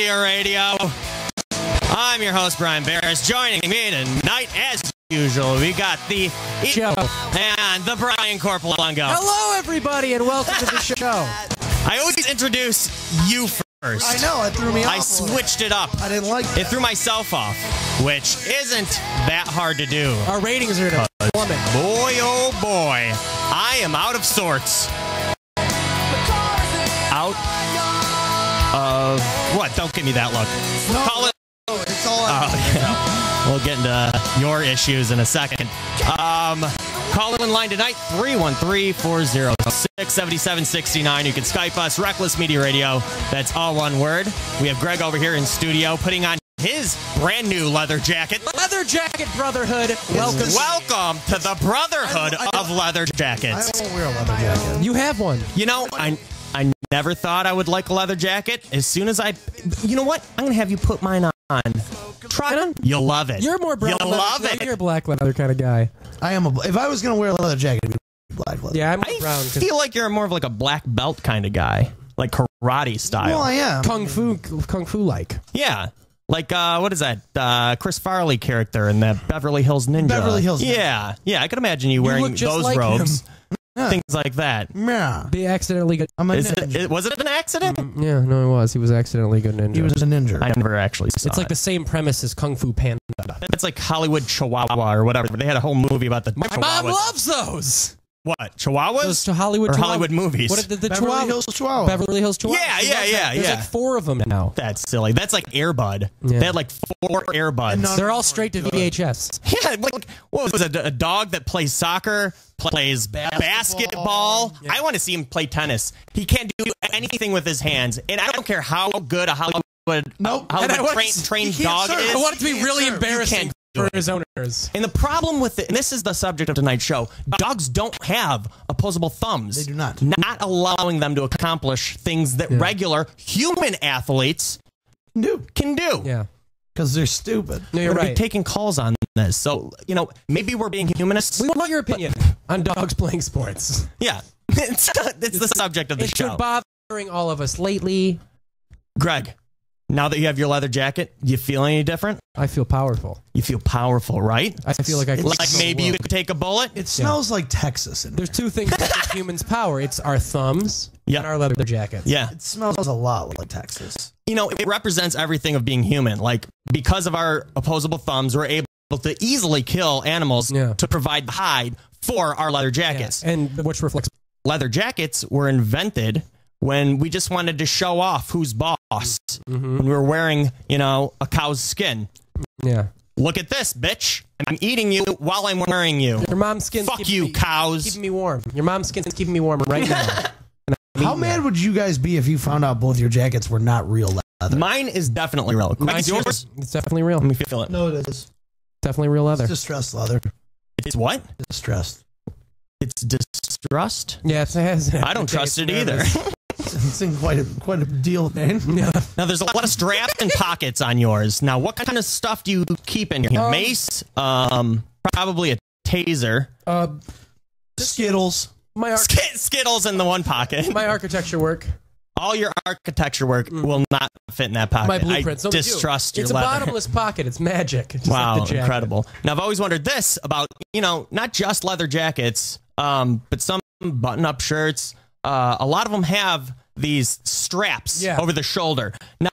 Media Radio. I'm your host, Brian Barris. Joining me tonight, as usual, we got the Joe and the Brian Corpolongo. Hello, everybody, and welcome to the show. I always introduce you first. I know, it threw me off. I switched it up. I didn't like that. It threw myself off, which isn't that hard to do. Our ratings are to plummet. Boy, oh boy, I am out of sorts. Out of what? Don't give me that look. No, Call it. it's all We'll get into your issues in a second. Call in line tonight, 313-406-7769. You can Skype us, Wreckless Media Radio. That's all one word. We have Greg over here in studio putting on his brand new leather jacket. Leather Jacket Brotherhood. Welcome. Welcome to the Brotherhood of Leather I Jackets. don't wear a leather jacket. You have one. You know, I never thought I would like a leather jacket. As soon as you know what? I'm going to have you put mine on. Try it on. You'll love it. You're more brown. You'll love it. You're a black leather kind of guy. I am if I was going to wear a leather jacket, it'd be black leather. Yeah, I'm I brown. feel like you're more of like a black belt kind of guy. Like karate style. Well, I am. Kung Fu like. Yeah. Like, what is that? Chris Farley character in the Beverly Hills Ninja. Beverly Hills Ninja. Yeah. Yeah, I could imagine you wearing look just those like robes. Yeah. Things like that. Yeah. Be accidentally good. I'm a Was ninja. it an accident? Yeah, no, it was. He was accidentally good ninja. He was a ninja. I never actually saw It's like the same premise as Kung Fu Panda. It's like Hollywood Chihuahua or whatever. They had a whole movie about the My mom Chihuahuas. loves those. What? Chihuahuas? Those to Hollywood or Chihuahua. Hollywood movies? What did the Beverly Chihuahua? Hills Chihuahua. Beverly Hills Chihuahua. Yeah, She yeah, loves yeah, that. There's yeah. like 4 of them now. That's silly. That's like Air Bud. Yeah. They had like 4 Air Buds. No. They're all straight to VHS. Yeah, like what was it? A dog that plays soccer, plays basketball. Yeah. I want to see him play tennis. He can't do anything with his hands, and I don't care how good a Hollywood Nope. And I want- trained he can't dog serve. is. I want it to be You can't really serve. embarrassing You can't do for it. his owners. And the problem with it, and this is the subject of tonight's show, dogs don't have opposable thumbs. They do not. Not allowing them to accomplish things that regular human athletes can do. Yeah. Because they're stupid. No, you're We're gonna right. be taking calls on this. So, you know, maybe we're being humanists. We want your opinion on dogs playing sports. Yeah. It's the subject of the It's show. been bothering all of us lately. Greg, now that you have your leather jacket, you feel any different? I feel powerful. You feel powerful, right? I feel like I can. Like maybe you could take a bullet? It smells like Texas in There's here. 2 things that give humans power. It's our thumbs and our leather jackets. Yeah. It smells a lot like Texas. You know, it represents everything of being human. Like, because of our opposable thumbs, we're able to easily kill animals to provide the hide for our leather jackets. And which reflects. Leather jackets were invented when we just wanted to show off who's boss. When we were wearing, you know, a cow's skin. Yeah. Look at this, bitch. I'm eating you while I'm wearing you. Your mom's skin's Fuck you, cows. keeping me warm. Your mom's skin's keeping me warm right now. How mad would you guys be if you found out both your jackets were not real leather? Mine is definitely real. Mine's yours. It's definitely real. Let me feel it. No, it is. Definitely real leather. It's distressed leather. It's what? Distressed. It's distrust? Yeah, it has. I don't trust it either. It's in quite a deal, man. Yeah. Now, there's a lot of straps and pockets on yours. Now, what kind of stuff do you keep in here? Mace, probably a taser. Skittles. Skittles in the one pocket. My architecture work. All your architecture work will not fit in that pocket. My blueprints. I distrust your It's leather. a bottomless pocket. It's magic. It's just Wow, like the jacket. incredible. Now, I've always wondered this about, you know, not just leather jackets, but some button-up shirts. A lot of them have these straps over the shoulder.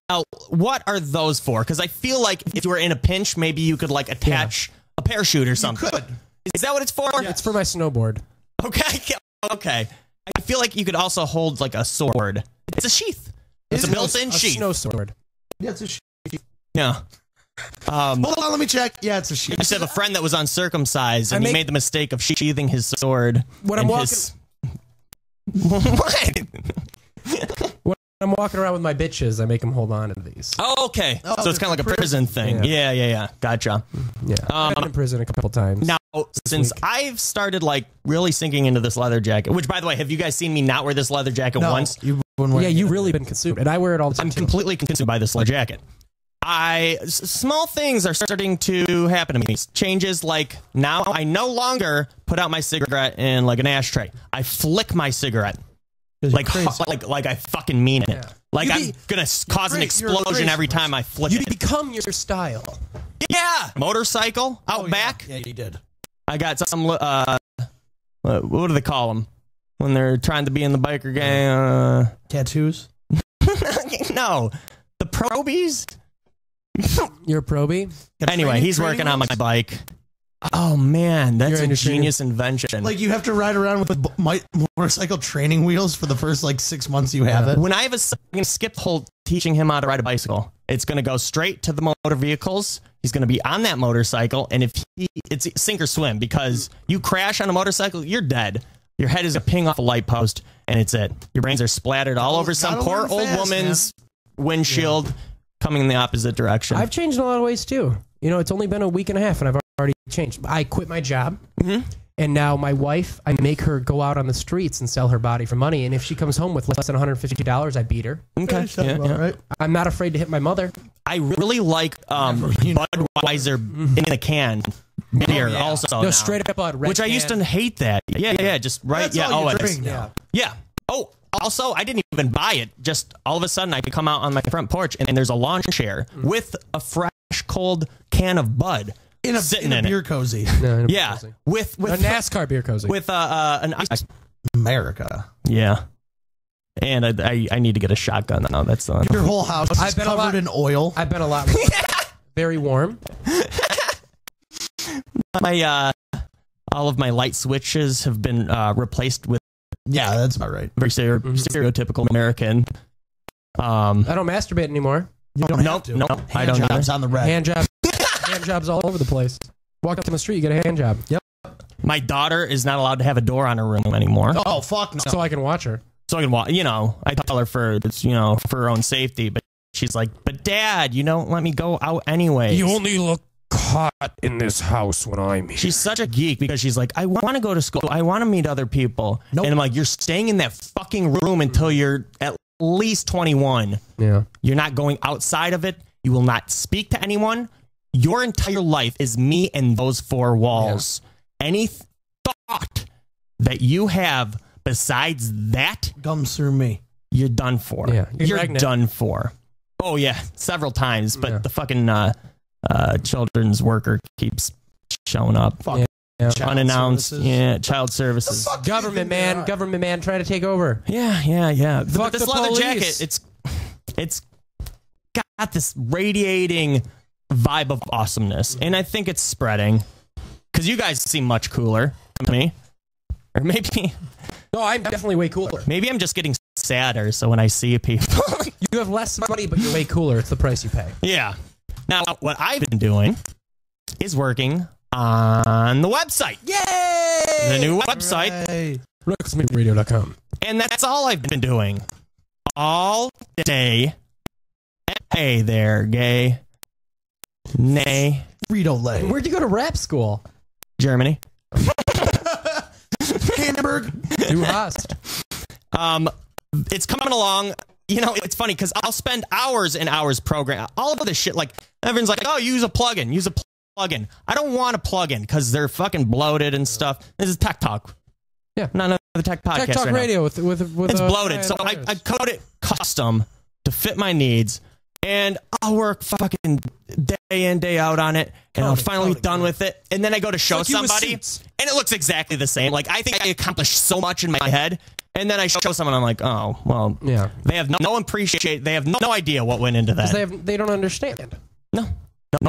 Now, what are those for? Because I feel like if you were in a pinch, maybe you could, like, attach a parachute or something. You could. Is that what it's for? Yeah, it's for my snowboard. Okay. Okay. I feel like you could also hold, like, a sword. It's a sheath. It's a built-in A sheath. snow sword. Yeah, it's a sheath. Yeah. Hold on, let me check. Yeah, it's a sheath. I used to have a friend that was uncircumcised, and he made the mistake of sheathing his sword. When I'm walking, What? when I'm walking around with my bitches, I make them hold on to these. Oh, okay. Oh, So it's kind of like a prison thing. Yeah. Gotcha. Yeah, I've been in prison a couple times. Now, since I've started like really sinking into this leather jacket, which, by the way, have you guys seen me not wear this leather jacket once? Yeah, you've really been consumed, and I wear it all the time. I'm completely consumed by this leather jacket. Small things are starting to happen to me. Changes like now I no longer put out my cigarette in like an ashtray. I flick my cigarette like I fucking mean it. Yeah. Like I'm gonna cause an explosion every time I flip You it. become your style. Yeah, motorcycle out back. Yeah, you did. I got some. What do they call them when they're trying to be in the biker gang? Tattoos. No, the probies. You're a probie? Anyway, he's working on my bike. Oh man, that's a genius invention. Like you have to ride around with motorcycle training wheels for the first like 6 months you have it. When I have I'm gonna skip the whole teaching him how to ride a bicycle. It's gonna go straight to the motor vehicles. He's gonna be on that motorcycle, and if it's sink or swim, because you crash on a motorcycle, you're dead. Your head is a ping off a light post, and it's it. Your brains are splattered all over some poor old woman's windshield coming in the opposite direction. I've changed in a lot of ways too. You know, it's only been a week and a half, and I've already changed. I quit my job, and now my wife, I make her go out on the streets and sell her body for money. And if she comes home with less than $150, I beat her. Okay, right. I'm not afraid to hit my mother. I really like Budweiser in a can beer also. No, straight up Bud, which I used to hate that. Yeah, just right. That's yeah, all you always. drink now. Yeah. Oh, also, I didn't even buy it. Just all of a sudden, I could come out on my front porch and there's a lawn chair with a fresh, cold can of Bud sitting in a beer it. cozy. No, Yeah, with a NASCAR beer cozy. with an ice. America. Yeah. And I need to get a shotgun now. That's the Your whole house is covered in oil. I've been a lot more. Very warm. My all of my light switches have been replaced with that's about right. very stereotypical American. I don't masturbate anymore. You don't have to. Nope, I don't jobs either. on the red. Hand jobs all over the place. Walk up the street, you get a hand job. Yep. My daughter is not allowed to have a door on her room anymore. Oh fuck no. So I can watch her. So I can walk. I tell her for her own safety, but she's like, "But Dad, you don't let me go out anyway." You only look hot in this house when I'm here. She's such a geek because she's like, I want to go to school. I want to meet other people. Nope. And I'm like, you're staying in that fucking room until you're at least 21. Yeah. You're not going outside of it. You will not speak to anyone. Your entire life is me and those four walls. Yeah. Any thought that you have besides that comes through me. You're done for. Yeah. You're done for. Oh, yeah. Several times. But the fucking children's worker keeps showing up. Yeah. Unannounced. Services. Yeah. Child services. Government man trying to take over. Yeah. Fuck this the leather police. jacket, it's got this radiating vibe of awesomeness. And I think it's spreading. Because you guys seem much cooler to me. Or maybe... No, I'm definitely way cooler. Maybe I'm just getting sadder, so when I see people... You have less money, but you're way cooler. It's the price you pay. Yeah. Now, what I've been doing is working on the website. Yay! The new website. Wrecklessradio.com. And that's all I've been doing. All day. Hey there, gay. Nay. Frito-Lay. Where'd you go to rap school? Germany. Hamburg. Du hast. It's coming along. It's funny because I'll spend hours and hours programming all of this shit. Like everyone's like, "Oh, use a plugin. Use a plugin." I don't want a plugin because they're fucking bloated and stuff. This is Tech Talk. Yeah, not the Tech Podcast. Tech Talk right Radio now. with it's bloated. So I code it custom to fit my needs, and I'll work fucking day in day out on it, and I'm finally done with it. And then I go to show somebody, and it looks exactly the same. Like I think I accomplished so much in my head. And then I show someone, I'm like, oh, well, yeah. They have no appreciate. They have no idea what went into that. They don't understand. No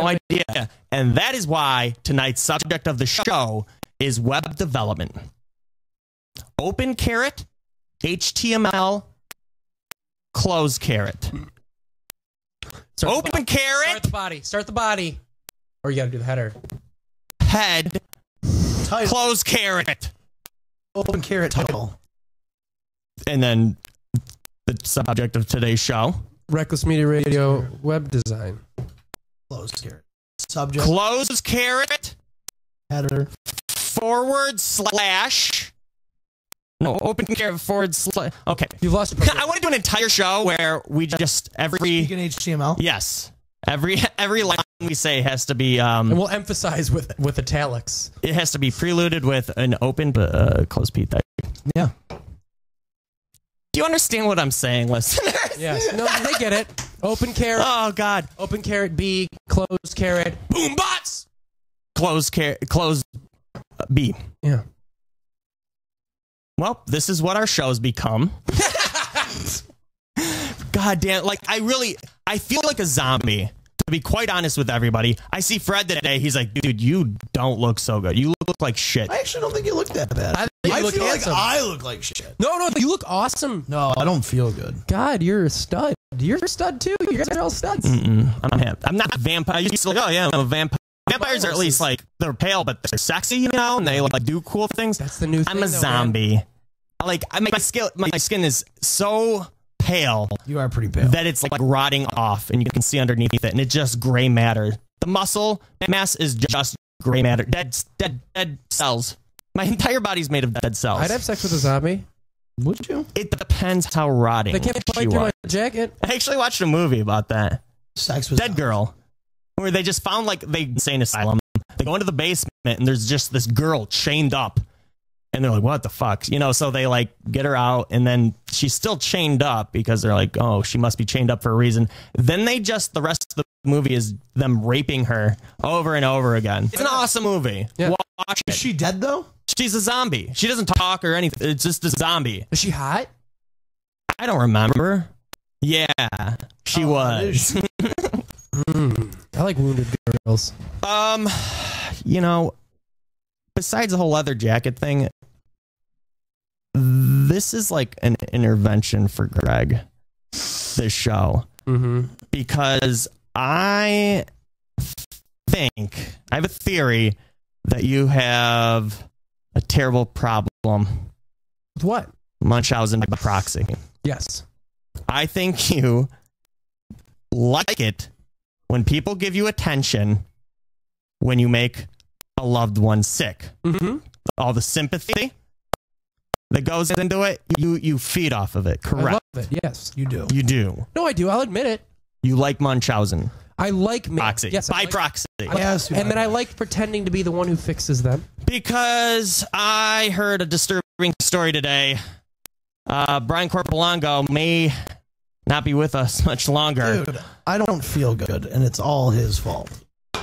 idea. And that is why tonight's subject of the show is web development. Open caret, HTML, close caret. Open caret. Start the body. Or you got to do the header. Head. Title. Close caret. Open caret title. And then the subject of today's show. Wreckless Media Radio web design. Close caret. Subject. Close caret. Header. / No, open caret / Okay. You've lost. I want to do an entire show where we just Speak in HTML. Yes. Every line we say has to be and we'll emphasize with italics. It has to be preluded with an open close P type. Yeah. Do you understand what I'm saying, listeners? Yes. No, they get it. Open carrot. Oh, God. Open carrot B. Closed carrot. Boom bots. Closed B. Yeah. Well, this is what our show's become. God damn. Like, I feel like a zombie. To be quite honest with everybody, I see Fred today. He's like, dude, you don't look so good. You look like shit. I actually don't think you look that bad. I feel like I look like shit. No, you look awesome. No, I don't feel good. God, you're a stud. You're a stud too. You guys are all studs. I'm not a vampire. I used to like, oh yeah, I'm a vampire. Vampires are at least like, they're pale, but they're sexy, you know, and they like do cool things. That's the new thing. I'm a zombie. Man. Like, my skin is so pale. You are pretty pale. That it's like rotting off, and you can see underneath it, and it's just gray matter. The muscle mass is just gray matter. Dead cells. My entire body's made of dead cells. I'd have sex with a zombie. Would you? It depends how rotting. They can't bite through my jacket. I actually watched a movie about that. Sex with Dead Girl, where they just found like the insane asylum. They go into the basement, and there's just this girl chained up. And they're like, what the fuck? You know, so they like get her out, and then she's still chained up because they're like, oh, she must be chained up for a reason. Then the rest of the movie is them raping her over and over again. It's an awesome movie. Yeah. Watch it. Is she dead though? She's a zombie. She doesn't talk or anything. It's just a zombie. Is she hot? I don't remember. Yeah, she was. I like wounded girls. You know, besides the whole leather jacket thing, this is like an intervention for Greg, this show. Because I have a theory that you have a terrible problem. What? Munchausen by proxy. Yes. I think you like it when people give you attention when you make a loved one sick. All the sympathy that goes into it, you feed off of it. Correct. I love it. Yes, You do. You do. No, I do. I'll admit it. You like Munchausen. I like Proxy. Yes, By proxy. Yes, and then I like pretending to be the one who fixes them. Because I heard a disturbing story today. Brian Corpolango may not be with us much longer. Dude, I don't feel good, and it's all his fault.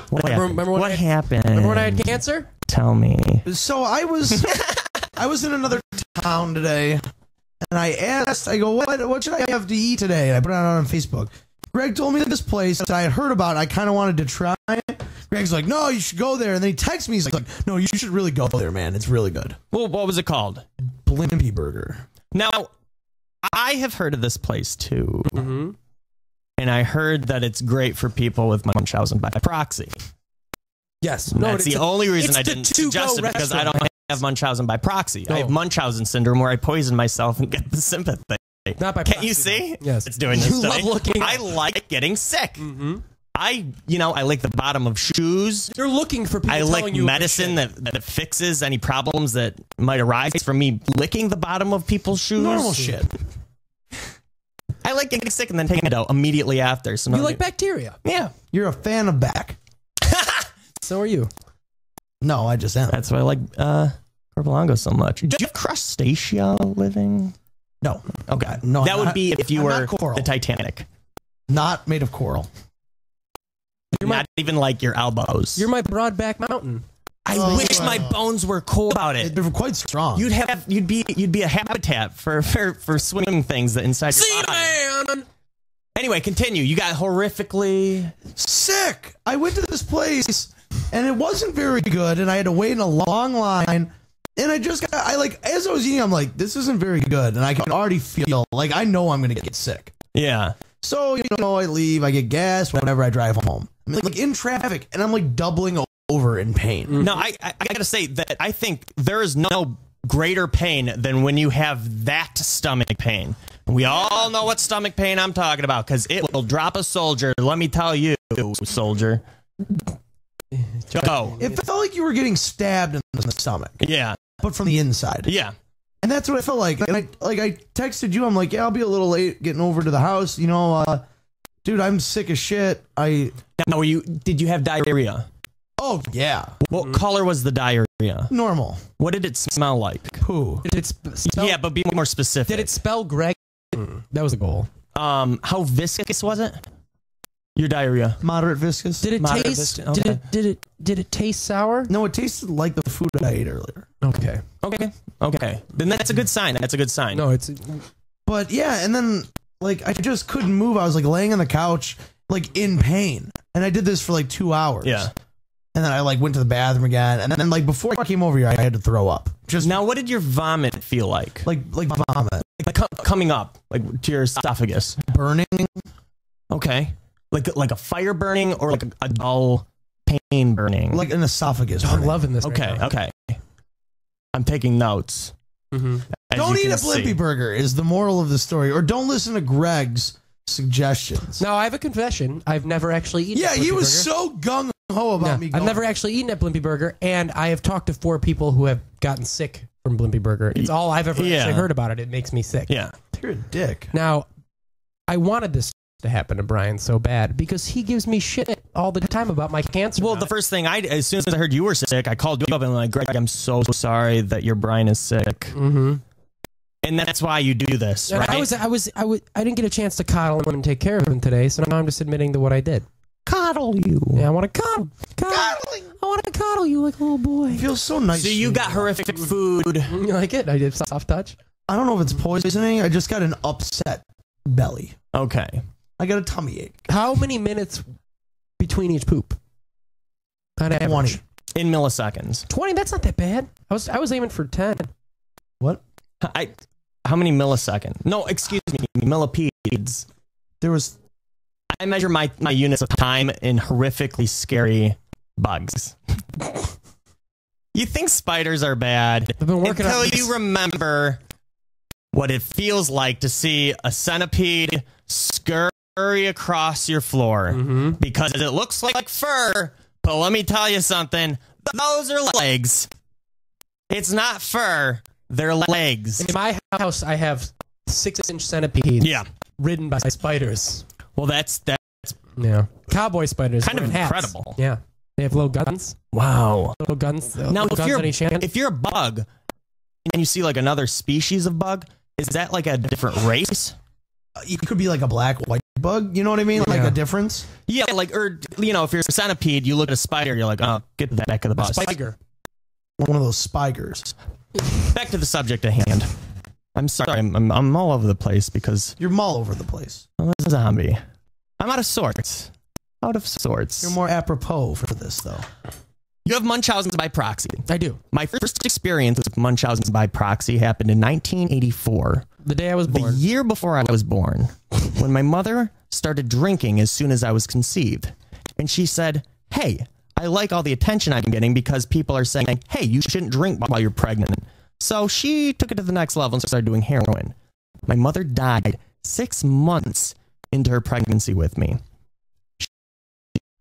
What happened? Remember when I had cancer? Tell me. So I was in another town today, and I asked, I go, what should I have to eat today? And I put it out on Facebook. Greg told me this place that I had heard about. I kind of wanted to try it. Greg's like, no, you should go there. And then he texts me. He's like, no, you should really go there, man. It's really good. Well, what was it called? Blimpie Burger. Now, I have heard of this place too. And I heard that it's great for people with Munchausen by proxy. Yes. No, that's the only reason I didn't suggest it, because I don't have Munchausen by proxy. No. I have Munchausen syndrome where I poison myself and get the sympathy. Not by Can't you see? Yes. It's doing this. Love looking. I like getting sick. I lick the bottom of shoes. You're looking for people. I lick medicine that fixes any problems that might arise from me licking the bottom of people's shoes. Normal shit. I like getting sick and then taking it out immediately after. So you like bacteria? Yeah. You're a fan of back. So are you. No, I just am. That's why I like Corpolango so much. Do you have crustacea living? No. Okay. No, that would be if you were coral. the Titanic. Not made of coral. Not even like your elbows. You're my Broadback Mountain. I wish my bones were cool about it. They're quite strong. You'd be a habitat for swimming things that inside your body. Man. Anyway, continue. You got horrifically sick. I went to this place and it wasn't very good, and I had to wait in a long line. And as I was eating, I'm like, this isn't very good, and I can already feel like I know I'm gonna get sick. Yeah. So I leave, I get gas, whenever I drive home. I'm like in traffic, and I'm like doubling over in pain. No, I gotta say that I think there is no greater pain than when you have that stomach pain. We all know what stomach pain I'm talking about, because it will drop a soldier. Let me tell you, soldier. Go. It felt like you were getting stabbed in the stomach. Yeah. But from the inside. Yeah. And that's what I felt like. And I texted you. I'm like, yeah, I'll be a little late getting over to the house. Dude, I'm sick as shit. Now, did you have diarrhea? Oh, yeah. What color was the diarrhea? Normal. What did it smell like? Poo. Did it spell, Yeah, but be more specific. Did it spell Greg That was a goal. How viscous was it? Your diarrhea. Moderate viscous. Did it Moderate taste? viscous? Okay. Did it taste sour? No, it tasted like the food I ate earlier. Okay. Okay. Then that's a good sign. That's a good sign. No, it's. But yeah, and then like I just couldn't move. I was like laying on the couch, like in pain, and I did this for like 2 hours. Yeah. And then I like went to the bathroom again, and then like before I came over here, I had to throw up. Just Now, what did your vomit feel like? like vomit, Like coming up, like to your esophagus. burning. Okay. Like a fire burning or like a dull pain burning. Like an esophagus. I'm burning. loving this. Okay. Right now. Okay. I'm taking notes. Mm-hmm. Don't eat a Blimpie burger is the moral of the story, or don't listen to Greg's suggestions. Now I have a confession. I've never actually eaten. Yeah, a he Blimpie was burger. so gung ho about me. I've going. never actually eaten a Blimpie burger, and I have talked to 4 people who have gotten sick from Blimpie burger. It's all I've ever actually heard about it. It makes me sick. Yeah. You're a dick. Now, I wanted this to happen to Brian so bad because he gives me shit all the time about my cancer. Well, the first thing as soon as I heard you were sick, I called you up and I'm like, Greg, I'm so sorry that your Brian is sick. Mm-hmm. And that's why you do this, And right? I didn't get a chance to coddle him and take care of him today, so now I'm just admitting to what I did. Coddle you. Yeah, I want to coddle. Coddling. I want to coddle you like a little boy. It feels so nice. So you got horrific food. You like it? I did soft touch. I don't know if it's poisoning. I just got an upset belly. Okay. I got a tummy ache. How many minutes between each poop? On average? 20. In milliseconds. 20? That's not that bad. I was aiming for 10. What? How many milliseconds? No, excuse me, millipedes. There was. I measure my units of time in horrifically scary bugs. You think spiders are bad I've been working until on this. you remember what it feels like to see a centipede scurry across your floor. Mm-hmm. Because it looks like fur, but let me tell you something. Those are legs. It's not fur. They're legs. In my house, I have 6-inch centipedes. Yeah. Ridden by spiders. Well, that's Yeah. Cowboy spiders. kind of wearing hats. incredible. Yeah. They have little guns. Wow. Little guns. Now, little guns on each hand. if you're a bug and you see like another species of bug, is that like a different race? It could be like a black white bug. You know what I mean? Like Yeah. a difference. Yeah, like, or, you know, if you're a centipede, you look at a spider, you're like, oh, get the back of the bus. Spider. One of those spiders. Back to the subject at hand. I'm sorry, I'm all over the place because You're all over the place. I'm a zombie. I'm out of sorts. Out of sorts. You're more apropos for this, though. You have Munchausen's by proxy. I do. My first experience with Munchausen's by proxy happened in 1984. The day I was The born. year before I was born, when my mother started drinking as soon as I was conceived. And she said, hey, I like all the attention I'm getting because people are saying, hey, you shouldn't drink while you're pregnant. So she took it to the next level and started doing heroin. My mother died 6 months into her pregnancy with me.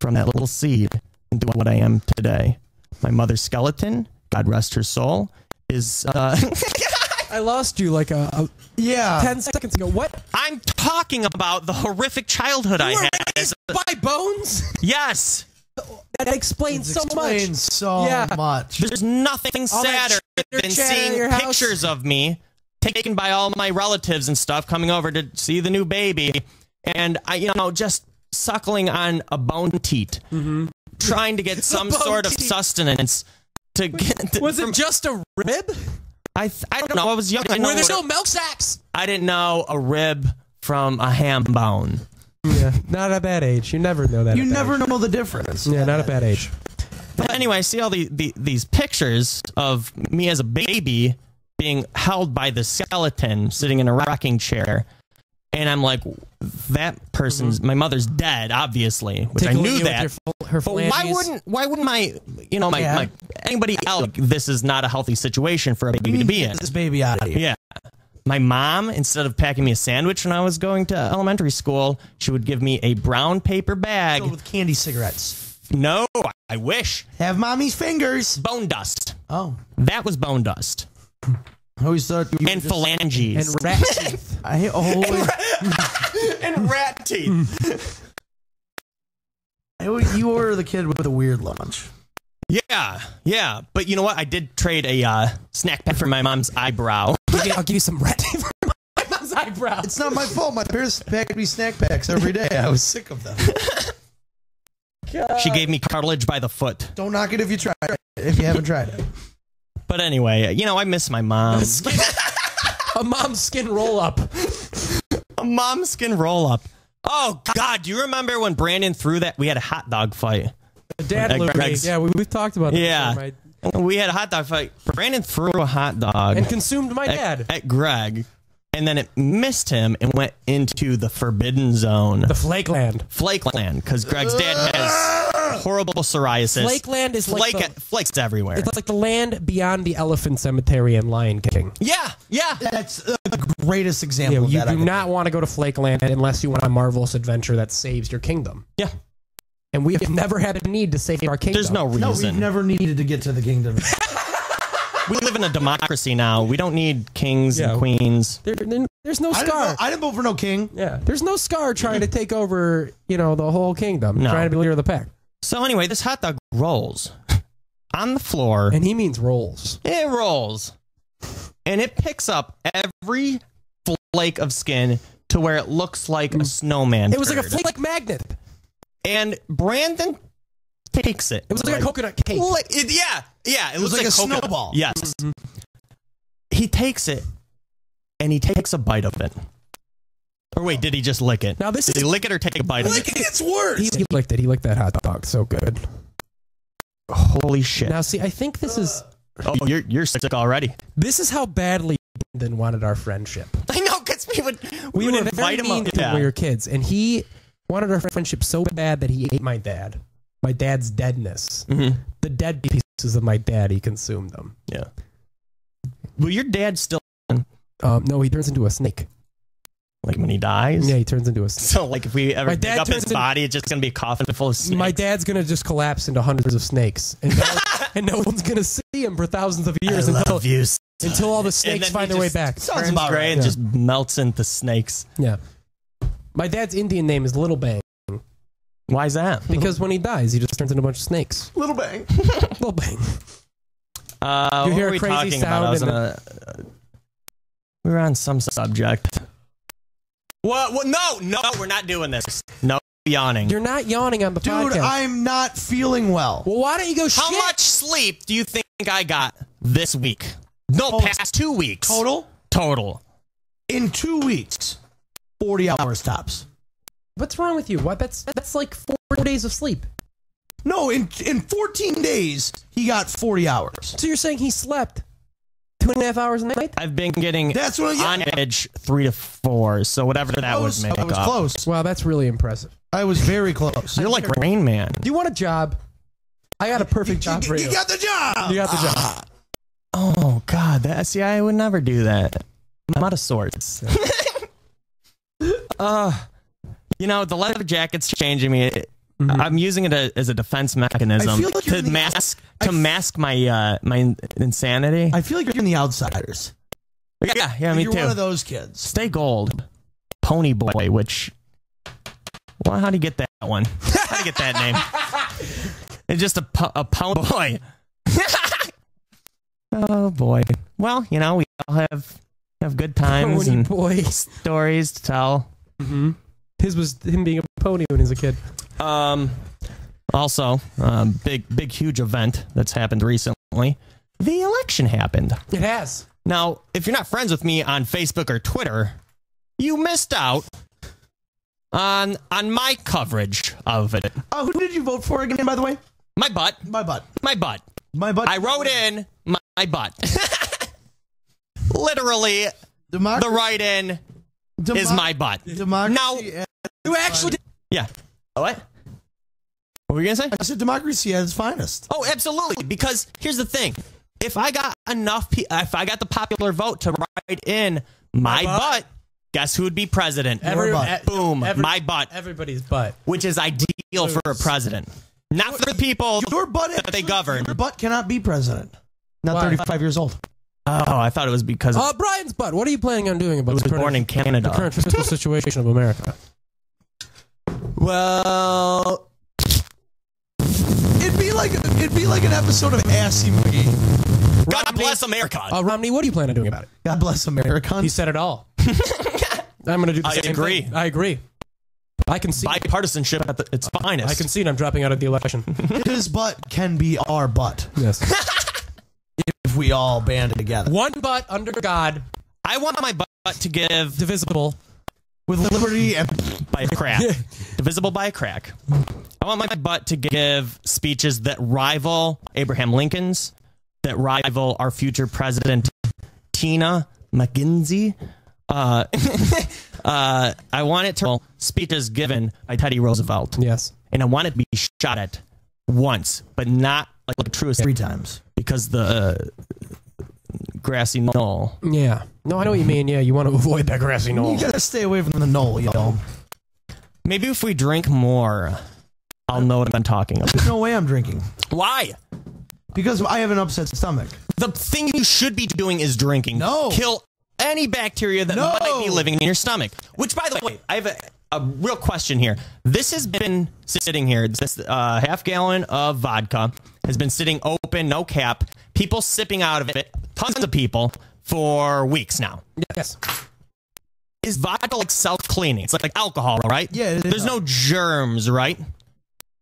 From that little seed into what I am today. My mother's skeleton, God rest her soul, is... I lost you like a Yeah. 10 seconds ago. What? I'm talking about the horrific childhood I had. raised by bones? Yes. That explains so much. so Yeah. much. There's nothing All that sadder chitter than chatter in seeing your house. pictures of me taken by all my relatives and stuff coming over to see the new baby. And I, just suckling on a bone teat, trying to get some bone sort of teat. sustenance to get. Was it just a rib? I don't know. I was young. Where there's no milk sacks? I didn't know a rib from a ham bone. Yeah, not a bad age. You never know that. You at that never age. know the difference. Yeah, not a bad age. But anyway, I see all these pictures of me as a baby being held by the skeleton sitting in a rocking chair. And I'm like, that person's, my mother's dead, obviously, which Tickling I knew you that. with her But phalanges. why wouldn't my anybody else, like, this is not a healthy situation for a baby to be in. Get this baby out of here. Yeah. My mom, instead of packing me a sandwich when I was going to elementary school, she would give me a brown paper bag. Filled with candy cigarettes. No, I wish. Have mommy's fingers. Bone dust. Oh. That was bone dust. I always thought you were And just- phalanges. And rat teeth. I always, And rat teeth. you were the kid with the weird lunch. Yeah. But you know what? I did trade a snack pack for my mom's eyebrow. I'll give you some rat teeth for my mom's eyebrow. eyebrow. It's not my fault. My parents packed me snack packs every day. I was sick of them. She gave me cartilage by the foot. Don't knock it if you try it. If you haven't tried it. But anyway, you know, I miss my mom. A mom's skin roll up. A mom skin roll up. Oh God, do you remember when Brandon threw that? We had a hot dog fight. Dad Louie. Yeah, we've talked about that. Yeah. Before, we had a hot dog fight. Brandon threw a hot dog and consumed my dad at Greg, and then it missed him and went into the forbidden zone, the Flake Land, because Greg's dad has horrible psoriasis. Flake Land is flakes everywhere. It's like the land beyond the elephant cemetery in Lion King. Yeah. That's the greatest example. You do not want to go to Flake Land unless you want a marvelous adventure that saves your kingdom. Yeah. And we have never had a need to save our kingdom. There's no reason. No, we've never needed to get to the kingdom. We live in a democracy now. We don't need kings and queens. There's no Scar. I didn't vote for no king. Yeah. There's no Scar trying to take over, the whole kingdom. No. Trying to be leader of the pack. So anyway, this hot dog rolls on the floor. And he means rolls. It rolls. And it picks up every flake of skin to where it looks like a snowman. It was like a flake magnet. And Brandon takes it. It was like a coconut cake. It was like a coconut. snowball. Yes. Mm-hmm. He takes it, and he takes a bite of it. Or wait, did he just lick it? Now did he lick it or take a bite of it? Licking it's worse. He licked it. He licked that hot dog. So good. Holy shit. Now, see, I think this is... Oh, you're sick already. This is how badly Brandon wanted our friendship. I know, because we would invite him up. When we were kids, and he wanted our friendship so bad that he ate my dad. My dad's deadness. Mm-hmm. The dead pieces of my dad, he consumed them. Yeah. Well, your dad's still... No, he turns into a snake. Like when he dies? Yeah, he turns into a snake. So like if we ever dig up his body, it's just going to be a coffin full of snakes? My dad's going to just collapse into hundreds of snakes. And no one's going to see him for thousands of years until all the snakes find their way back. Sounds about right. And just melts into snakes. Yeah. My dad's Indian name is Little Bang. Why is that? Because when he dies, he just turns into a bunch of snakes. Little Bang. Little Bang. You hear a crazy sound. We were on some subject. What? No, we're not doing this. No yawning. You're not yawning on the podcast. Dude, I'm not feeling well. Well, why don't you go How much sleep do you think I got this week? No, past 2 weeks. Total. In 2 weeks, 40 hours tops. What's wrong with you? What? That's like 4 days of sleep. No, in 14 days, he got 40 hours. So you're saying he slept 2.5 hours a night? I've been getting on edge 3 to 4, so whatever that would make up. I was close. Wow, that's really impressive. I was very close. You're like Rain Man. Do you want a job? I got a perfect job for you. You got the job. You got the job. Oh, God. I would never do that. I'm out of sorts. The leather jacket's changing me. Mm-hmm. I'm using it as a defense mechanism to mask my my insanity. I feel like you're in the Outsiders. Yeah, me too. You're one of those kids. Stay Gold, Pony Boy. Which, well, how do you get that one? How do you get that name? It's just a Pony Boy. Oh boy. Well, we all have good times Pony and boy. Stories to tell. Mm-hmm. His was him being a pony when he was a kid. Also, big, huge event that's happened recently. The election happened. It has. Now, if you're not friends with me on Facebook or Twitter, you missed out on my coverage of it. Who did you vote for again, by the way? My butt. I wrote in my butt. Literally, the write-in is my butt. Now, you actually did. Yeah. What? What were you going to say? I said democracy at its finest. Oh, absolutely. Because here's the thing. If I got the popular vote to write in my butt, guess who would be president? Boom. My butt. Everybody's butt. Which is ideal for a president. Not for the people that they govern. Your butt cannot be president. Not 35 years old. Oh, I thought it was because of... Brian's butt. What are you planning on doing about the born in Canada. The current fiscal situation of America? Well... It'd be like an episode of Assy McGee. God bless America. Romney, what are you planning on doing about it? God bless America. He said it all. I'm going to do the I same agree. thing. I agree. I can see bipartisanship at its finest. I can see I'm dropping out of the election. His butt can be our butt. Yes. If we all band together. One butt under God. I want my butt to give divisible with liberty and by a crack. Divisible by a crack. I want my butt to give speeches that rival Abraham Lincoln's, that rival our future president, Tina McKenzie. I want it to speeches given by Teddy Roosevelt. Yes. And I want it to be shot at once, but not like a truest 3 times. Because the grassy knoll. Yeah. No, I know what you mean. Yeah, you want to avoid that grassy knoll. You gotta stay away from the knoll, y'all. Maybe if we drink more, I'll know what I'm talking about. There's no way I'm drinking. Why? Because I have an upset stomach. The thing you should be doing is drinking. No. Kill any bacteria that might be living in your stomach. Which, by the way, I have a real question here. This has been sitting here. This half gallon of vodka has been sitting open, no cap. People sipping out of it. Tons of people for weeks now. Yes. Is vodka like self-cleaning? It's like alcohol, right? Yeah. There's no germs, right?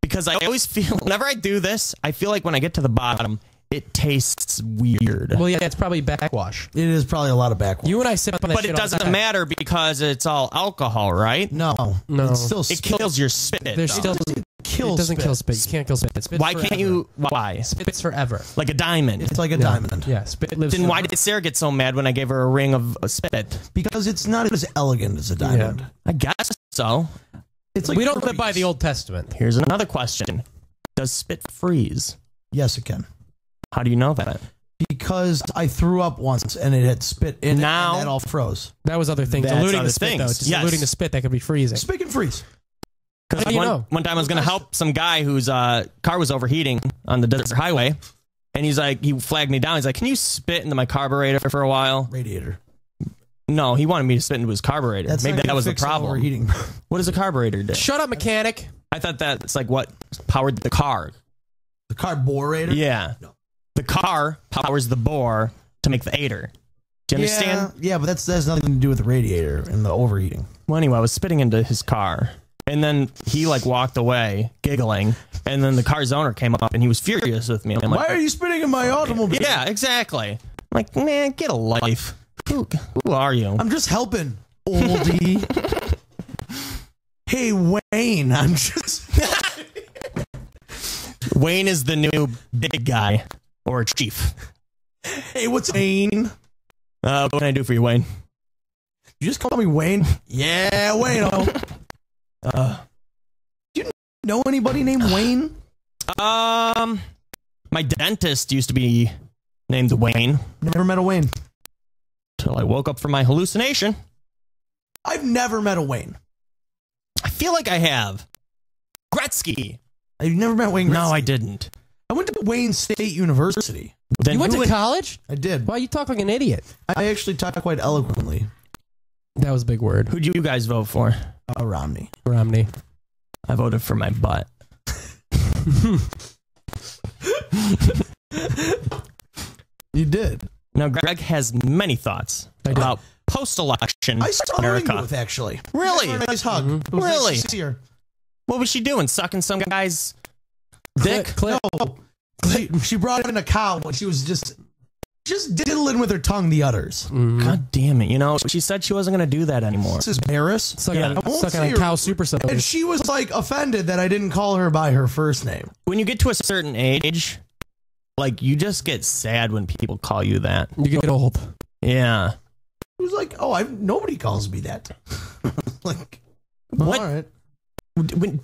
Because I always feel, whenever I do this, I feel like when I get to the bottom, it tastes weird. Well, yeah, it's probably backwash. It is probably a lot of backwash. You and I sip on that But shit it all the doesn't time. matter because it's all alcohol, right? No. It's still It kills your spit. There's though. still it kills it doesn't spit. kill spit. You can't kill spit. Spit's Why forever. can't you? Why? Spit's forever. Like a diamond. It's like a diamond. Yeah, spit lives. Then why forever. did Sarah get so mad when I gave her a ring of spit? Because it's not as elegant as a diamond. I guess so. It's like we don't live freeze. by the Old Testament? Here's another question. Does spit freeze? Yes, it can. How do you know that? Because I threw up once and it had spit in Now- it and that all froze. That was other things. That's Diluting other the spit, things. though. Just Yes. diluting the spit that could be freezing. Spit and freeze. Because How do you know? one time I was going to help some guy whose car was overheating on the desert highway. And he's like, he flagged me down. He's like, can you spit into my carburetor for a while? Radiator. No, he wanted me to spit into his carburetor. That's Maybe not that gonna was the fix problem. overheating. What does a carburetor do? Shut up, mechanic. I thought that's like what powered the car. The carburetor? Yeah. No. The car powers the bore to make the aider. Do you understand? Yeah, but that has nothing to do with the radiator and the overheating. Well, anyway, I was spitting into his car. And then he like walked away giggling. And then the car's owner came up and he was furious with me. I'm like, Why are you spitting in my automobile? yeah, exactly. I'm like, man, get a life. Who are you? I'm just helping, oldie. Hey, Wayne, I'm just... Wayne is the new big guy or chief. Hey, what's Wayne? What can I do for you, Wayne? You just call me Wayne? Yeah, Wayne. Do you know anybody named Wayne? My dentist used to be named Wayne Never met a Wayne. until I woke up from my hallucination. I've never met a Wayne. I feel like I have. Gretzky. I've never met Wayne. No, Gretzky. I didn't. I went to Wayne State University. Then You went who to would- college? I did. Wow, you talk like an idiot. I actually talk quite eloquently. That was a big word. Who'd you guys vote for? Romney. Romney. I voted for my butt. You did. Now, Greg has many thoughts about post-election I saw her America. with actually. Really? Gave her a nice hug. It was Really? Nice to see her. What was she doing? Sucking some guy's dick? Click. No. She brought in a cow and she was just diddling with her tongue the udders. God damn it. You know, she said she wasn't going to do that anymore. This is Maris. Sucking Yeah. on, I won't sucking say on her- cow super soda. And she was like offended that I didn't call her by her first name. When you get to a certain age, like, you just get sad when people call you that. You get old. Yeah. It was like, oh, nobody calls me that. Like, What? all right.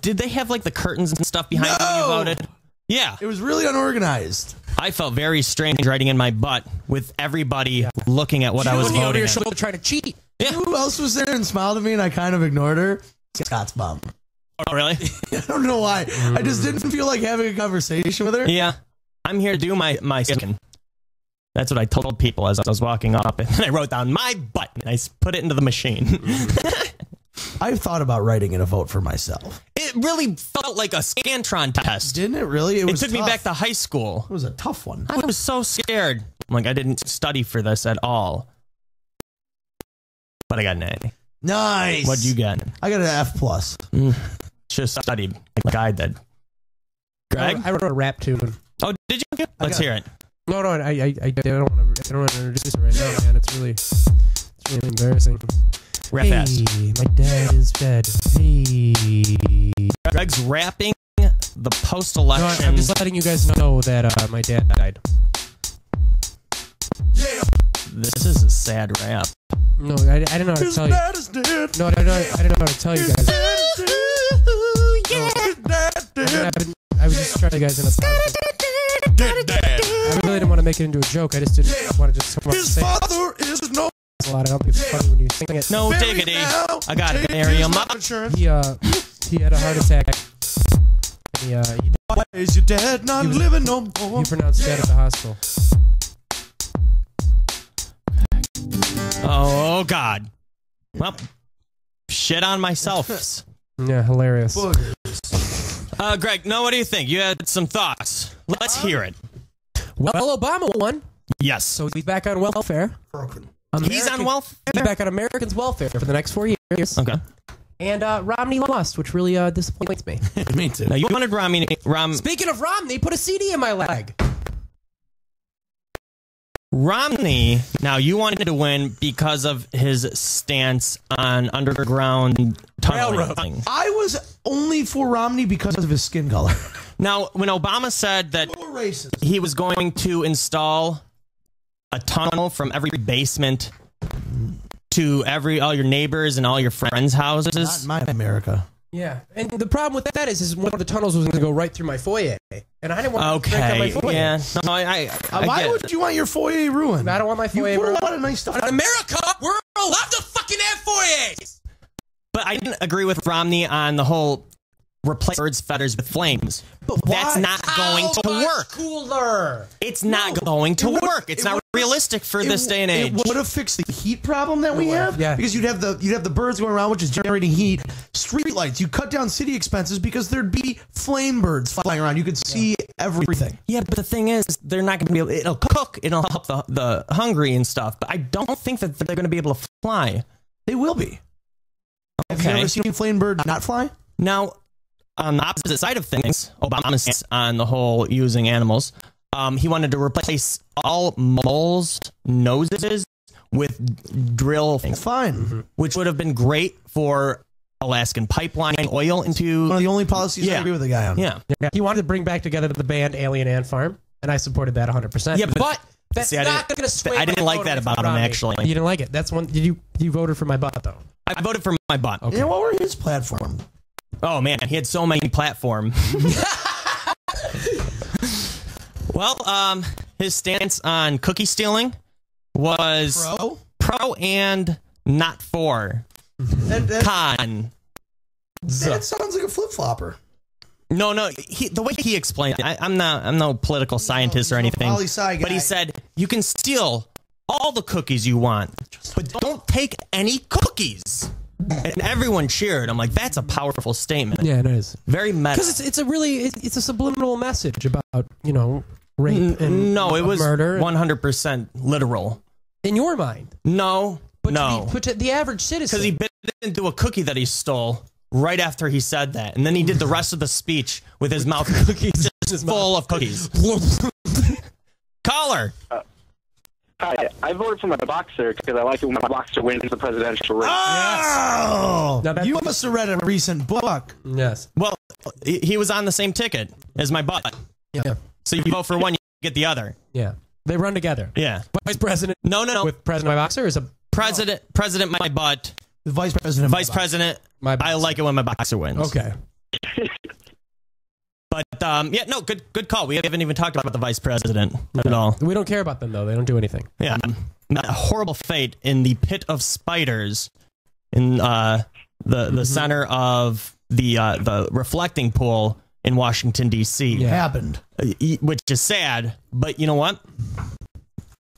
Did they have, like, the curtains and stuff behind when you No! voted? Yeah. It was really unorganized. I felt very strange riding in my butt with everybody looking at what I was Looking over voting your at. shoulder trying to cheat. Yeah. Who else was there and smiled at me and I kind of ignored her? Scott's mom. Oh, really? I don't know why. I just didn't feel like having a conversation with her. Yeah. I'm here to do my skin. That's what I told people as I was walking up. And then I wrote down my butt and I put it into the machine. I've thought about writing in a vote for myself. It really felt like a Scantron test. Didn't it really? It was took me tough. back to high school. It was a tough one. I was so scared. I'm like, I didn't study for this at all. But I got an A. Nice. What'd you get? I got an F+. Should have studied like I did. Greg? I wrote a rap tune. Oh, did you? Let's hear it. No, I don't want to introduce it right now, man. It's really embarrassing. Rap fast. My dad is dead. Hey. Greg's rapping the post-election. No, I'm just letting you guys know that my dad died. This is a sad rap. No, I didn't know how to tell you. No, I didn't know how to tell you guys. I was just trying to guys in a I really didn't want to make it into a joke. I just didn't want to just come up and say it. Father is no. A lot. I don't think it's funny when you sing it. No diggity. I got to marry him up. He had a heart attack. He Why is your dad not living no more? He pronounced dead at the hospital. Oh, God. Well, shit on myself. Yeah, hilarious. Greg, what do you think? You had some thoughts. Let's hear it. Well, Obama won. Yes. So he's back on welfare. He's on welfare? He's back on Americans' welfare for the next 4 years. Okay. And Romney lost, which really disappoints me. Me too. Now, you wanted Romney. Speaking of Romney, put a CD in my leg. Romney, now you wanted to win because of his stance on underground tunneling. I was only for Romney because of his skin color. Now, when Obama said that he was going to install a tunnel from every basement to all your neighbors and all your friends' houses. Not in America. Yeah, and the problem with that is one of the tunnels was going to go right through my foyer, and I didn't want to break up my foyer. Yeah, no, I why would you want your foyer ruined? I don't want my foyer ruined. ruined. A lot of nice stuff. In America, we're allowed to fucking have foyers. But I didn't agree with Romney on the whole replace birds' feathers with flames. But that's not going to work. Cooler. It's not going to work. It's not realistic for this day and age. It would have fixed the heat problem that we have. Yeah. Because you'd have the birds going around, which is generating heat. Street lights. You cut down city expenses because there'd be flame birds flying around. You could see everything. Yeah, but the thing is, they're not going to be able. It'll cook. It'll help the hungry and stuff. But I don't think that they're going to be able to fly. They will be. Okay. Have you ever seen a flame bird not fly? Now, on the opposite side of things, Obama's on the whole using animals. He wanted to replace all moles' noses with drill things. Fine. Which would have been great for Alaskan pipeline oil into... One of the only policies I agree with the guy on. Yeah. He wanted to bring back together the band Alien Ant Farm, and I supported that 100%. Yeah, but that's not going to sway I didn't like that about him, actually. You didn't like it. That's one... You voted for my butt, though. I voted for my butt. Okay. Yeah, what were his platform? Oh, man, he had so many platforms. Well, his stance on cookie stealing was pro and not for. Con. That sounds like a flip-flopper. No. The way he explained it, I'm no political scientist or anything, but he said you can steal all the cookies you want, but don't take any cookies. And everyone cheered. I'm like, that's a powerful statement. Yeah, it is. Very meta. Because it's a subliminal message about, rape and no, it was murder. 100% literal. In your mind? No, But to the average citizen. Because he bit into a cookie that he stole right after he said that. And then he did the rest of the speech with his mouth just full of cookies. Caller. Hi, I voted for my boxer because I like it when my boxer wins the presidential race. Oh! Yes. You must have read a recent book. Yes. Well, he was on the same ticket as my butt. Yeah. So you vote for one, you get the other. Yeah. They run together. Yeah. Vice president. No. With president my boxer is a president my butt. The vice president. Vice president. My boxer. I like it when my boxer wins. Okay. But good call. We haven't even talked about the vice president at all. We don't care about them though. They don't do anything. Yeah. A horrible fate in the pit of spiders in the center of the reflecting pool in Washington D.C. Yeah. Happened, which is sad. But you know what?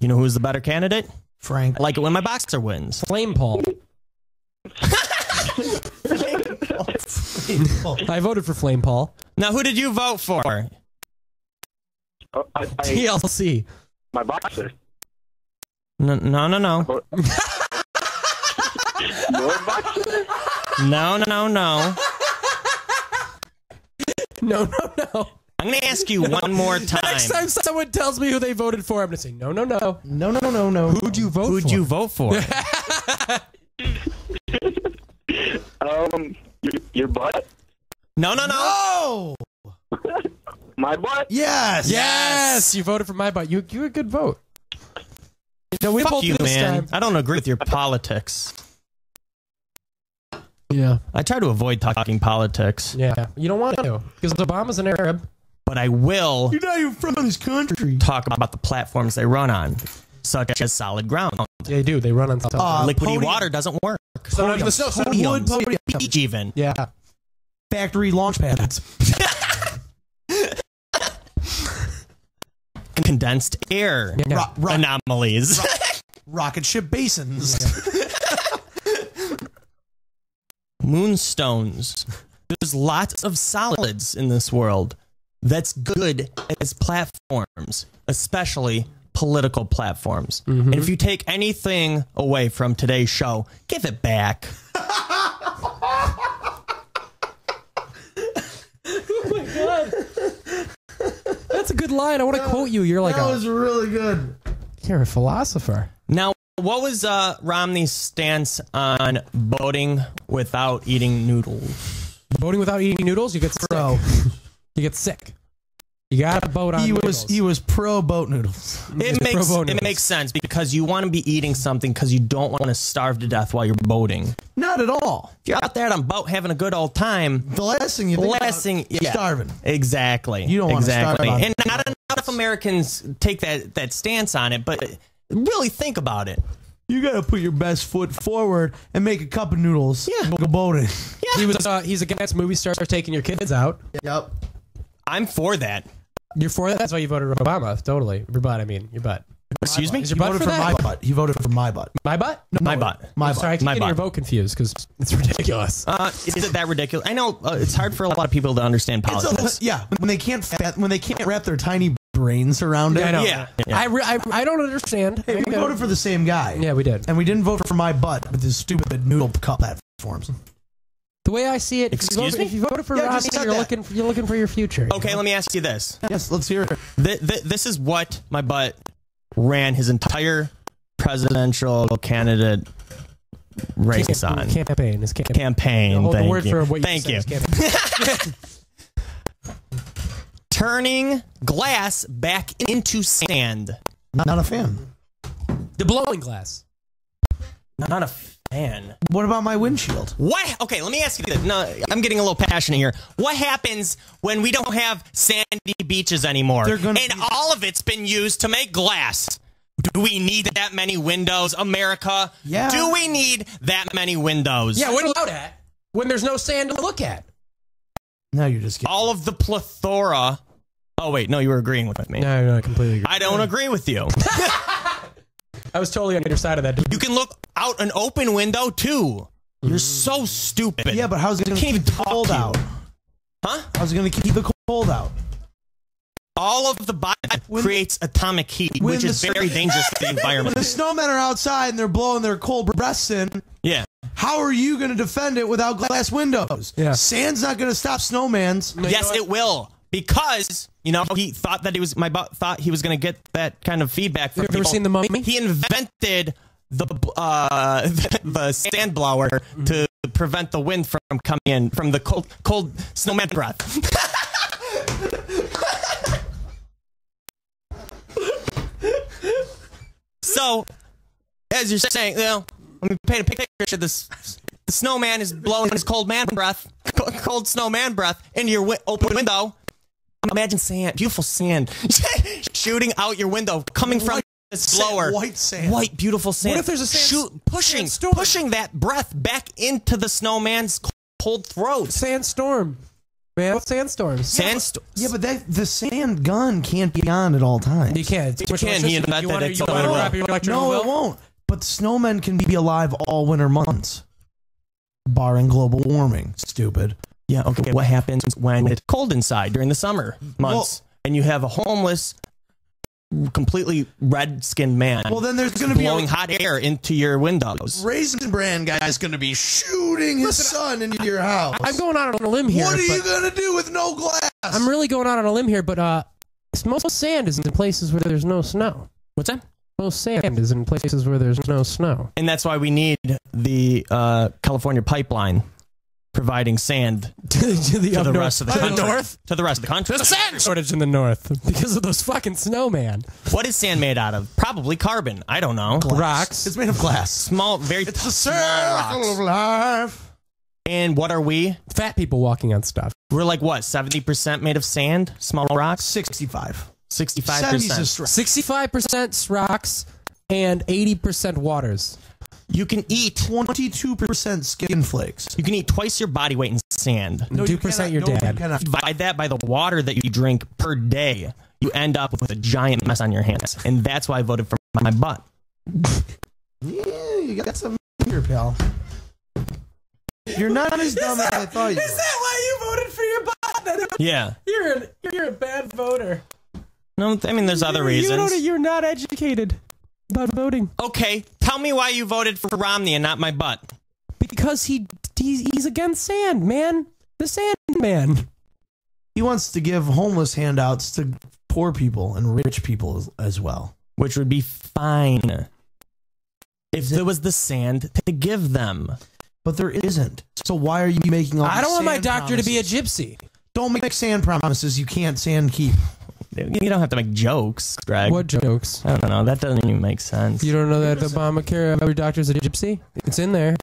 You know who's the better candidate? Frank. I like it when my boxer wins. Flame Paul. I voted for Flame Paul. Now, who did you vote for? TLC. My boxer. No. More boxer? No. No. I'm going to ask you one more time. Next time someone tells me who they voted for, I'm going to say, no. No. Who'd you vote for? Who'd you vote for? Your butt? No. Oh! My butt? Yes. You voted for my butt. You're a good vote. No, we Fuck both you, this man. time. I don't agree with your politics. Yeah. I try to avoid talking politics, Yeah. You don't want to because Obama's an Arab. but I will You're not even from this country. talk about the platforms they run on, such as solid ground. Yeah, they do. They run on stuff. Liquidy podium. water doesn't work. Sometimes the snow. Wood podium. Beach even. Yeah. Factory launch pads. Condensed air. Yeah. Anomalies. Rocket ship basins. Moonstones. There's lots of solids in this world that's good as platforms, especially political platforms. And if you take anything away from today's show, give it back. Oh my god. That's a good line. I want to quote you. You're like That was really good. you're a philosopher. Now, what was Romney's stance on voting without eating noodles? Voting without eating noodles, you get sick. Pro. You get sick. You gotta vote on noodles. He was pro boat noodles. It makes sense because you want to be eating something because you don't want to starve to death while you're boating. Not at all. If you're out there on a boat having a good old time, The last thing you think yeah, starving. Exactly. You don't want to starve on And not enough Americans take that stance on it, but really think about it. You got to put your best foot forward and make a cup of noodles. Yeah. Go boating. He's against movie stars taking your kids out. Yep. I'm for that. You're for that? That's why you voted for Obama. Totally. Your butt, your butt. Excuse me? Is your He butt voted for for that? my butt. He voted for my butt. My butt? My butt. My Sorry, I butt. keep My getting your butt. vote confused because it's ridiculous. Is it that ridiculous? I know it's hard for a lot of people to understand politics. Yeah, when they can't wrap their tiny brains around it. I know. Yeah. I don't understand. Hey, we voted for the same guy. Yeah, we did. And we didn't vote for my butt with his stupid noodle cup platforms. The way I see it, Excuse me? if you voted for Yeah, Romney, just said you're that. looking for your future. Okay, let me ask you this. Yes, let's hear it. This is what my butt ran his entire presidential candidate race on. Campaign. His Campaign. Hold the Thank word you. for what Thank you you. said. Campaign. Turning glass back into sand. Not a fan. The blowing glass. Not a fan. What about my windshield? What? Okay, let me ask you this. No, I'm getting a little passionate here. What happens when we don't have sandy beaches anymore? And all of it's been used to make glass. Do we need that many windows, America? Yeah. Do we need that many windows? Yeah, when allowed at when there's no sand to look at. No, you're just kidding. All of the plethora. Oh, wait, no, you were agreeing with me. No, I completely agree. I don't agree with you. I was totally on your side of that. You can look out an open window, too. You're so stupid. Yeah, but how's it going to Can't keep even the talk cold to you. out? Huh? How's it going to keep the cold out? All of the body creates atomic heat, when which is the- very dangerous to the When environment. the snowmen are outside and they're blowing their cold breaths in, Yeah. how are you going to defend it without glass windows? Yeah. Sand's not going to stop snowmans. Yes, it will. Because, he thought that my butt thought he was going to get that kind of feedback from Have you ever people. seen The Mummy? He invented the sand blower to prevent the wind from coming in from the cold snowman breath. So, as you're saying, let me paint a picture. The snowman is blowing his cold snowman breath into your open window. Imagine sand, beautiful sand, shooting out your window, coming from this blower. White sand. White, beautiful sand. What if there's a pushing that breath back into the snowman's cold throat? Sandstorm. Man, sandstorms. Yeah, but the sand gun can't be on at all times. You can't. You can. He invented it. So wanna it will. wrap your electrical No, bill? it won't. But the snowmen can be alive all winter months, barring global warming. Stupid. Yeah, okay. What happens when it's cold inside during the summer months and you have a homeless completely red-skinned man. Well, then there's going to be blowing hot air into your windows. Raisin Bran guy is going to be shooting his son into your house. I'm going out on a limb here. What are you going to do with no glass? I'm really going out on a limb here, but most sand is in places where there's no snow. What's that? Most sand is in places where there's no snow. And that's why we need the California pipeline providing sand to the rest of the country. North? To the rest of the country. There's sand shortage in the north because of those fucking snowman. What is sand made out of? Probably carbon. I don't know. Rocks. It's made of glass. Small, very It's the small circle rocks. of life. And what are we? Fat people walking on stuff. We're like what? 70% made of sand? Small rocks? 65. 65%. 65% rocks and 80% waters. You can eat 22% skin flakes. You can eat twice your body weight in sand. No, 2% your dad. Divide that by the water that you drink per day. You end up with a giant mess on your hands. And that's why I voted for my butt. Yeah, you got some here, pal. You're not as dumb as I thought you were. Is that why you voted for your butt? Yeah. You're a bad voter. No, I mean, there's other reasons. You're not educated about voting. Okay, tell me why you voted for Romney and not my butt. Because he's against sand, man. The sand man. He wants to give homeless handouts to poor people and rich people as well. Which would be fine if there was the sand to give them. But there isn't. So why are you making all these I don't want my sand doctor to be a promises? gypsy. Don't make sand promises you can't sand keep. You don't have to make jokes, Greg. What jokes? I don't know. That doesn't even make sense. You don't know that Obamacare, every doctor's a gypsy? It's in there.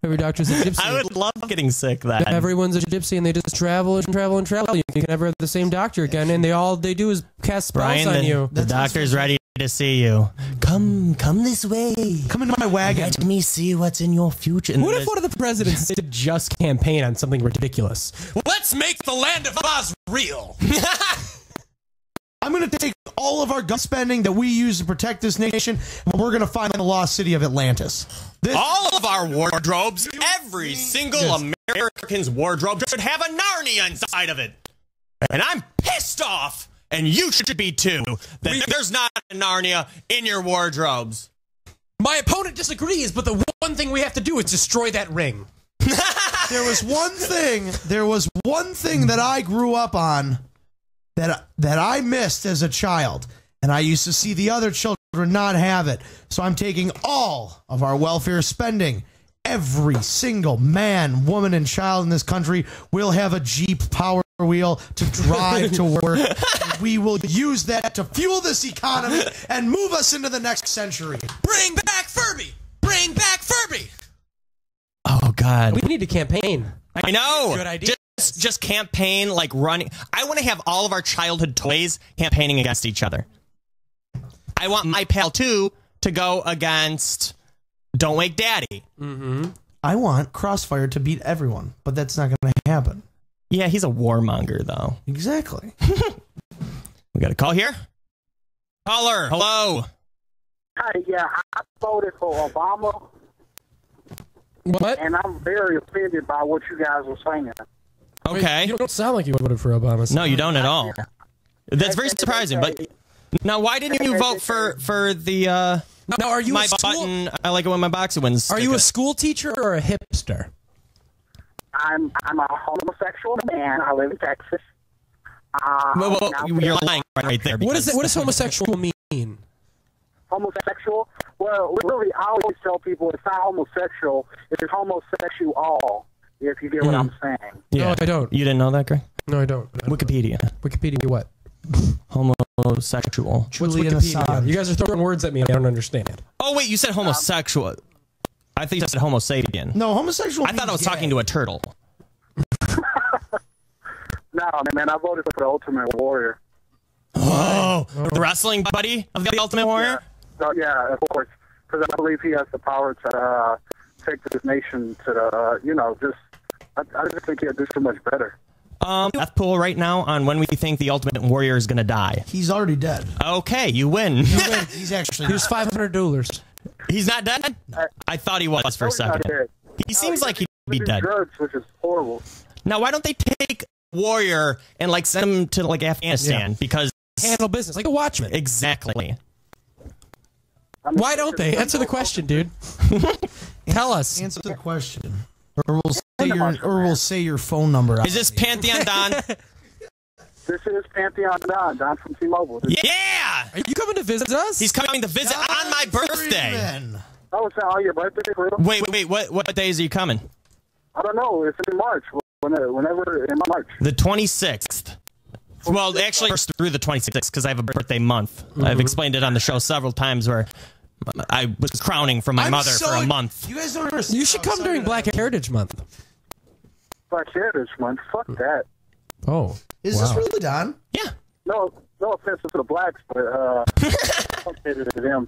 Every doctor's a gypsy. I would love getting sick then. Everyone's a gypsy and they just travel and travel and travel. You can never have the same doctor again, and all they do is cast spells Brian, on you. the doctor's ready to see you. Come this way. Come into my wagon. Let me see what's in your future. And What if one of the presidents did just campaign on something ridiculous? Let's make the land of Oz real. I'm going to take all of our gun spending that we use to protect this nation, and we're going to find the lost city of Atlantis. all of our wardrobes, every single American's wardrobe should have a Narnia inside of it. And I'm pissed off, and you should be too, that there's not a Narnia in your wardrobes. My opponent disagrees, but the one thing we have to do is destroy that ring. There was one thing that I grew up on that I missed as a child, and I used to see the other children not have it. So I'm taking all of our welfare spending. Every single man, woman, and child in this country will have a Jeep Power Wheel to drive to work. And we will use that to fuel this economy and move us into the next century. Bring back Furby! Bring back Furby! Oh, God. We need to campaign. I know. Good idea. Just campaign, like running. I want to have all of our childhood toys campaigning against each other. I want my pal 2 to go against Don't Wake Daddy. Mm-hmm. I want Crossfire to beat everyone, but that's not going to happen. Yeah, he's a warmonger, though. Exactly. We got a call here. Caller, hello. Hi, yeah, I voted for Obama. What? And I'm very offended by what you guys were saying. Okay. Wait, you don't sound like you voted for Obama. No, you don't at all. That's very surprising. But now, why didn't you vote for the now, are you my a school, button? I like it when my boxer wins. Are you a school teacher or a hipster? I'm a homosexual man. I live in Texas. Well, you're lying right there. What does homosexual mean? Homosexual? Well, really, I always tell people it's not homosexual. It's homosexual, if you get what I'm saying. Yeah. No, I don't. You didn't know that, Greg? No, I don't. Wikipedia. Wikipedia what? Homosexual. What's Julian Wikipedia? Assange. You guys are throwing words at me. I don't understand. Oh, wait, you said homosexual. I think you said homo sapien. No, homosexual. I thought I was talking to a turtle. No, man, I voted for the Ultimate Warrior. Oh, the wrestling buddy of the Ultimate Warrior? Yeah, of course. Because I believe he has the power to take this nation to the, I just think he'll do so much better. Death pool right now on when we think the Ultimate Warrior is going to die. He's already dead. Okay, you win. He's actually. Here's $500. He's not dead? I thought he was for a second. He seems like he'd be dead. Drugs, which is horrible. Now, why don't they take Warrior and like send him to like Afghanistan? Yeah. Because handle business like a watchman. Exactly. Why don't they? Answer the question, dude. Tell us. Answer the question. Or we'll say your phone number. Is this Pantheon Don? This is Pantheon Don from T-Mobile. Yeah! Are you coming to visit us? He's coming to visit on my birthday. Oh, it's not your birthday, for real? Wait, what days are you coming? I don't know. It's in March. Whenever in March. The 26th. Well, actually, through the 26th, because I have a birthday month. I've explained it on the show several times where I was crowning from my mother for a month. You guys don't understand. You should come during Black Heritage Month. Black Heritage Month? Fuck that. Oh. Is this really Don? Yeah. No offense to the blacks, but fuck it to them.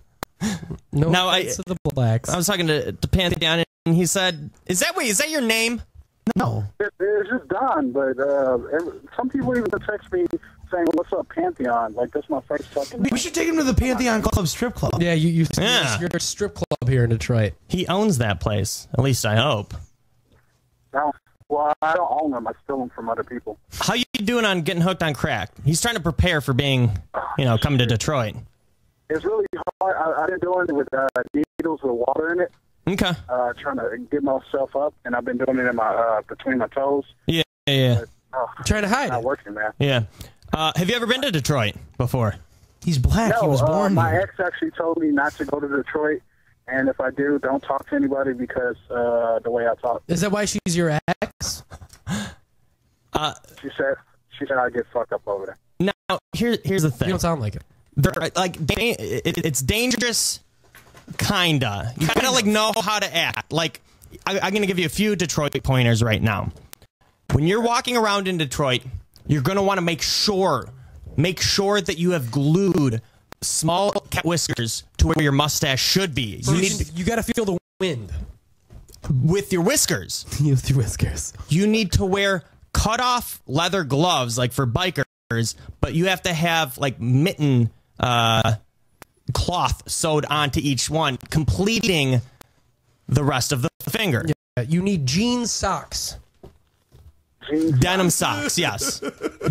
No Now, offense to the blacks. I was talking to Pantheon, and he said, "Is that your name?" No. It's just Don, but some people even text me saying, "What's up, Pantheon?" Like, that's my first fucking name. We should take him to the Pantheon Club strip club. Yeah, you're a strip club here in Detroit. He owns that place. At least I hope. No. Well, I don't own them. I steal them from other people. How you doing on getting hooked on crack? He's trying to prepare for being, coming to Detroit. It's really hard. I've been doing it with needles with water in it. Okay. Trying to get myself up, and I've been doing it in my between my toes. Yeah. But, Trying to hide not it. working, man. Yeah. Have you ever been to Detroit before? He's black. No, he was born my here. ex actually told me not to go to Detroit, and if I do, don't talk to anybody because the way I talk. Is that why she's your ex? She said I get fucked up over there. Now, here's the You thing. don't sound like it. It's dangerous, kinda. You gotta know how to act. Like, I'm gonna give you a few Detroit pointers right now. When you're walking around in Detroit, you're gonna want to make sure that you have glued small cat whiskers to where your mustache should be. You got to feel the wind With your whiskers. with your whiskers. You need to wear cut-off leather gloves, like for bikers, but you have to have like mitten cloth sewed onto each one, completing the rest of the finger. Yeah, you need jean socks. Denim socks, yes.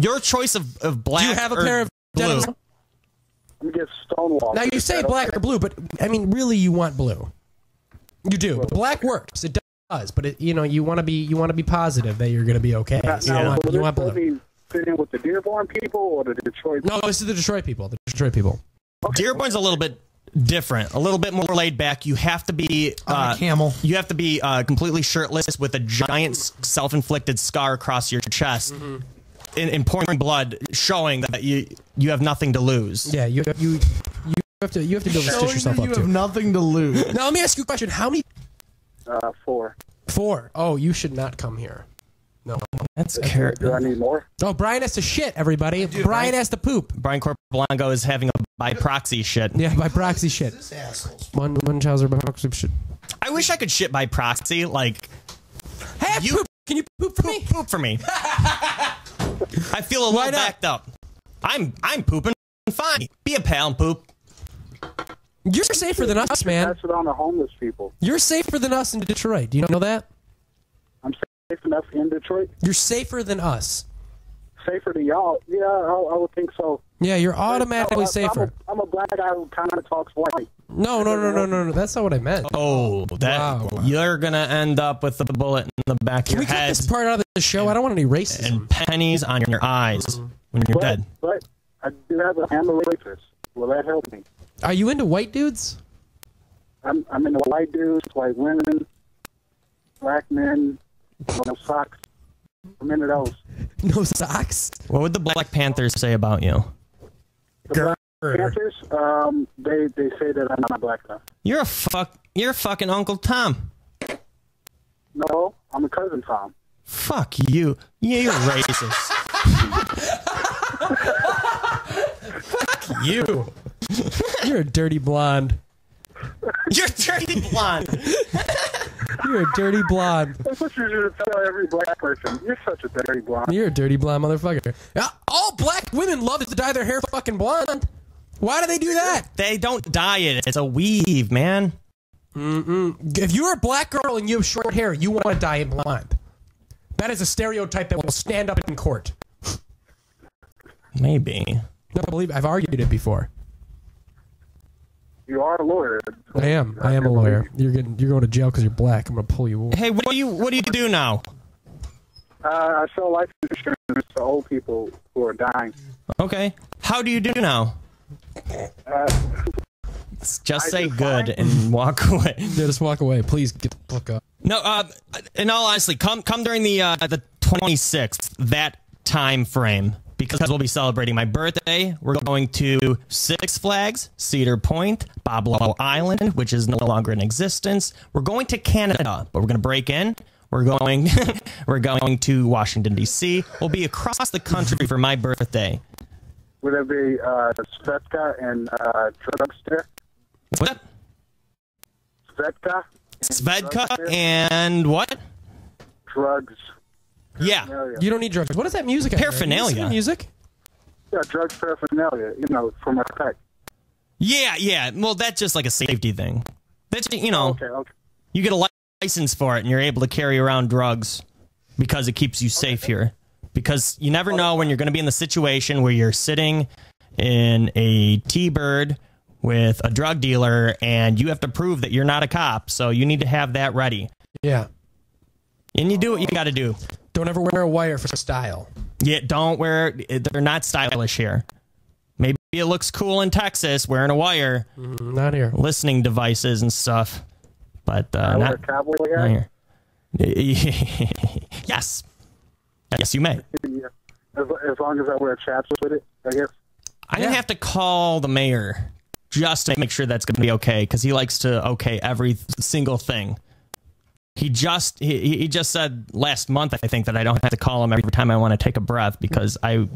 Your choice of black. Do you have a or pair of blue. denim? I'm gonna get stonewalled. Now you say black or blue, but I mean, really, you want blue. You do. Black works. It does, but you want to be positive that you're going to be okay. So you want blue. Fit in with the Dearborn people or the Detroit? No, this is the Detroit people. The Detroit people. Okay. Dearborn's a little bit different, a little bit more laid back. You have to be camel. You have to be completely shirtless with a giant self-inflicted scar across your chest, in pouring blood, showing that you have nothing to lose. Yeah, you have to be able to stitch yourself up You have too. nothing to lose. Now let me ask you a question. How many? 4. 4. Oh, you should not come here. No. That's Do I need more? Oh, Brian has to shit, everybody. Brian has to poop. Brian Corpolango is having a by proxy shit. Yeah, by proxy shit. This assholes. One Chowser by proxy shit. I wish I could shit by proxy. Like, Hey, poop. Can you poop for me? poop for me. I feel a Why little not? backed up. I'm pooping fine. Be a pal and poop. You're safer than us, man. Pass it on to homeless people. You're safer than us in Detroit. Do you know that? I'm safe enough in Detroit. You're safer than us. Safer than y'all? Yeah, I would think so. Yeah, you're automatically safer. I'm a black guy who kind of talks white. No. That's not what I meant. Oh, Wow. You're gonna end up with a bullet in the back of Can your we cut head this part out of the show? I don't want any racism. and pennies on your eyes when you're dead. But I do have a hammer waitress. Will that help me? Are you into white dudes? I'm into white dudes, white women, black men, no socks. I'm into those. No socks? What would the Black Panthers say about you? The Black Panthers, they say that I'm not black enough. You're a fucking Uncle Tom. No, I'm a cousin Tom. Fuck you. Yeah, you're racist. Fuck you. You're a dirty blonde. You're dirty blonde. You're a dirty blonde. That's what you should tell every black person. You're such a dirty blonde. You're a dirty blonde motherfucker. All black women love to dye their hair fucking blonde. Why do they do that? They don't dye it. It's a weave, man. If you're a black girl and you have short hair, you want to dye it blonde. That is a stereotype that will stand up in court. Maybe. No, I believe I've argued it before. You are a lawyer. I am a lawyer. You're going to jail because you're black. I'm going to pull you over. Hey, what do you do now? I sell life insurance to old people who are dying. Okay. How do you do now? Just say good and walk away. Yeah, just walk away. Please get the fuck up. No, in all honesty, come during the 26th, that time frame, because we'll be celebrating my birthday. We're going to Six Flags, Cedar Point, Boblo Island, which is no longer in existence. We're going to Canada, but we're going to break in. We're going to Washington, D.C. We'll be across the country for my birthday. Would there be Svetka and drugs there? What's that? Svetka? Svedka and what? Drugs. Yeah. You don't need drugs. What is that music? Paraphernalia. Music? Yeah, drugs paraphernalia, from respect. Yeah. Well, that's just like a safety thing. That's, Okay. You get a license for it and you're able to carry around drugs because it keeps you safe here. Because you never know when you're going to be in the situation where you're sitting in a T-Bird with a drug dealer and you have to prove that you're not a cop. So you need to have that ready. Yeah. And you do what you got to do. Don't ever wear a wire for style. Yeah, don't wear it. They're not stylish here. Maybe it looks cool in Texas wearing a wire. Not here. Listening devices and stuff. But Wear a cowboy hat? Not here. Yes. Yes, you may. Yeah. As long as I wear chaps with it, I guess. I'm going to have to call the mayor just to make sure that's going to be okay, because he likes to okay every single thing. He just said last month, I think, that I don't have to call him every time I want to take a breath because I...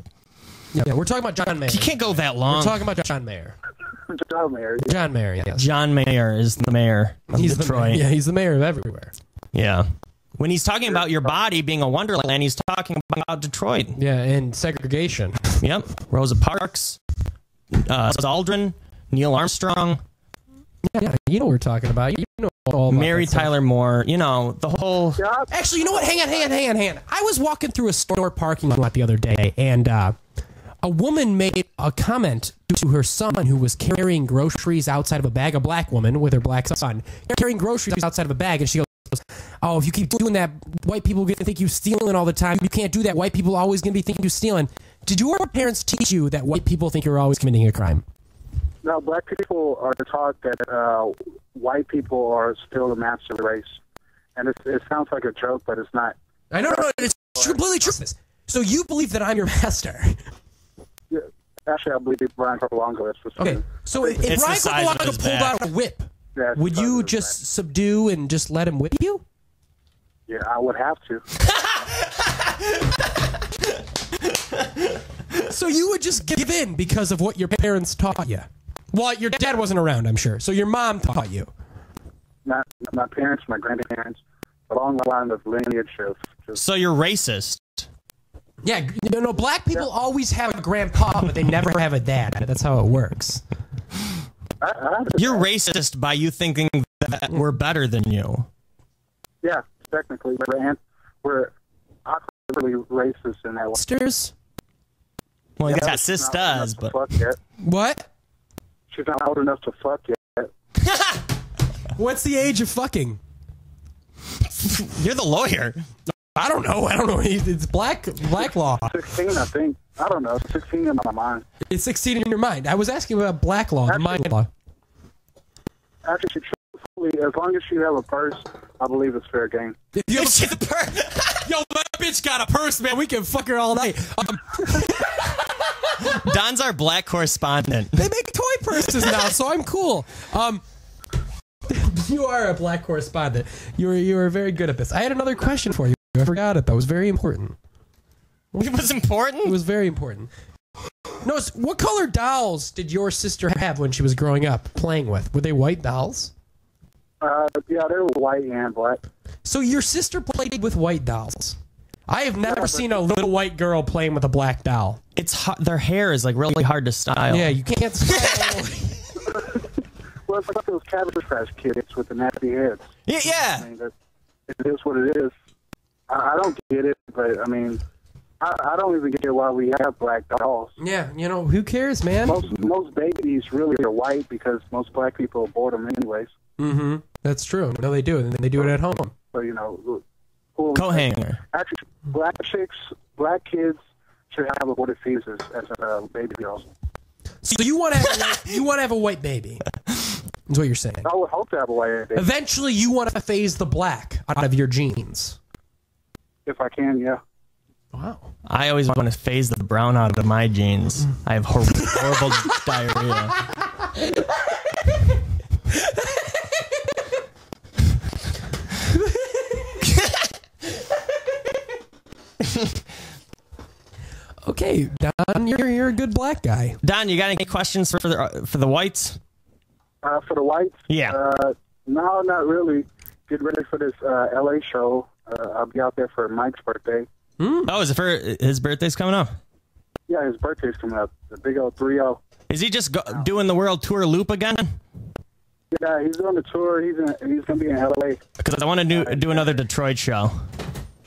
Yeah, we're talking about John Mayer. You can't go that long. We're talking about John Mayer. John Mayer. John Mayer, yes. John Mayer is the mayor of Detroit. He's the mayor of everywhere. Yeah. When he's talking about your body being a wonderland, he's talking about Detroit. Yeah, and segregation. Yep. Rosa Parks, Aldrin, Neil Armstrong. Yeah, you know what we're talking about. You know all about Mary Tyler Moore. The whole... Actually, you know what? Hang on. I was walking through a store parking lot the other day, and a woman made a comment to her son who was carrying groceries outside of a bag, a black woman with her black son, carrying groceries outside of a bag, and she goes, "Oh, if you keep doing that, white people are going to think you're stealing all the time. You can't do that. White people are always going to be thinking you're stealing." Did your parents teach you that white people think you're always committing a crime? No, black people are taught that white people are still the master race. And it sounds like a joke, but it's not. I know, it's completely true. So you believe that I'm your master? Yeah, actually, I believe Brian Corpolongo is for certain. Okay, so if Brian Corpolongo pulled out a whip, would you just subdue and just let him whip you? Yeah, I would have to. So you would just give in because of what your parents taught you? Well, your dad wasn't around, I'm sure. So your mom taught you? Not my parents, my grandparents, along the line of lineage of... So you're racist? Yeah, no, black people always have a grandpa, but they never have a dad. That's how it works. You're racist by you thinking that we're better than you. Yeah, technically. We're awkwardly racist in that way. Sisters? Well, yeah, sis does, but... What? She's not old enough to fuck yet. What's the age of fucking? You're the lawyer. I don't know. It's black law. 16, I think. I don't know. 16 in my mind. It's 16 in your mind. I was asking about black law, the mind law. Actually, truthfully, as long as you have a purse, I believe it's fair game. If you have a purse, yo, that bitch got a purse, man. We can fuck her all night. Don's our black correspondent. They make toy purses now, so I'm cool. You are a black correspondent. You are very good at this. I had another question for you. I forgot it, though. It was very important. It was important? It was very important. No, what color dolls did your sister have when she was growing up playing with? Were they white dolls? Yeah, they were white and black. So your sister played with white dolls. I have never seen a little white girl playing with a black doll. Their hair is like really hard to style. Yeah, you can't style. Well, it's like those Cabbage Patch Kids with the nappy heads. Yeah. I mean, it is what it is. I don't get it, but I mean, I don't even get why we have black dolls. Yeah, you know, who cares, man? Most babies really are white because most black people abort them anyways. Mm-hmm. That's true. No, they do, and they do it at home. So, you know, Co-hanger. Actually, black kids should have aborted fetuses as baby girls. So you want to have a white baby? Is what you're saying? I would hope to have a white baby. Eventually, you want to phase the black out of your genes. If I can, yeah. Wow. I always want to phase the brown out of my genes. I have horrible diarrhea. Okay, Don, you're a good black guy. Don, you got any questions for the whites? For the whites? Yeah. No, not really. Get ready for this LA show. I'll be out there for Mike's birthday. Oh, is it for his birthday's coming up? Yeah, his birthday's coming up. The big old 3-0. Is he just doing the world tour loop again? Yeah, he's on the tour. He's going to be in LA. Because I want to do another Detroit show.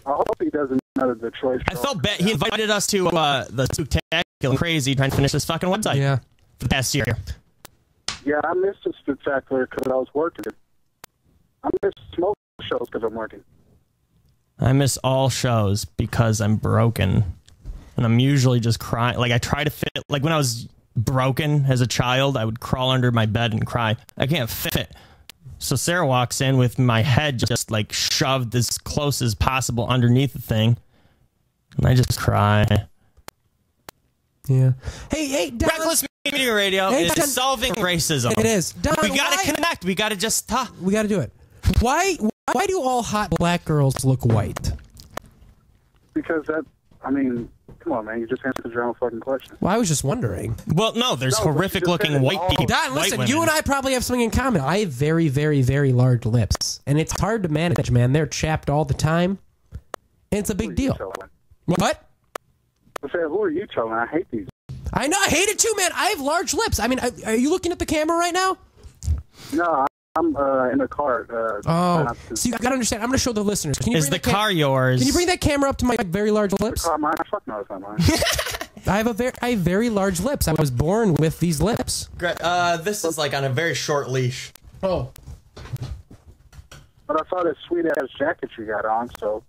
I hope he does another Detroit show. I felt bad. He invited us to the Spectacular Crazy trying to finish this fucking website. Yeah. For the past year. Yeah, I missed the Spectacular because I was working. I missed most shows because I'm working. I miss all shows because I'm broken. And I'm usually just crying. Like, I try to fit. Like, when I was broken as a child, I would crawl under my bed and cry. I can't fit. So Sarah walks in with my head just, like, shoved as close as possible underneath the thing. And I just cry. Yeah. Hey, Don. Wreckless Media Radio is solving racism. It is. Don, we got to connect. We got to just talk. We got to do it. Why do all hot black girls look white? Because come on, man. You just answered your own fucking question. Well, I was just wondering. Well, no, there's horrific-looking white people. Don, listen, you and I probably have something in common. I have very, very, very large lips. And it's hard to manage, man. They're chapped all the time. And it's a big deal. What? I said, who are you telling? I hate these. I know. I hate it too, man. I have large lips. I mean, are you looking at the camera right now? No, I'm in a car. So you got to understand. I'm going to show the listeners. Can you Is the car yours? Can you bring that camera up to my very large lips? Mine. Fuck no, it's not mine. I have very large lips. I was born with these lips. This is like on a very short leash. Oh. But I saw this sweet ass jacket you got on, so.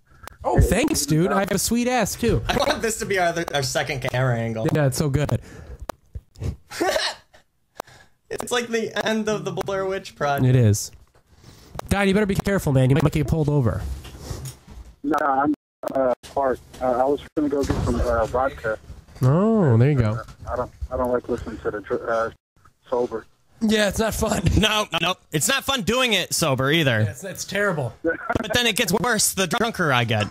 Oh, thanks, dude. I have a sweet ass too. I want this to be our second camera angle. Yeah, it's so good. It's like the end of the Blair Witch Project. It is. Don, you better be careful, man. You might get pulled over. No, I'm parked. I was going to go get some vodka. Oh, there you go. I don't like listening to the sober. Yeah, it's not fun. No, it's not fun doing it sober either. Yeah, it's terrible. But then it gets worse the drunker I get.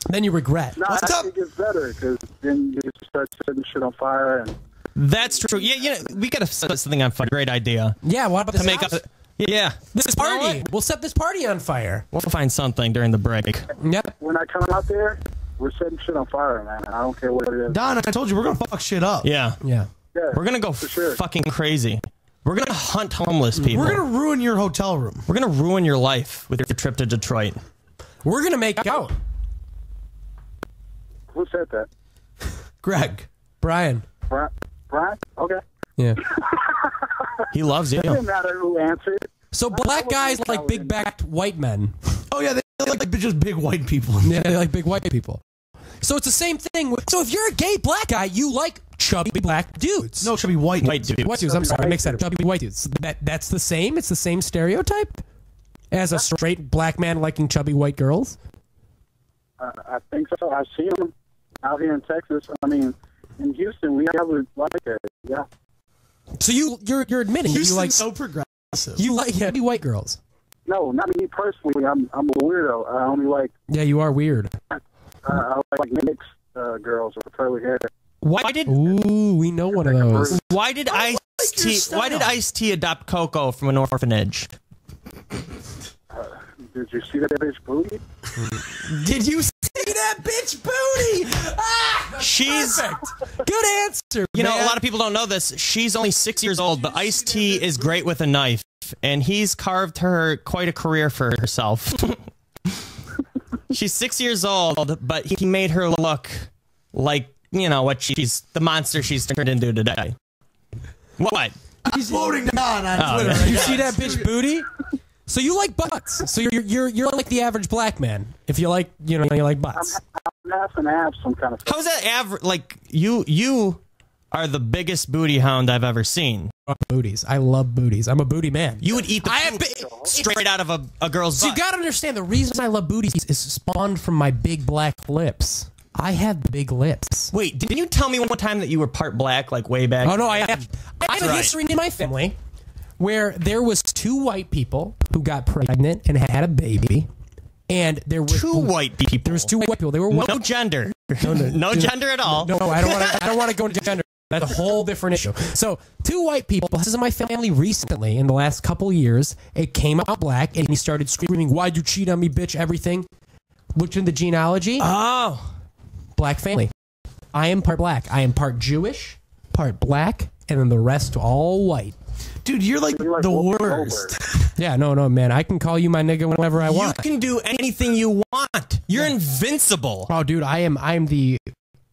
Then you regret. No, it gets better because then you start setting shit on fire and. That's true. Yeah, we gotta set something on fire. Great idea. Yeah, what about this to make up? Yeah, this party. We'll set this party on fire. We'll find something during the break. Yep. When I come out there, we're setting shit on fire, man. I don't care what it is. Don, I told you we're gonna fuck shit up. Yeah. We're gonna go fucking crazy. We're gonna hunt homeless people. We're gonna ruin your hotel room. We're gonna ruin your life with your trip to Detroit. We're gonna make out. Who said that? Greg. Brian. Brian? Okay. Yeah. He loves you. It doesn't matter who answered. So black guys like big-backed white men. Oh yeah, they like just big white people. Yeah, they like big white people. So it's the same thing. So if you're a gay black guy, you like chubby black dudes. No, chubby white dudes. White dudes. I'm sorry, I mixed that up. Chubby white dudes. That's the same. It's the same stereotype as a straight black man liking chubby white girls. I think so. I've seen them out here in Texas. I mean, in Houston, we have it like that. Yeah. So you're admitting Houston's you like so progressive. You like chubby white girls. No, not me personally. I'm a weirdo. I only like. Yeah, you are weird. I like mixed girls with curly hair. Ooh, we know one of those. Why did Ice-T adopt Coco from an orphanage? Did you see that bitch booty? Did you see that bitch booty? She's perfect. Good answer. You know, a lot of people don't know this. She's only 6 years old, but Ice-T is great with a knife, and he's carved her quite a career for herself. She's 6 years old, but he made her look like, you know, what she's, the monster she's turned into today. What? He's voting Don on Twitter. Yeah. You see that bitch booty? So you like butts. So you're like the average black man. If you like, you like butts. I'm asking to have some kind of. How's that average? Like, you are the biggest booty hound I've ever seen. Booties. I love booties. I'm a booty man. You would eat the poop straight out of a girl's butt. So you gotta understand, the reason I love booties is spawned from my big black lips. I have big lips. Wait, didn't you tell me one time that you were part black, like way back? Oh no, I have a history in my family where there was 2 white people who got pregnant and had a baby, and there were 2 white people. There was 2 white people. They were no gender, no gender at all. No, I don't want to go into gender. That's a whole different issue. So 2 white people. This is in my family recently. In the last couple years, it came out black, and he started screaming, "Why'd you cheat on me, bitch?" Everything. Looked in the genealogy. Oh, black family. I am part black. I am part Jewish, part black, and then the rest all white. Dude, you're like the worst. Yeah, no, man. I can call you my nigga whenever I want. You can do anything you want. You're invincible. Oh, dude, I am the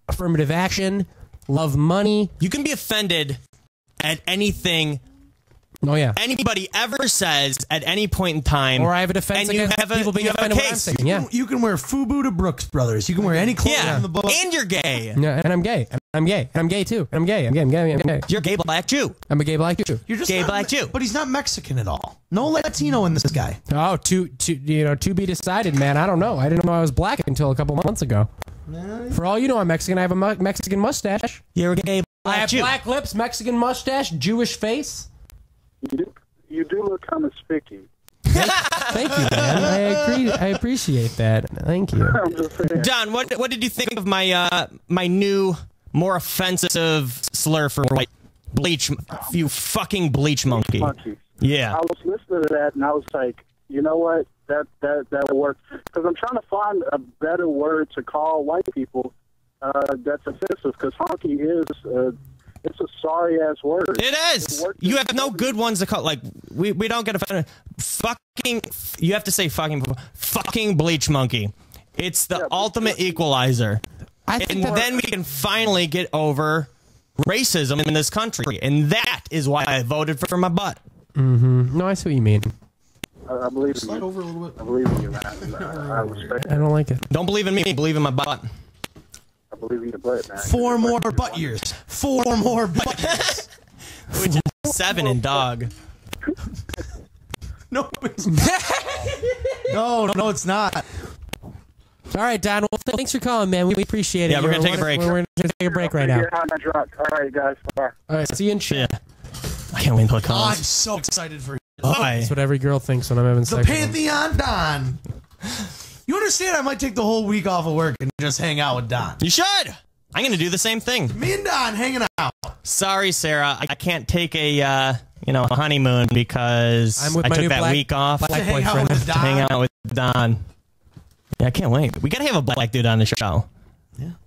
affirmative action, love money. You can be offended at anything. Oh yeah. Anybody ever says at any point in time, or I have a defense against people being offended when I'm saying. Yeah, you can wear FUBU to Brooks Brothers. You can wear any clothes in the book, and you're gay. Yeah, and I'm gay. I'm gay. And I'm gay too. And I'm gay. I'm gay. You're a gay black Jew. I'm a gay black Jew. You're just gay black Jew. But he's not Mexican at all. No Latino in this guy. Oh, to be decided, man. I don't know. I didn't know I was black until a couple months ago. For all you know, I'm Mexican. I have a Mexican mustache. You're a gay black I have Jew. black lips, Mexican mustache, Jewish face. You do look kind of spiky. Thank you, man. I appreciate that. Thank you. Don, what did you think of my my new, more offensive slur for white? Bleach, you fucking bleach monkey. Yeah. I was listening to that and I was like, you know what? That works. Because I'm trying to find a better word to call white people that's offensive. Because honky is it's a sorry ass word. It is. You have no good ones to call. Like we don't get offended. Fucking. You have to say fucking bleach monkey. It's the ultimate equalizer. And then we can finally get over racism in this country. And that is why I voted for my butt. Mm-hmm. No, I see what you mean. I believe in you. Over a little bit. I believe in you, man. I respect I don't like it. Don't believe in me. Believe in my butt. I believe in your butt, man. 4 more butt years. 4 more butt years. Which is 7 in dog. No, no, it's not. All right, Don. Well, thanks for calling, man. We appreciate it. Yeah, we're going to take a break. We're going to take a break right now. All right, guys. Bye. All right, see you in chat. Yeah. I can't wait until it Oh, I'm comes. so excited for you. Why? That's what every girl thinks when I'm having The sex. Pantheon Don. You understand I might take the whole week off of work and just hang out with Don. You should. I'm going to do the same thing. Me and Don hanging out. Sorry, Sarah. I can't take a honeymoon because I'm with I my took new that week off black To hang out boyfriend. with to Don. hang out with Don. Yeah, I can't wait. We got to have a black dude on the show.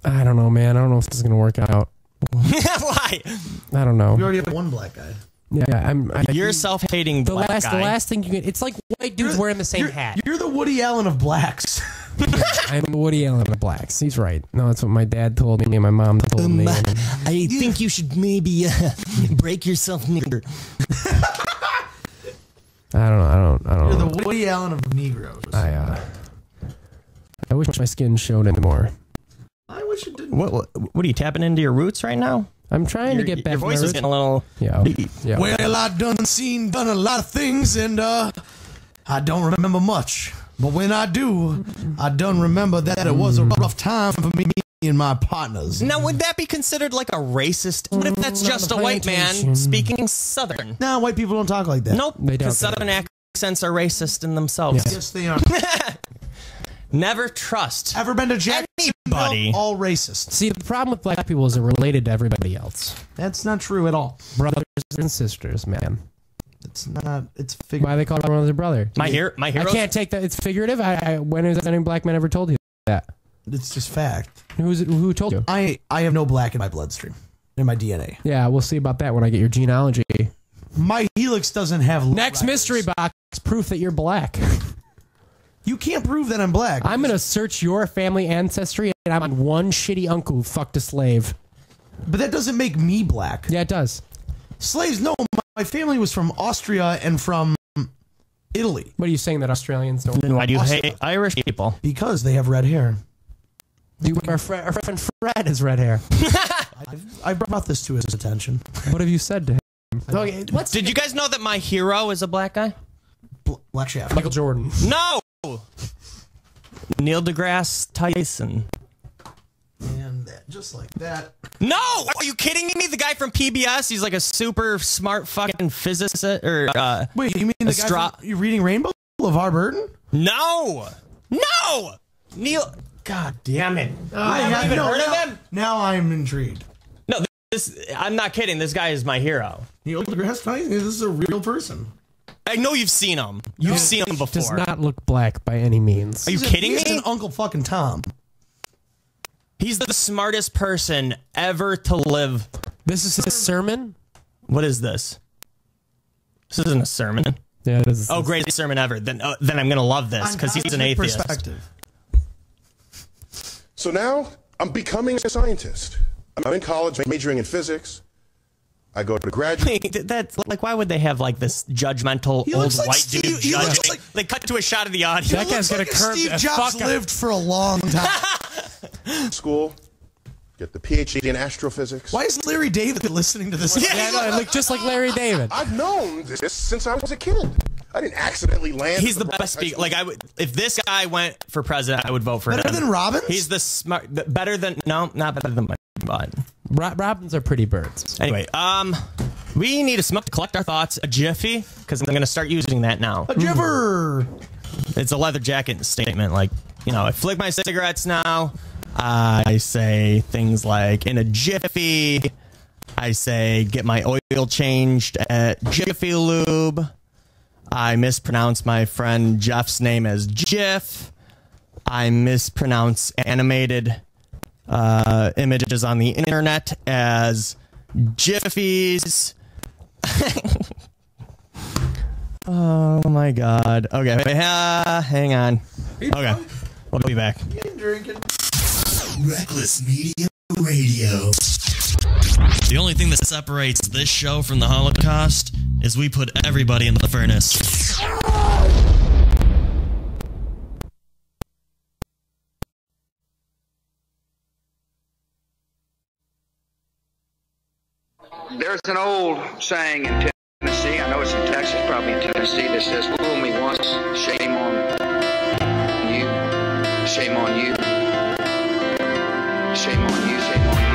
I don't know, man. I don't know if this is going to work out. Why? I don't know. We already have one black guy. Yeah, You're self-hating the black last. guy. The last thing you can. It's like white dudes wearing the same hat. You're the Woody Allen of blacks. I'm Woody Allen of blacks. He's right. No, that's what my dad told me and my mom told me. I think you should maybe break yourself, nigger. I don't You're know. the Woody Allen of Negroes. I wish my skin showed it more. I wish it didn't. What are you tapping into your roots right now? I'm trying to get back. Your voice is getting a little. Yeah. Well, I done a lot of things, and I don't remember much. But when I do, I done remember that it was a rough time for me and my partners. Now, would that be considered like a racist? What if that's just a white man speaking Southern? No, white people don't talk like that. Nope, They don't. because Southern accents are racist in themselves. Yes, they are. Never trust. Ever been to Jacksonville? Anybody. All racist. See, the problem with black people is they're related to everybody else. That's not true at all. Brothers and sisters, man. It's not. It's figured. Why they call one another brother? My hero. I can't take that. It's figurative. When has any black man ever told you that? It's just fact. Who told you? I have no black in my bloodstream, in my DNA. Yeah, we'll see about that when I get your genealogy. My helix doesn't have. Next mystery box, proof that you're black. You can't prove that I'm black. I'm going to search your family ancestry, and I'm on one shitty uncle who fucked a slave. But that doesn't make me black. Yeah, it does. Slaves, no. My family was from Austria and from Italy. What are you saying that Australians don't? Then why do you hate Irish people? Because they have red hair. Our friend Fred has red hair. I brought this to his attention. What have you said to him? Okay, Did you guys know that my hero is a black guy? Black Shaft. Michael Jordan. No! Neil deGrasse Tyson. And just like that. No! Are you kidding me? The guy from PBS? He's like a super smart fucking physicist. Or, wait, you mean the guy from, you reading Rainbow? LeVar Burton? No! No! Neil... God damn it. I haven't even heard of him? Now I'm intrigued. No, I'm not kidding. This guy is my hero. Neil deGrasse Tyson? This is a real person. I know you've seen him. You've seen him before. Does not look black by any means. Are you kidding me? He's an Uncle fucking Tom. He's the smartest person ever to live. This is his sermon? What is this? This isn't a sermon. Yeah, it is. Oh, greatest sermon ever. Then I'm going to love this because he's an atheist. Perspective. So now I'm becoming a scientist. I'm in college majoring in physics. I go to graduate. That's like, why would they have like this judgmental old like white Steve, dude judge? Like, they cut to a shot of the audience. That guy's gonna curve. Steve Jobs lived for a long time. School, get the PhD in astrophysics. Why is Larry David listening to this? Yeah, no, I look just like Larry David. I've known this since I was a kid. I didn't accidentally land. He's the best speaker. Like if this guy went for president, I would vote for him. Better than Robbins? He's the smart. Better than not better than my butt. Robbins are pretty birds. Anyway, we need a smoke to collect our thoughts. A jiffy, because I'm going to start using that now. A jibber. It's a leather jacket statement. Like, you know, I flick my cigarettes now. I say things like in a jiffy. I say get my oil changed at Jiffy Lube. I mispronounce my friend Jeff's name as Jiff. I mispronounce animated images on the internet as Jiffies. Oh my god. Okay, hang on. Okay, we'll be back. Wreckless Media Radio. The only thing that separates this show from the Holocaust is we put everybody in the furnace. There's an old saying in Tennessee, I know it's in Texas, probably in Tennessee, that says, fool me once, shame on you, shame on you, shame on you, shame on you.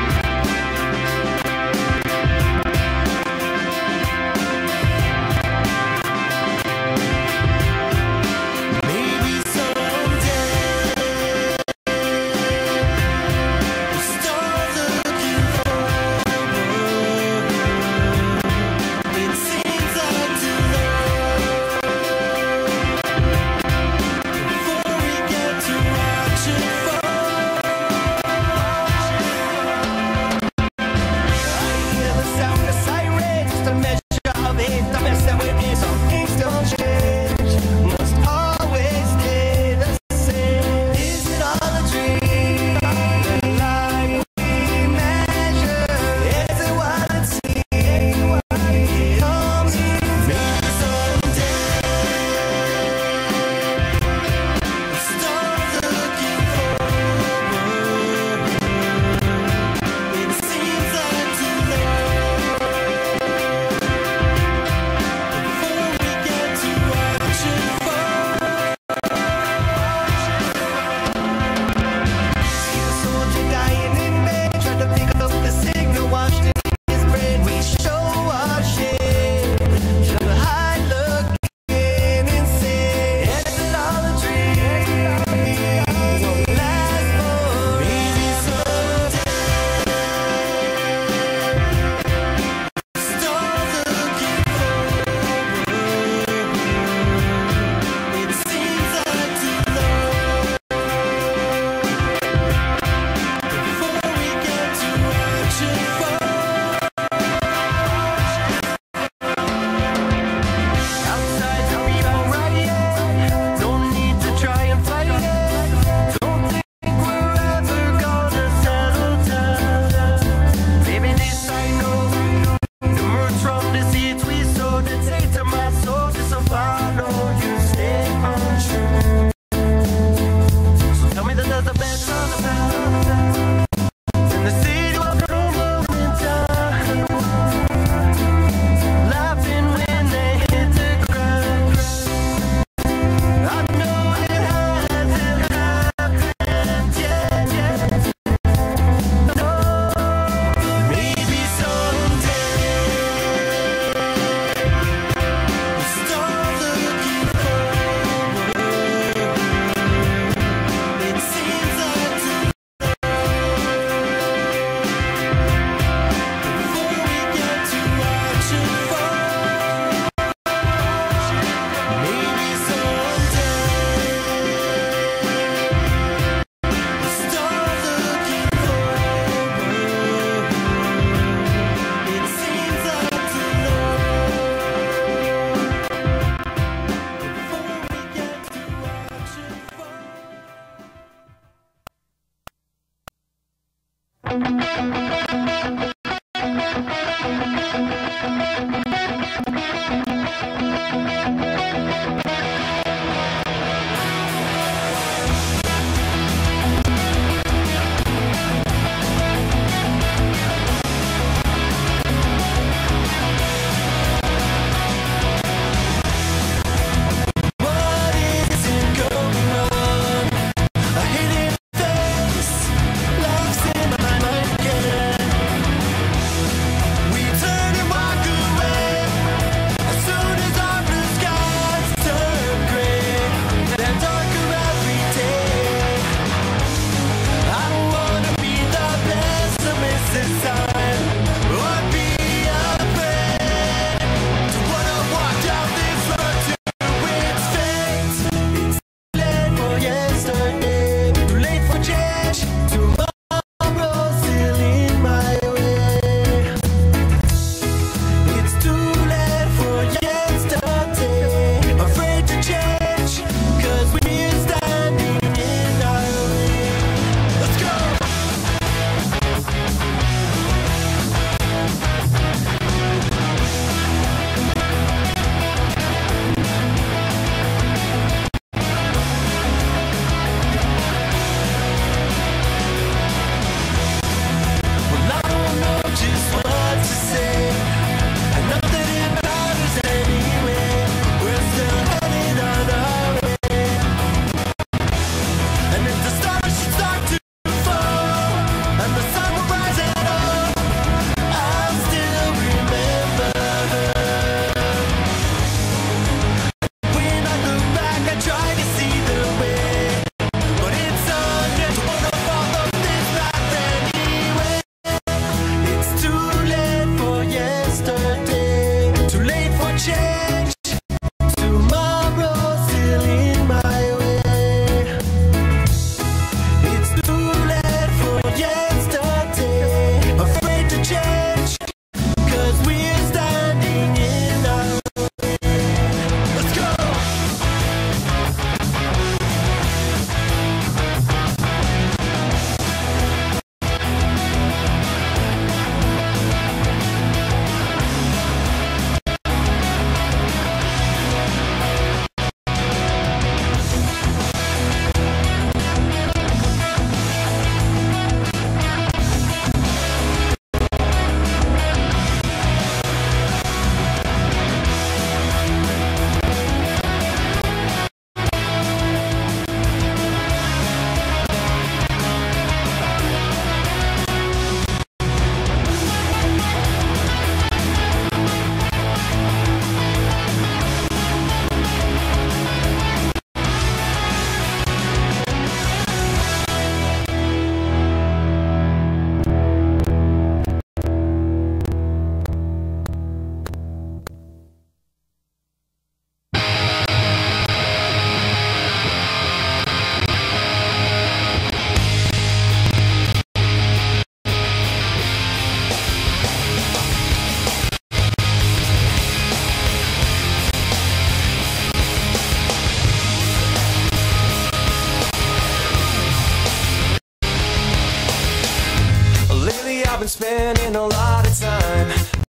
I've been spending a lot of time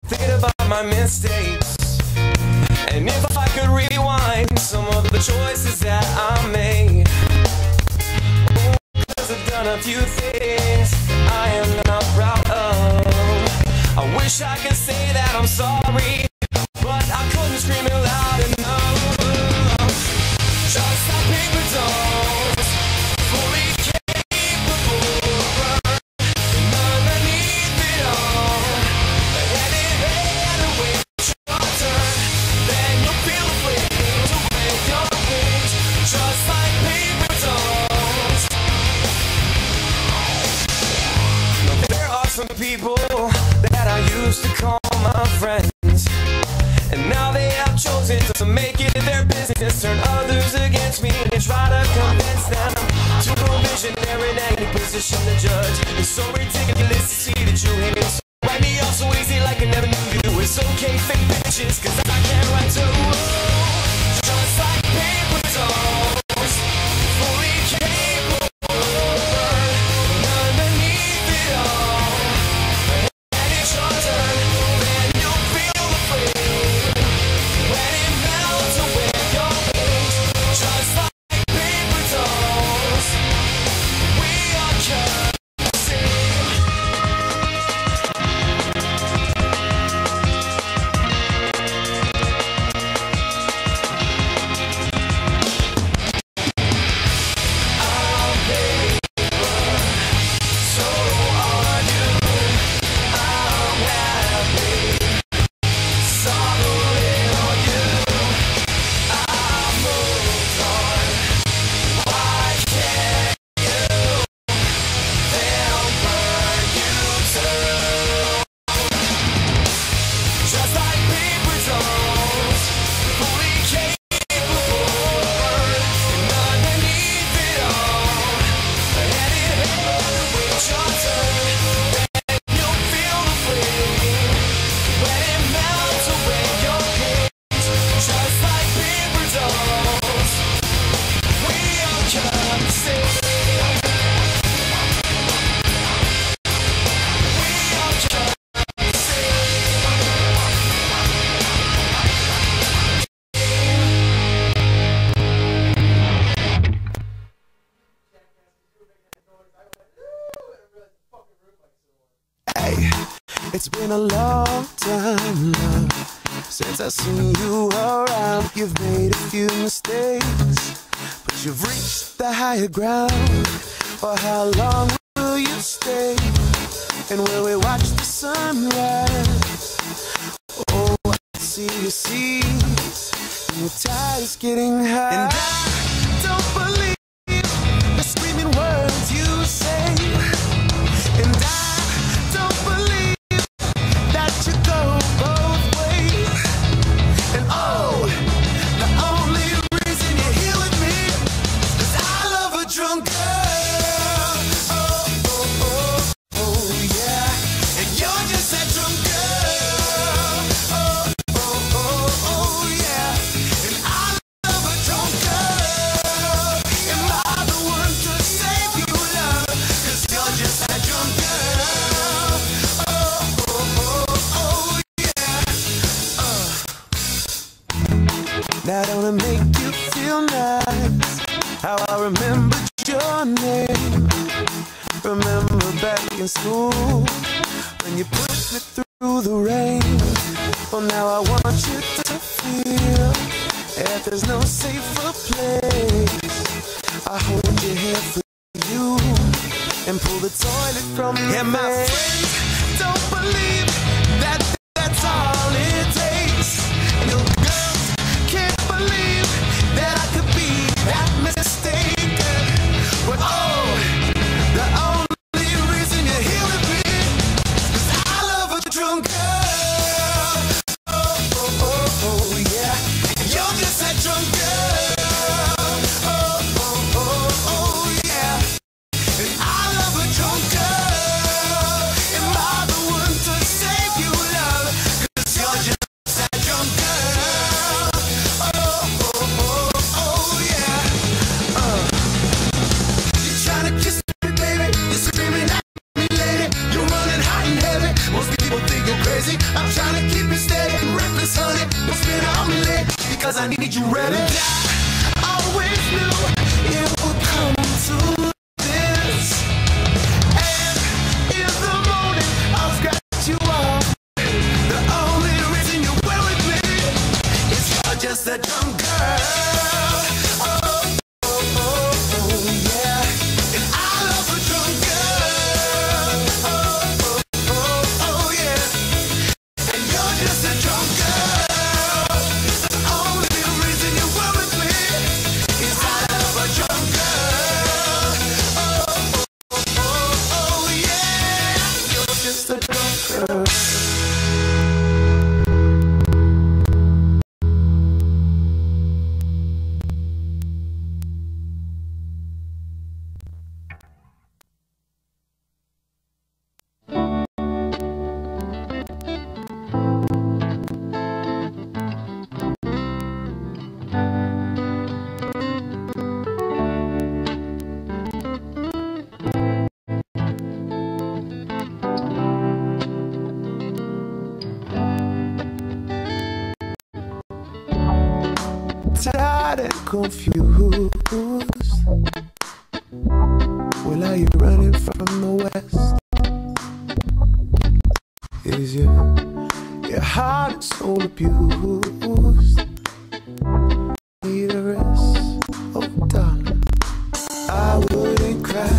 thinking about my mistakes. And if I could rewind some of the choices that I made, oh, 'cause I've done a few things I am not proud of. I wish I could say that I'm sorry, but I couldn't scream it loud enough. Just like paper dolls, fully capable of burn. And underneath it all, hand in hand and wait your turn. Then you'll feel the flames awake your wings. Just like paper dolls. Now there are some people that I used to call my friends, and now they have chosen to make it their business, turn others against me and try to convince them to provision they're in any position to judge. It's so ridiculous to see that you hate me. Write me off so easy like I never knew you. It's okay, fake bitches, 'cause I can't write to just like paper dolls, fully capable of burn. And underneath it all, It's been a long time, love, since I've seen you around. You've made a few mistakes, but you've reached the higher ground. For how long will you stay? And will we watch the sunrise? Oh, I see your seas, and your tide is getting high. And I don't believe the screaming words you say. And I don't believe that you go both ways. And oh, the only reason you're here with me is I love a drunk girl. Oh, oh, oh, oh, yeah. And you're just that drunk girl. Oh, oh, oh, oh, yeah. And I love a drunk girl. Am I the one to save you, love? 'Cause you're just that drunk girl. Oh, oh, oh, oh, yeah. Now don't it make you feel nice how I remembered your name? Remember back in school when you pushed me through the rain. Well, now I want you to feel that there's no safer place. I hold your hair for you and pull the toilet from your And my friends don't believe that that's all it takes. You girls can't believe that I could be that mistaken. But oh, the only reason you're here with me is I love a drunk girl. Oh, oh, oh, oh, yeah. You're just that drunk girl. Oh, oh, oh, oh, yeah. And I love a drunk girl. Am I the one to save you, love? 'Cause you're just that drunk girl. Oh, oh, oh, oh, yeah. You're trying to kiss me, baby. You're screaming at me, lady. You're running hot and heavy. Most people think you're crazy. I'm trying to keep you steady and reckless, honey. Don't spin on me late because I need you ready. I always knew it would come to this. And in the morning, I'll scratch you off. The only reason you're with me is you're just a drunk girl. Oh, oh, oh, oh, yeah. And I love a drunk girl. Oh, oh, oh, oh, yeah. And you're just a drunk girl. The only reason you're with me is I love a drunk girl. Oh, oh, oh, oh, yeah. You're just a drunk girl. Tired and confused. Well, are you running from the west? Is your heart and soul abused? Need a rest, oh darling. I wouldn't cry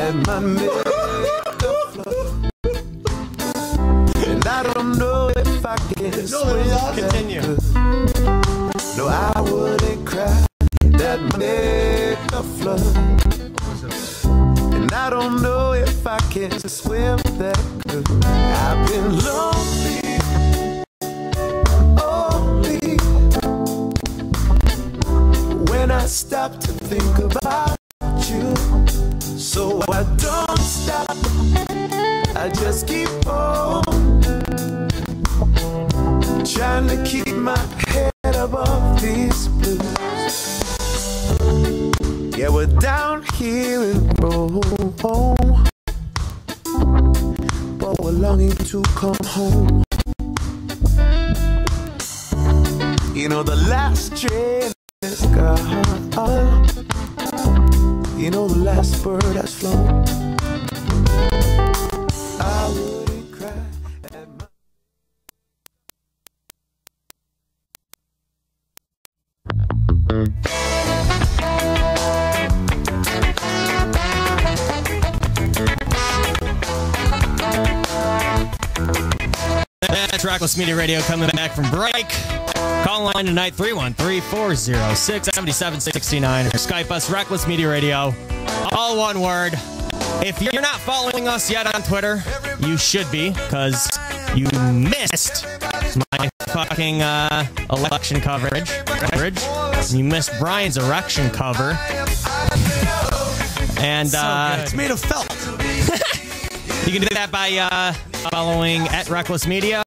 at my makeup floor. And I don't know if I can Continue. No, I wouldn't cry that make a flood. And I don't know if I can swim that good. I've been lonely, only when I stop to think about you. So I don't stop, I just keep on trying to keep my head above these blues. Yeah, we're down here in Rome, but we're longing to come home. You know the last train is gone. You know the last bird has flown. I wouldn't cry at Wreckless Media Radio coming back from break. Call line tonight, 313-406-7769. Or Skype us, Wreckless Media Radio. All one word. If you're not following us yet on Twitter, you should be, because you missed my fucking election coverage. You missed Brian's erection cover. And it's made of felt. You can do that by following at Wreckless Media.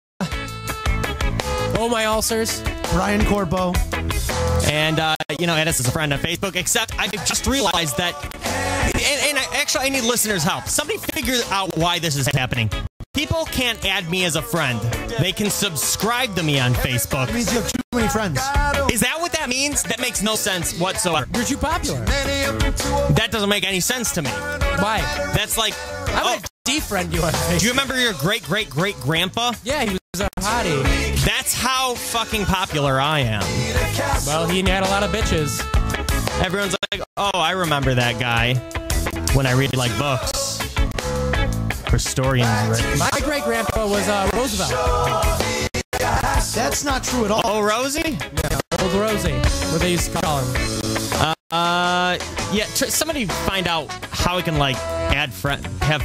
Oh, my ulcers. Brian Corpo. And, add us as a friend on Facebook. Except I just realized that, and I need listeners' help. Somebody figure out why this is happening. People can't add me as a friend. They can subscribe to me on Facebook. It means you have too many friends. Is that what that means? That makes no sense whatsoever. You're too popular. That doesn't make any sense to me. Why? That's like... I would defriend you on Facebook. Do you remember your great-great-great-grandpa? Yeah, he was a hottie. That's how fucking popular I am. Well, he had a lot of bitches. Everyone's like, oh, I remember that guy when I read, like, books. Historians, right? My great-grandpa was Roosevelt. That's not true at all. Oh, Rosie? Yeah, old Rosie, what they used to call him. Somebody find out how I can, like, have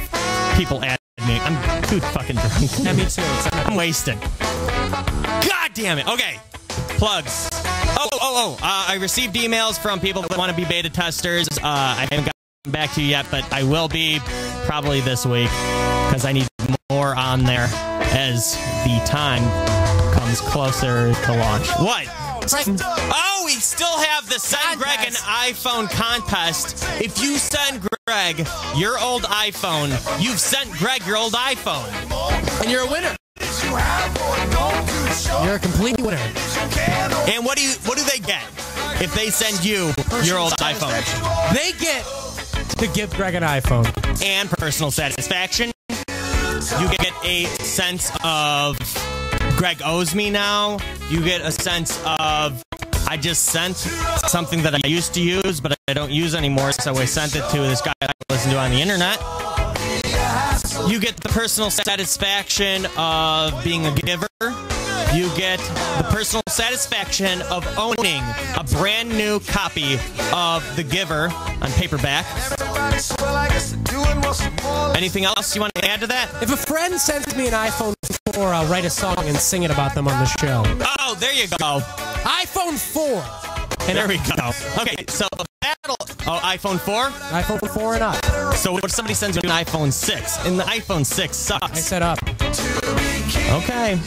people add me. I'm too fucking drunk. Yeah, me too. I'm wasted. God damn it. Okay. Plugs. I received emails from people that want to be beta testers. I haven't gotten back to you yet, but I will be probably this week because I need more on there as the time comes closer to launch. What? Oh, we still have the Send Greg an iPhone contest. If you send Greg your old iPhone, you've sent Greg your old iPhone. And you're a winner. You're a complete winner. And what do they get if they send you your old iPhone? They get to give Greg an iPhone. And personal satisfaction. You get a sense of Greg owes me now. You get a sense of I just sent something that I used to use, but I don't use anymore, so I sent it to this guy I listen to on the internet. You get the personal satisfaction of being a giver. You get the personal satisfaction of owning a brand new copy of The Giver on paperback. Anything else you want to add to that? If a friend sends me an iPhone 4, I'll write a song and sing it about them on the show. Oh, there you go. iPhone 4. And there we go. Okay, so that'll... Oh, iPhone 4? iPhone 4 and up. So what if somebody sends you an iPhone 6? And the iPhone 6 sucks. I said up. Okay.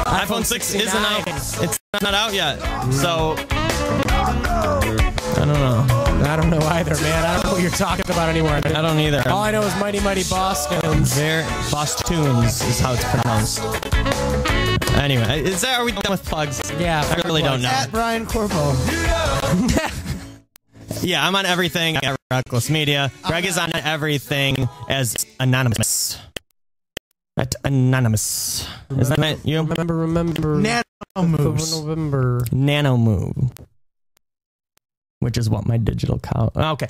iPhone 6 isn't out. It's not out yet. So... I don't know. I don't know either, man. I don't know what you're talking about anymore. I don't either. All I know is Mighty Mighty Boston's. Boston's is how it's pronounced. Anyway, are we done with plugs? Yeah. I really don't know. At Brian Corpo. Yeah, I'm on everything at Wreckless Media. Greg is on everything as Anonymous. At Anonymous. Is that it? You? Remember. Nanomove. Which is what my digital cow. Okay.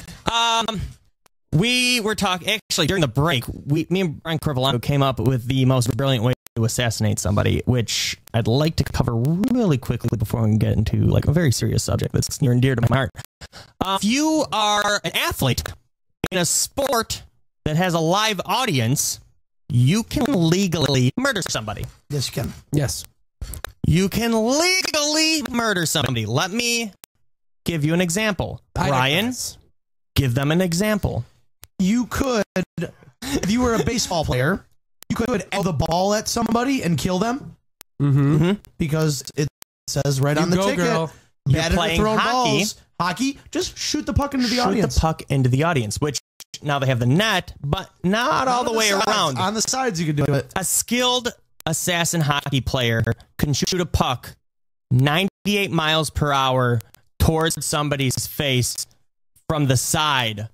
We were talking, actually, during the break, me and Brian Corvalano came up with the most brilliant way to assassinate somebody, which I'd like to cover really quickly before we get into like a very serious subject that's near and dear to my heart. If you are an athlete in a sport that has a live audience, you can legally murder somebody. Yes, you can. Yes. You can legally murder somebody. Let me give you an example. Brian, give them an example. You could, if you were a baseball player, you could throw the ball at somebody and kill them. Mm-hmm. Because it says right on the ticket, girl. You're playing hockey. Hockey, just shoot the puck into the audience. Shoot the puck into the audience, which now they have the net, but not all the way around. On the sides, you can do it. A skilled assassin hockey player can shoot a puck 98 miles per hour towards somebody's face from the side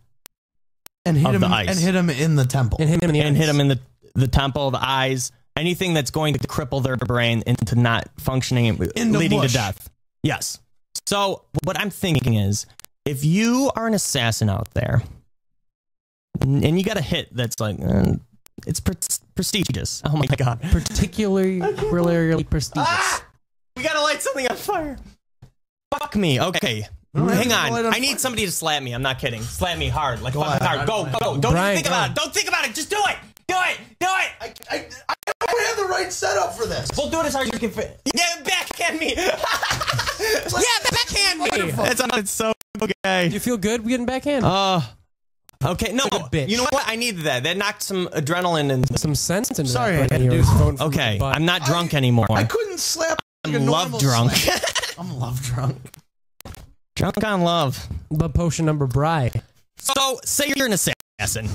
and hit of him the ice. And hit him in the temple. And hit him in the eyes. And hit him in the temple, the eyes, anything that's going to cripple their brain into not functioning, leading to death. Yes. So what I'm thinking is, if you are an assassin out there, and you got a hit that's like it's prestigious. Oh my god. Particularly prestigious. We gotta light something on fire. Fuck me. Okay. Hang on. I need somebody to slap me. I'm not kidding. Slap me hard. Like fucking hard. Go. Don't even think about it. Don't think about it. Just do it. Do it. I don't have the right setup for this. We'll do it as hard as you can fit. Yeah, backhand me. Yeah, backhand me. It's so okay. Do you feel good getting backhand? Okay, no. You know what? I needed that. That knocked some adrenaline and some sense into Sorry, that. I had to do Phone okay, I'm not drunk anymore. I couldn't slap. Like I'm love drunk. I'm love drunk. Drunk on love. Love potion number Bry. So, say you're an assassin.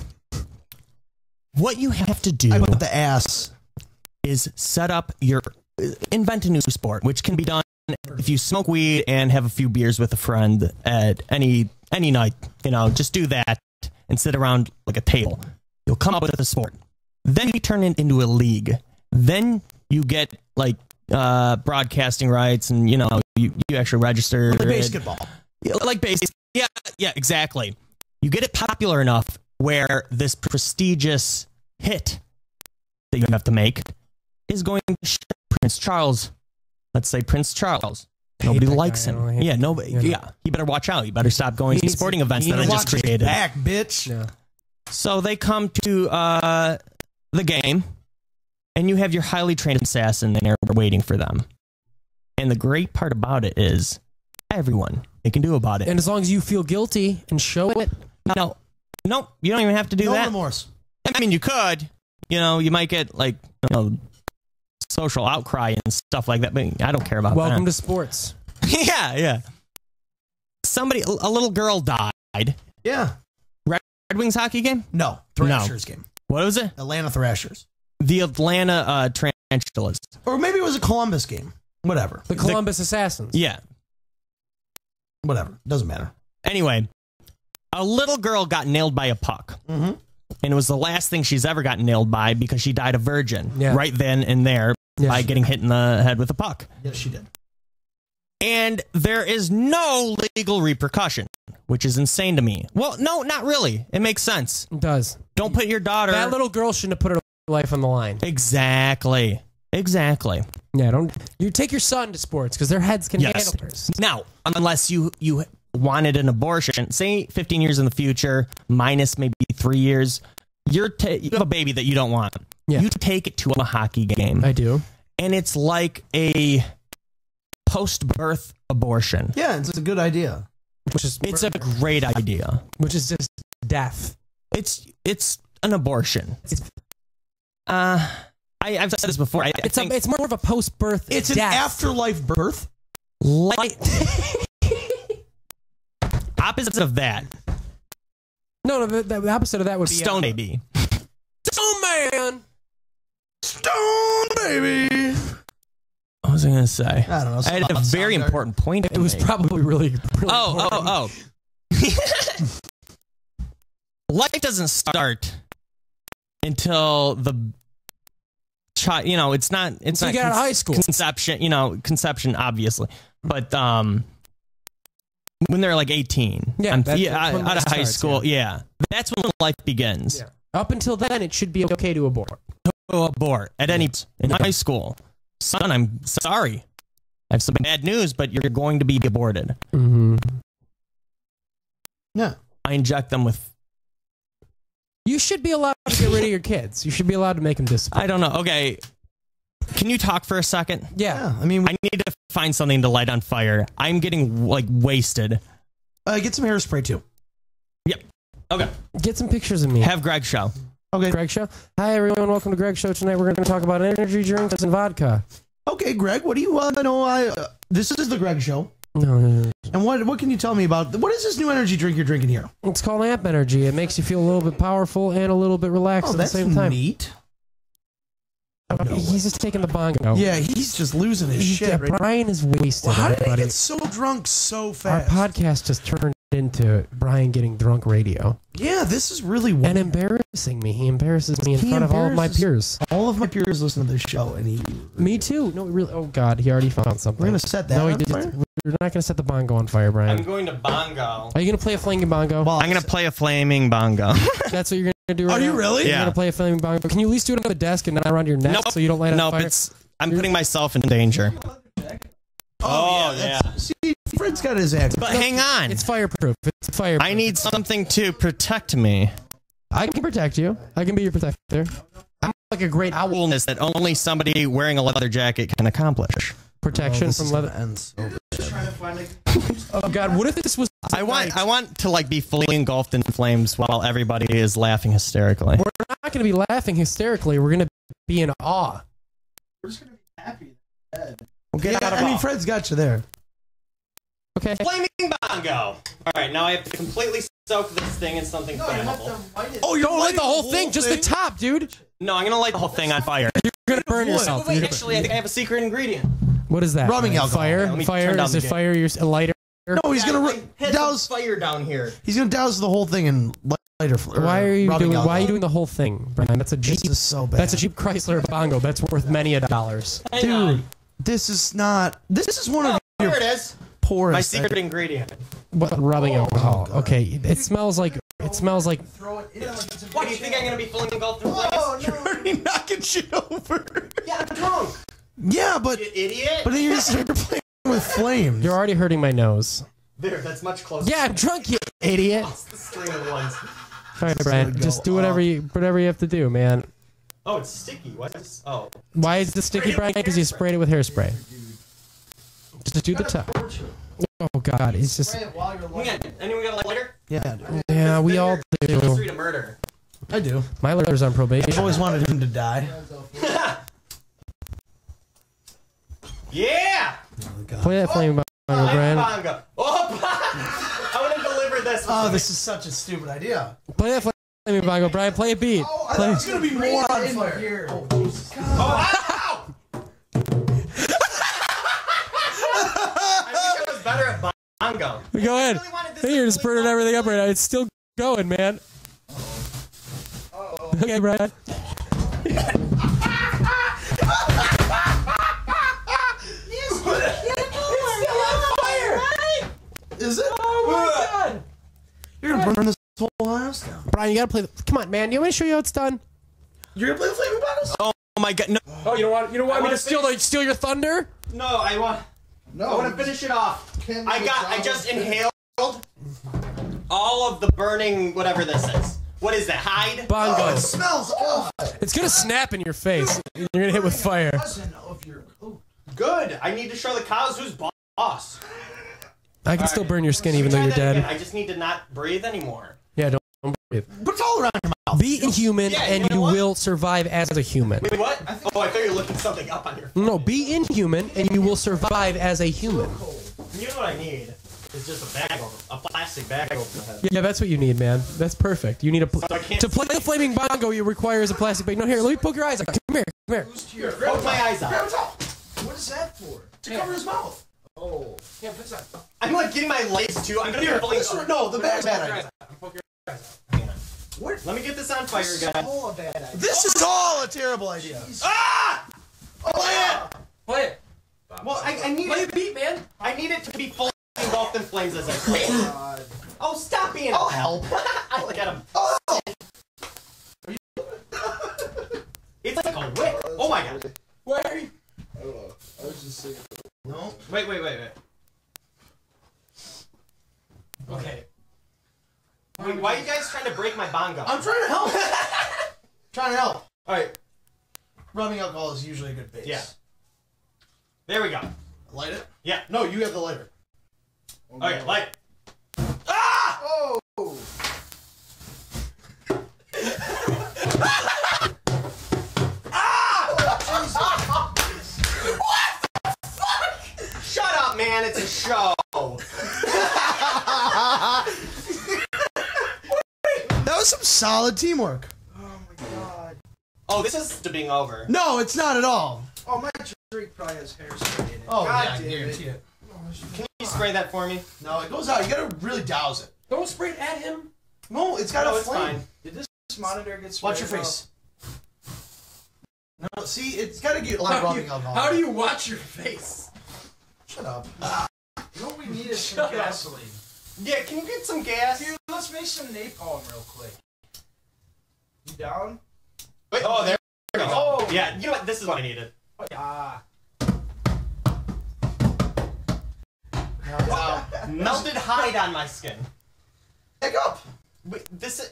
What you have to do I want the ass. is invent a new sport, which can be done if you smoke weed and have a few beers with a friend at any night. You know, just do that and sit around like a table. You'll come up with a sport. Then you turn it into a league. Then you get like broadcasting rights, and you know you actually register. Like basketball. Like baseball. Yeah, exactly. You get it popular enough where this prestigious hit that you have to make is going to show Prince Charles. Let's say Prince Charles. Nobody likes him. Yeah, nobody. Yeah, he better watch out. You better stop going to sporting events that I just created. Back, bitch. Yeah. So they come to the game, and you have your highly trained assassin there waiting for them. And the great part about it is everyone they can do about it. And as long as you feel guilty and show it. No, you don't even have to do that. No remorse. I mean, you could. You know, you might get like social outcry and stuff like that, but I don't care about that. Welcome to sports. Yeah. A little girl died. Yeah. Red Wings hockey game? No. Thrashers game. What was it? Atlanta Thrashers. The Atlanta Tarantulas. Or maybe it was a Columbus game. Whatever. The Columbus Assassins. Yeah. Whatever. Doesn't matter. Anyway, a little girl got nailed by a puck. Mm-hmm. And it was the last thing she's ever gotten nailed by because she died a virgin right then and there by getting hit in the head with a puck. Yes, she did. And there is no legal repercussion, which is insane to me. Well, no, not really. It makes sense. It does. Don't put your daughter... That little girl shouldn't have put her life on the line. Exactly. Yeah, don't... You take your son to sports because their heads can handle this. Now, unless you wanted an abortion, say 15 years in the future, minus maybe 3 years, you have a baby that you don't want. Yeah. You take it to a hockey game. I do. And it's like a post-birth abortion. Yeah, it's a good idea. It's a great idea. Which is just death. It's an abortion. I've said this before. It's more of a post-birth It's death. an afterlife birth. Opposite of that. No, the opposite of that would be... Stone baby. Stone man! Stone baby! What was I going to say? I don't know. I had a very important point to It was make. probably really important. Oh. Life doesn't start until the child, it's not you get out of high school. Conception obviously. But when they're like 18, out of high school, that's when life begins. Yeah. Up until then, it should be okay to abort. In high school. Son, I'm sorry. I have some bad news, but you're going to be aborted. Mm-hmm. Yeah. I inject them with... You should be allowed to get rid of your kids. You should be allowed to make them disappear. I don't know. Okay. Can you talk for a second? Yeah. I mean... I need to find something to light on fire. I'm getting, wasted. Get some hairspray, too. Yep. Okay. Get some pictures of me. Have Greg show. Okay. Greg Show. Hi, everyone. Welcome to Greg Show. Tonight, we're going to talk about energy drinks and vodka. Okay, Greg, what do you want to know? This is the Greg Show. No. And what can you tell me about... What is this new energy drink you're drinking here? It's called Amp Energy. It makes you feel a little bit powerful and a little bit relaxed at the same time. Neat. He's just taking the bongo. Yeah, he's just losing his shit. Right? Brian is wasted. Well, how did he get so drunk so fast? Our podcast just turned into Brian getting drunk radio. Yeah, this is really weird. And embarrassing me. He embarrasses me in front of all of my peers. All of my peers listen to this show, and he... Me too. No, really. Oh, God. He already found something. We're going to set that on fire? We're not going to set the bongo on fire, Brian. I'm going to bongo. Are you going to play a flaming bongo? I'm going to play a flaming bongo. That's what you're going do right now? Are you really? You're Yeah. gonna play a flaming bongo. Can you at least do it on the desk and not around your neck so you don't light on fire? I'm putting myself in danger. Oh, yeah. See, Fred's got his act. But hang on. It's fireproof. It's fireproof. I need something to protect me. I can protect you. I can be your protector. I'm like a great owl. Coolness that only somebody wearing a leather jacket can accomplish. Protection from leather. Oh God! What if this was? I want to like be fully engulfed in flames while everybody is laughing hysterically. We're not going to be laughing hysterically. We're going to be in awe. We're just gonna be happy. We'll get out of I mean, awe. Fred's got you there. Okay. Flaming bongo. All right, now I have to completely soak this thing in something flammable. Oh, you Don't light the whole thing, just the top, dude. No, I'm gonna light the whole thing on fire. You're gonna burn yourself. Wait, actually, I think I have a secret ingredient. What is that? Rubbing alcohol. Fire? Let me Fire? turn down Is the it game. fire? You're a lighter? No, he's gonna Head douse. some fire down here. He's gonna douse the whole thing in lighter. Why are you doing? Why are you doing the whole thing, Brian? That's a Jeep. This is so bad. That's a Jeep Chrysler bongo. That's worth many a dollars. Hang on. Dude, this is not. This is one of Here your it is. poorest. My secret ingredient. What rubbing alcohol? Okay, it smells like. It smells like. What, do you think I'm gonna be fully engulfed in flames? You're already knocking shit over. Yeah, I'm drunk. Yeah, but You idiot. but then you're playing with flames. You're already hurting my nose. There, that's much closer. Yeah, I'm drunk, you idiot. It's the string of ones. All right, Brian, just do whatever you have to do, man. Oh, it's sticky. What is? Oh. Why is this sticky, Brian? Because you sprayed it with hairspray. Just do the top. Oh God, it's just. Hang on. Anyone got a lighter? Yeah, dude. Yeah, we all History do. to murder. I do. My letter's on probation. I've always wanted him to die. Yeah. Play that flaming bongo, Brian. Bongo. Oh, I want to deliver this. Oh, this is such a stupid idea. Play that flaming bongo, Brian. Play a beat. I thought it was gonna be more on fire. Oh, Jesus. Ow! I wish I was better at bongo. Go ahead. really wanted this Hey, to you're just really burning everything up right now. It's still going, man. Okay, Brian. Is it? Oh my God. You're gonna burn this whole house down. Brian, you gotta play. Come on, man. You want me to show you how it's done? You're gonna play the flaming bottles? Oh my god! No, Oh, you don't want me wanna to steal your thunder? no, I want to finish it off. I just inhaled all of the burning whatever this is. What is that? Hide? Bongo. Oh, it smells awful. It's gonna snap in your face. You're gonna hit with fire. Good. I need to show the cows who's boss. I can still burn your skin even though you're Try that again. dead. I just need to not breathe anymore. Yeah, don't breathe. Put it all around your mouth. Be inhuman, Yeah, and you know you what? will survive as a human. Wait, what? Oh, I thought you were looking something up on your. No, be inhuman, and you will survive as a human. You know what I need? It's just a plastic bag over the head. Yeah, that's what you need, man. That's perfect. You need I can't to play the flaming bongo. It requires a plastic bag. No, here, let me poke your eyes out. Come here. Poke my eyes out. What is that for? To cover his mouth. Oh. Yeah, put that. I'm like getting my legs too. I'm gonna Here, be pulling. no, the bag's bad idea. Hang on. Let me get this on fire again. This is all a terrible idea. Ah! Oh, Play it. Well, I need Play it. a beat, man. I need it to be fully engulfed in flames as I play. Oh, stop being. I'll help. I look at him. Oh. It's like a whip. Oh my god. Where are you? I don't know. I was just saying. No. Wait. Okay. Wait, why are you guys trying to break my bongo? I'm trying to help. Trying to help. All right. Rubbing alcohol is usually a good base. Yeah. There we go. Light it? Yeah. No, you have the lighter. Okay, light it. Ah! Oh! Shut up, man. It's a show. That was some solid teamwork. Oh, this is to being over. No, it's not at all. Oh, my drink probably has hairspray in it. Oh, God yeah, I damn guarantee it. Can you spray that for me? No, it goes out. You gotta really douse it. Don't spray it at him. No, it's got No, a it's flame. fine. Did this monitor get sprayed? Watch your face. No, see, it's gotta get a lot of rubbing alcohol. How do you watch your face? Shut up. You know what we need is some gasoline. Yeah, can you get some gas? Dude, let's make some napalm real quick. You down? Wait, oh, there we go. Oh, yeah. You know what? This is what I needed. Ah. Wow. Melted hide on my skin. Pick up.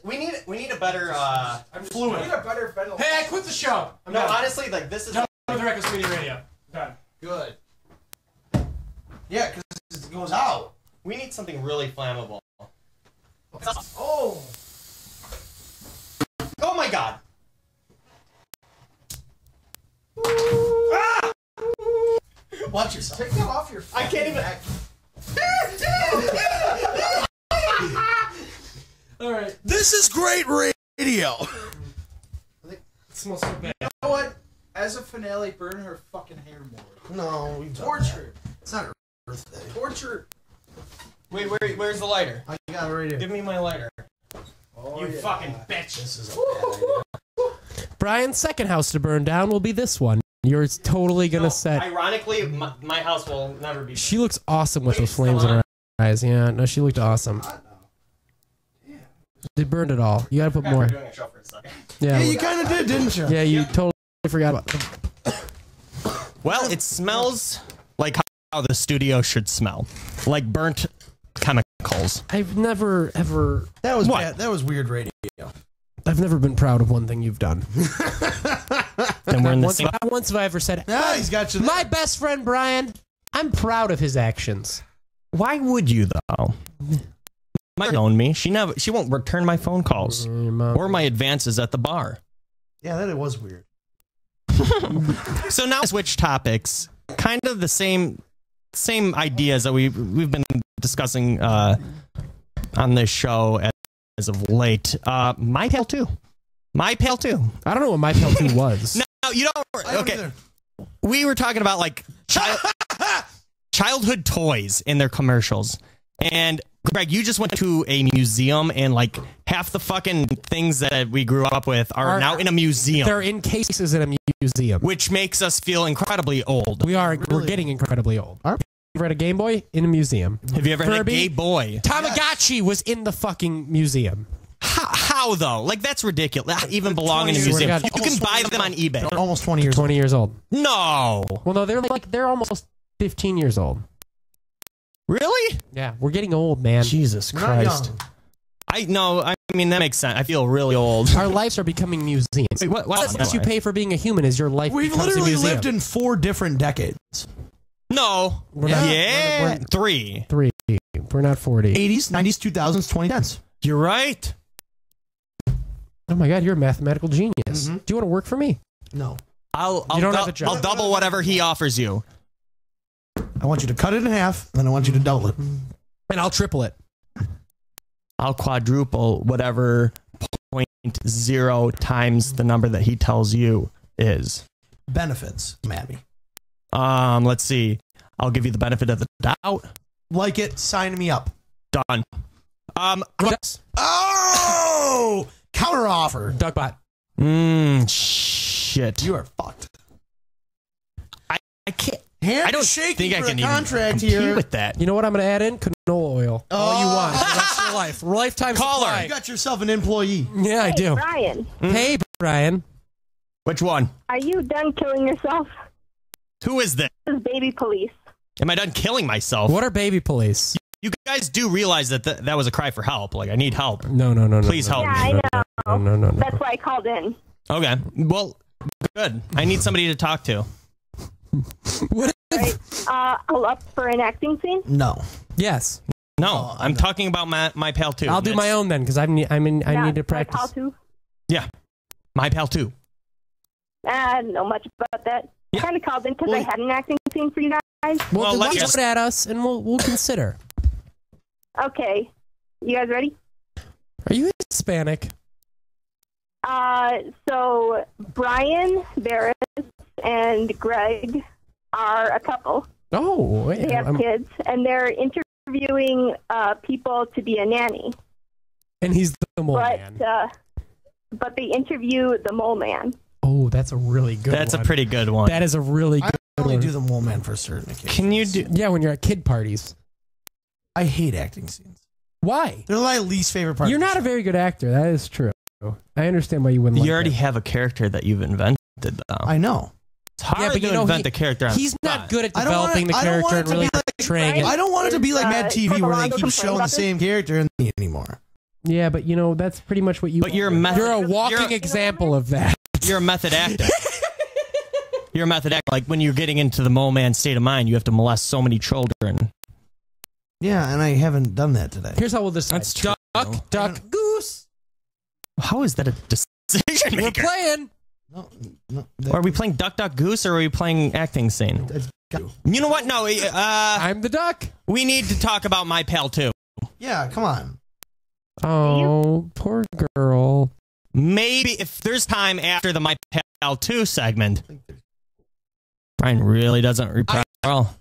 We need a better Fluid. We need a better ventilation. Hey, I quit the show. I'm no, done. honestly, like this is Done with Wreckless Media Radio. Done. Good. Yeah, because it goes out. we need something really flammable. Oh. Oh my god. Ah! Watch yourself. Take that off your I can't even. All right. This is great radio. It smells so bad. You know what? As a finale, burn her fucking hair more. No, we Torture. It's not her birthday. Torture. Wait, where's the lighter? I got it right here. Give me my lighter. Oh, You yeah. fucking bitch. This is a bad idea. Brian's second house to burn down will be this one. You're totally gonna set. Ironically, my house will never be. She looks awesome with Wait, those flames in her eyes. Yeah, no, she looked awesome. They burned it all. You gotta put more. Doing a show for a second. Yeah, Yeah, you kind of did, didn't you? yeah, you totally forgot about them. Well, it smells like how the studio should smell, like burnt chemicals. I've never ever. That was What? bad. That was weird radio. I've never been proud of one thing you've done. And we're in the Once, same. not once have I ever said, Ah, he's got you. my best friend Brian, I'm proud of his actions. Why would you though? My own me. She won't return my phone calls or my advances at the bar. Yeah, that it was weird. So now switch topics. Kind of the same ideas that we've been discussing on this show as of late. My Pale 2. My Pale 2. I don't know what My Pale 2 was. No, you don't. I don't Okay. either. We were talking about like childhood toys in their commercials. And Greg, you just went to a museum and like half the fucking things that we grew up with are now in a museum. They're in cases in a museum. Which makes us feel incredibly old. We're getting incredibly old. You read a Game Boy in a museum. Have you ever had a Furby? gay boy? Tamagotchi was in the fucking museum. How though? Like that's ridiculous. That even belong in a 20 years museum. old. You can buy them on eBay. Almost 20 years. 20 years old. No. Well, no, they're almost 15 years old. Really? Yeah, we're getting old, man. Jesus You're not Christ. young. I mean that makes sense. I feel really old. Our lives are becoming museums. Wait, what? That's what you pay for being a human is your life We've becomes a literally museum. lived in 4 different decades. No. We're not- Yeah. we're- 3. 3. We're not 40. 80s, 90s, 2000s, 2010s. You're right. Oh my God, you're a mathematical genius. Mm-hmm. Do you want to work for me? No. I'll You don't have a job. I'll double whatever he offers you. I want you to cut it in half, and then I want you to double it. And I'll triple it. I'll quadruple whatever 0.0 times the number that he tells you is. Benefits, Mammy. Let's see. I'll give you the benefit of the doubt. Like it, sign me up. Done. Yes. Oh! Counter offer. Duckbot. Shit. You are fucked. I can't. Hand I don't shaking think I for can a even contract compete here. with that. You know what I'm going to add in? Canola oil. All you want. That's your life. Lifetime Caller. supply. You got yourself an employee. Yeah, I do. Brian, Hey, Brian. Which one? are you done killing yourself? Who is this? This is baby police. Am I done killing myself? What are baby police? You guys do realize that that was a cry for help. Like I need help. No. Please help Yeah, me. I know. No. That's why I called in. Okay. Well, good. I need somebody to talk to. What? Right? I'll up for an acting scene. No. Yes. No, I'm talking about my pal 2. I'll do my own then because I need to practice. Call too. Yeah. My pal 2. I don't know much about that. I kind of called in because I had an acting scene for you guys. Well, Well, let's then just- shout at us and we'll consider. Okay. You guys ready? Are you Hispanic? So Brian, Barris, and Greg are a couple. Oh, They have kids, and they're interviewing people to be a nanny. and he's the mole man. But they interview the mole man. Oh, that's a really good That's one. a pretty good one. That is a really I good only one. do the mole man for certain occasions. Can you do? Yeah, when you're at kid parties. I hate acting scenes. Why? They're my least favorite part. You're of the not a show. very good actor. That is true. I understand why you wouldn't. You already have a character that you've invented, though. I know. It's hard to invent the character. He's not good at developing the character and really portraying it. I don't want it to be like Mad TV where they keep showing the same character in the anymore. Yeah, but that's pretty much what you. But you're a walking example of that. You're a method actor. You're a method actor. Like when you're getting into the mole man state of mind, you have to molest so many children. Yeah, and I haven't done that today. Here's how we'll decide. That's duck, goose. How is that a decision maker? We're playing. No, are we playing duck, duck, goose, or are we playing acting scene? You know what? No, I'm the duck. We need to talk about My Pal 2. Yeah, come on. Oh, poor girl. Maybe if there's time after the My Pal 2 segment. Brian really doesn't reply well.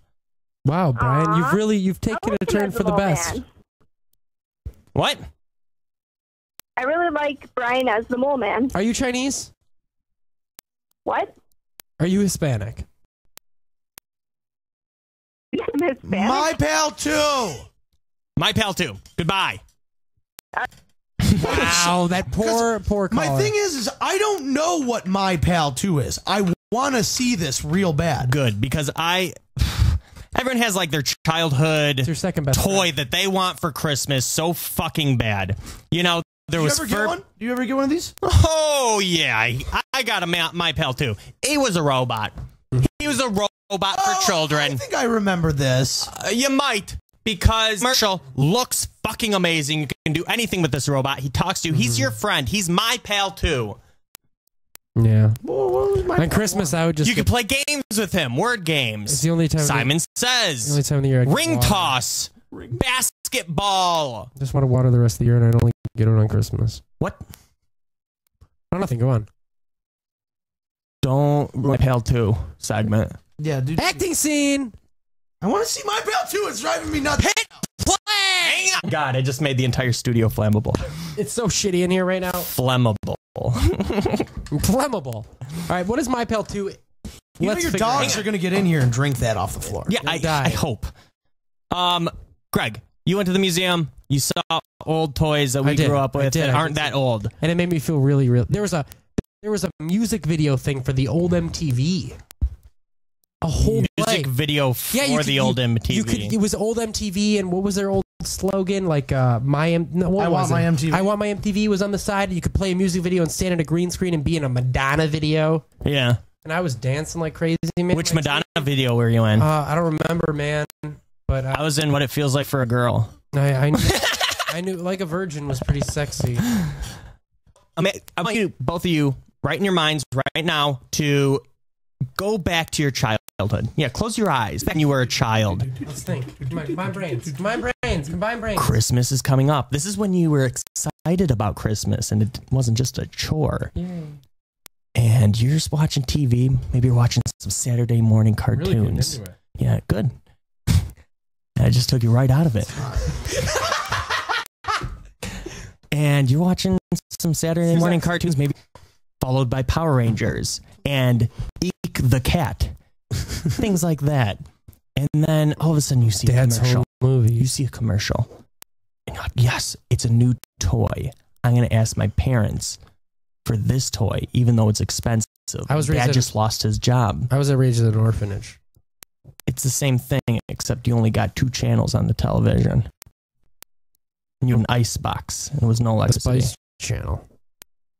Wow, Brian, you've taken a turn for the best. Man. What? I really like Brian as the mole man. Are you Chinese? What? Are you Hispanic? I'm Hispanic. My Pal 2. My Pal 2. Goodbye. Wow, that poor caller. My thing is I don't know what My Pal 2 is. I want to see this real bad. Good, because everyone has like their childhood your second best toy friend. that they want for Christmas so fucking bad. There was get one? Do you ever get one of these? Oh yeah, I got a My Pal 2. He was a robot. He was a robot for children. I think I remember this. You might, because commercial looks fucking amazing. You can do anything with this robot. He talks to you. He's your friend. He's My Pal 2. Yeah. On Christmas, I would just. You can play games with him. Word games. It's the only time. Simon Says. The only time of the year. Ring toss. Basketball. I just want to water the rest of the year, and I don't get it on Christmas. What? Nothing. Go on. Don't My Pal 2 segment. Yeah, dude. Acting scene. I want to see My Pal 2. It's driving me nuts. Hit play. God, I just made the entire studio flammable. It's so shitty in here right now. Flammable. Flammable. All right, what is My Pal 2? You know your dogs are going to get in here and drink that off the floor. Yeah, I hope. Greg, you went to the museum. You saw old toys that we grew up with that aren't that old, and it made me feel really, really. There was a music video thing for the old MTV. A whole music video for the old MTV. It was old MTV, and what was their old slogan? Like I want my MTV. I want my MTV was on the side. You could play a music video and stand in a green screen and be in a Madonna video. Yeah, and I was dancing like crazy, man. Which Madonna video were you in? I don't remember, man. But I was in What It Feels Like for a Girl. I knew Like a Virgin was pretty sexy. I want you, both of you, right in your minds right now, to go back to your childhood. Yeah, close your eyes. When you were a child. Let's think. Combine brains. Combine brains. Christmas is coming up. This is when you were excited about Christmas, and it wasn't just a chore. Yay. And you're just watching TV. Maybe you're watching some Saturday morning cartoons. Really getting into it. Yeah, good. I just took you right out of it. And you're watching some Saturday morning cartoons, maybe followed by Power Rangers and Eek the Cat. Things like that. And then all of a sudden you see a commercial. Movie. You see a commercial. And you're like, yes, it's a new toy. I'm going to ask my parents for this toy, even though it's expensive. Dad just lost his job. I was raised at an orphanage. It's the same thing, except you only got 2 channels on the television. And you had an ice box, and it was no electricity. Spice Channel.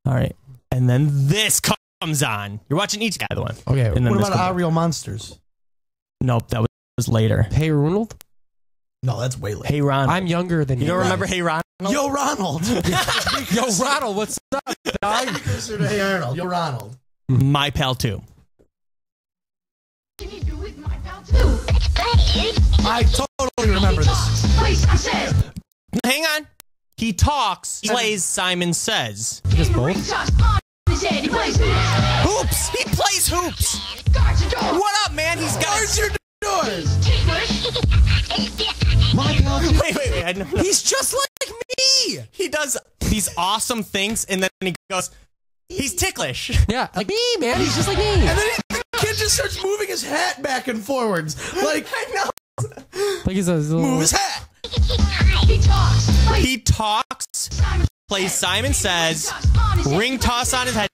All right. And then this comes on. You're watching each guy, the one. Okay. And then what about Real Monsters? Nope, that was later. Hey Ronald? No, that's way later. Hey Ronald. I'm younger than you. You don't remember Hey Ronald? Yo Ronald. Yo Ronald, what's up, dog? Hey Arnold. Yo Ronald. My Pal 2. Can you do it, My Pal 2? I totally remember this. Please, I said. Hang on. He talks. He plays Simon Says. Just both? Hoops. He plays hoops. What up, man? He's got. Guards your doors. Wait. He's just like me. He does these awesome things, and then he goes, he's ticklish. Yeah, like me, man. He's just like me. And then the kid just starts moving his hat back and forwards. Like, I know. Like he's a little... Move his hat. He talks. He talks. plays Simon Says, ring toss on his head.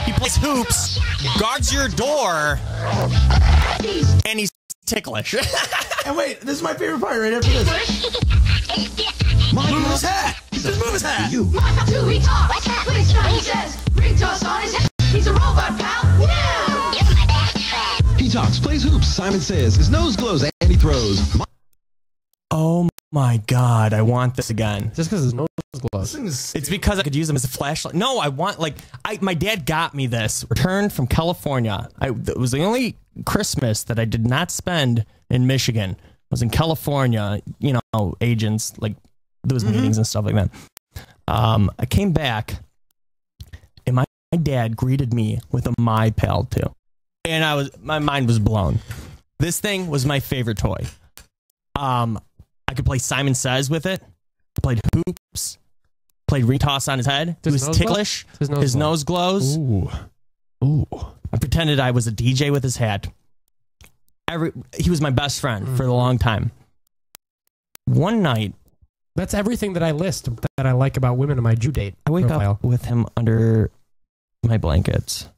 He plays hoops, guards your door, and he's ticklish. And wait, this is my favorite part right after this. Move his hat. Just move his hat. He talks. Plays Simon Says, ring toss on his head. He's a robot, pal. Yeah. He talks, plays hoops. Simon Says, his nose glows and he throws. Oh my God, I want this again. Just because his nose glows. It's because I could use them as a flashlight. No, I want, like, my dad got me this. Returned from California. It was the only Christmas that I did not spend in Michigan. I was in California, you know, agents, like those meetings and stuff like that. I came back, and my dad greeted me with a My Pal 2. And my mind was blown. This thing was my favorite toy. I could play Simon Says with it. I played hoops. Played ring toss on his head. It was ticklish. His nose glows. Ooh. I pretended I was a DJ with his hat. He was my best friend for a long time. One night. That's everything that I list that I like about women in my Jew date. I wake up with him under my blankets.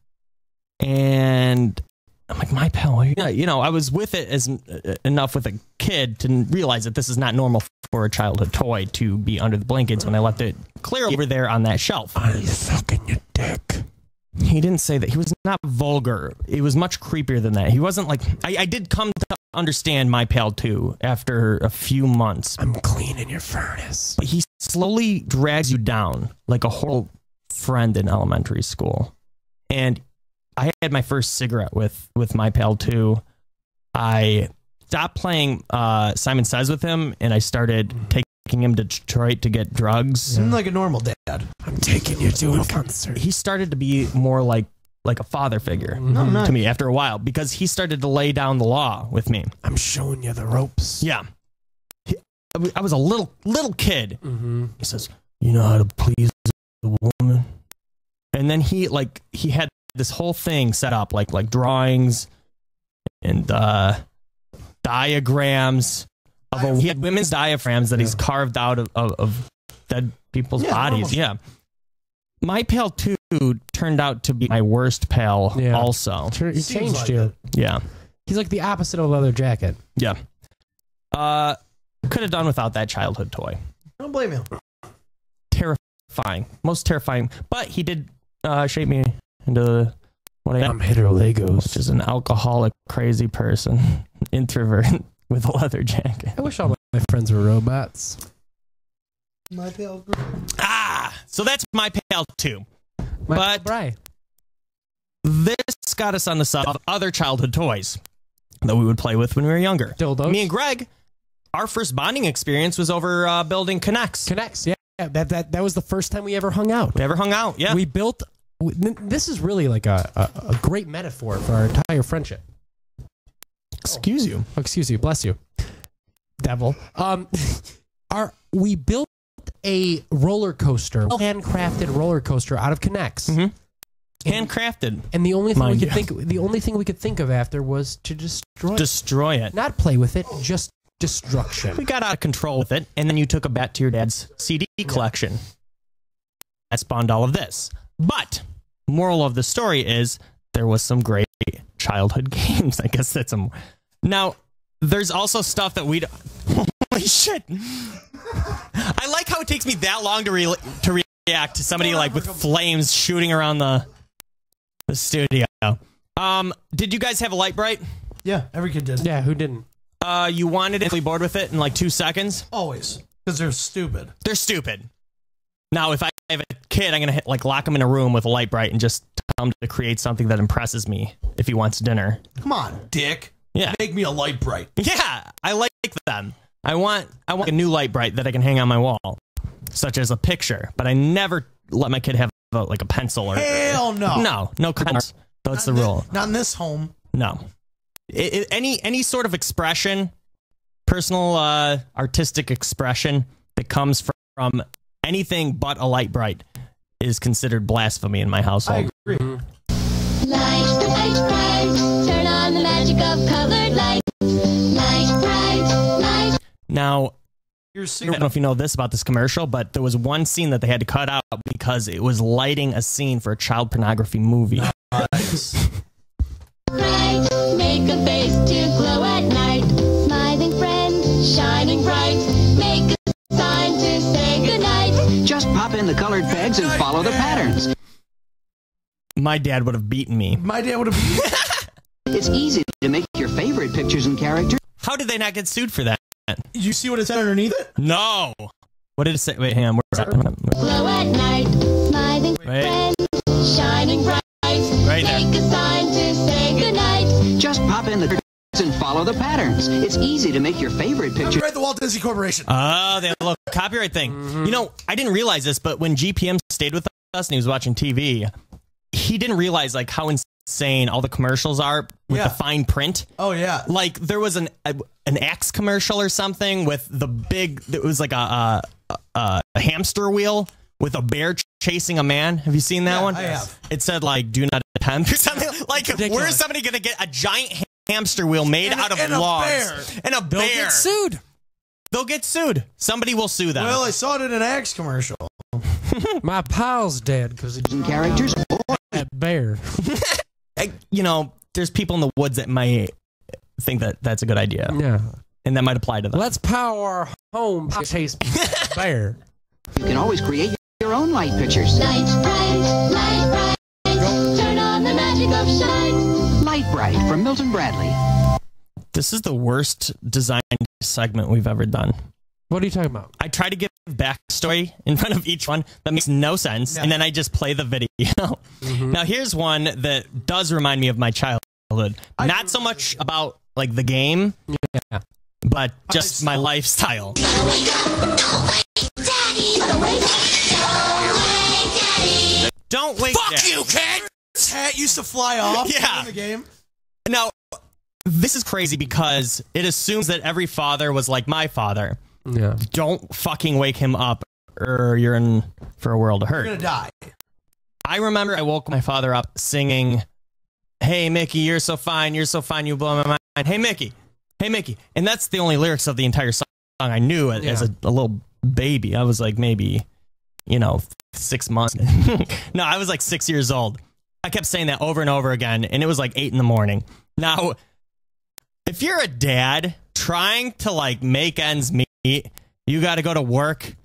And I'm like, My Pal, you know, I was with it as enough with a kid to realize that this is not normal for a childhood toy to be under the blankets when I left it clear over there on that shelf. I'm sucking your dick. He didn't say that. He was not vulgar. It was much creepier than that. He wasn't like, I did come to understand My Pal 2 after a few months. I'm cleaning your furnace. But he slowly drags you down like a horrible friend in elementary school. And I had my first cigarette with My Pal 2. I stopped playing Simon Says with him, and I started taking him to Detroit to get drugs. Seemed like a normal dad. I'm taking you to a concert. He started to be more like a father figure to me after a while, because he started to lay down the law with me. I'm showing you the ropes. Yeah. I was a little kid. He says, you know how to please a woman? And then he had this whole thing set up, like drawings and diagrams. He had women's diaphragms that he's carved out of dead people's bodies. Yeah. My Pal 2 turned out to be my worst pal also. He changed you. Yeah. He's like the opposite of a leather jacket. Yeah. Could have done without that childhood toy. Don't blame him. Terrifying. Most terrifying. But he did shape me into what I am. I'm Hitler Legos. Which is an alcoholic, crazy person. Introvert with a leather jacket. I wish all my friends were robots. My Pal. So that's My Pal 2. But Bri. This got us on the side of other childhood toys that we would play with when we were younger. Dildos. Me and Greg, our first bonding experience was over building Connects. Connects, yeah. That was the first time we ever hung out. We ever hung out, yeah. We built... This is really like a great metaphor for our entire friendship. Excuse you. Excuse you. Bless you. Devil. We built a roller coaster, handcrafted roller coaster out of Connects. Handcrafted. And the only thing we could think of after was to destroy it. Not play with it, just destruction. We got out of control with it, and then you took a bet to your dad's CD collection. That spawned all of this. But moral of the story is there was some great childhood games. I guess that's some. Now, there's also stuff that we don't. Holy shit. I like how it takes me that long to react to somebody like with flames shooting around the studio. Did you guys have a light bright? Yeah, every kid did. Yeah, who didn't? You wanted it, bored with it in like 2 seconds? Always. Because they're stupid. They're stupid. Now, if I have a kid, I'm going to lock him in a room with a light bright and just tell him to create something that impresses me if he wants dinner. Come on, dick. Yeah. Make me a light bright. Yeah, I like them. I want a new light bright that I can hang on my wall, such as a picture. But I never let my kid have a pencil or... Hell no. No colors. That's the rule. Not in this home. No. Any sort of expression, personal artistic expression that comes from anything but a light bright is considered blasphemy in my household. I agree. Light bright, turn on the magic of colored light. Light bright, light. Now, I don't know if you know this about this commercial, but there was one scene that they had to cut out because it was lighting a scene for a child pornography movie. Nice. Make a face to glow at night. Smiling friend, shining bright. Make a sign to say goodnight. Just pop in the colored pegs and follow the patterns. My dad would have beaten me. My dad would have beaten me. It's easy to make your favorite pictures and characters. How did they not get sued for that? Did you see what it said underneath it? No. What did it say? Wait, hang on. Where's that? Glow at night. Smiling friend, shining bright. Right there. Make a sign to say goodnight. Just pop in the pegs and follow the patterns. It's easy to make your favorite picture. Copyright the Walt Disney Corporation. Oh, they have a little copyright thing. You know, I didn't realize this, but when GPM stayed with us and he was watching TV, he didn't realize like how insane all the commercials are with the fine print. Oh yeah. Like there was an Axe commercial or something with the big. It was like a hamster wheel with a bear chasing a man. Have you seen that one? I have. It said like "Do not attempt" or something. Like where is somebody gonna get a giant hamster wheel made out of logs and a bear? They'll get sued. They'll get sued. Somebody will sue them. Well, I saw it in an Axe commercial. My pal's dead because it's characters. That bear. You know, there's people in the woods that might think that that's a good idea. Yeah. And that might apply to them. Let's power our home to chase bear. You can always create your own light pictures. Light bright, turn on the magic of shine. Light Bright from Milton Bradley. This is the worst designed segment we've ever done. What are you talking about? I try to give backstory in front of each one that makes no sense, and then I just play the video. Now, here's one that does remind me of my childhood. Not so much about like the game, but just my lifestyle. Don't wake Fuck Daddy. you, cat! Cat used to fly off in the game. Now, this is crazy because it assumes that every father was like my father. Yeah. Don't fucking wake him up or you're in for a world of hurt. You're gonna die. I remember I woke my father up singing, "Hey, Mickey, you're so fine. You're so fine. You blow my mind. Hey, Mickey. Hey, Mickey." And that's the only lyrics of the entire song I knew as a little baby. I was like maybe, 6 months. No, I was like 6 years old. I kept saying that over and over again, and it was like 8 in the morning. Now, if you're a dad trying to like make ends meet, you got to go to work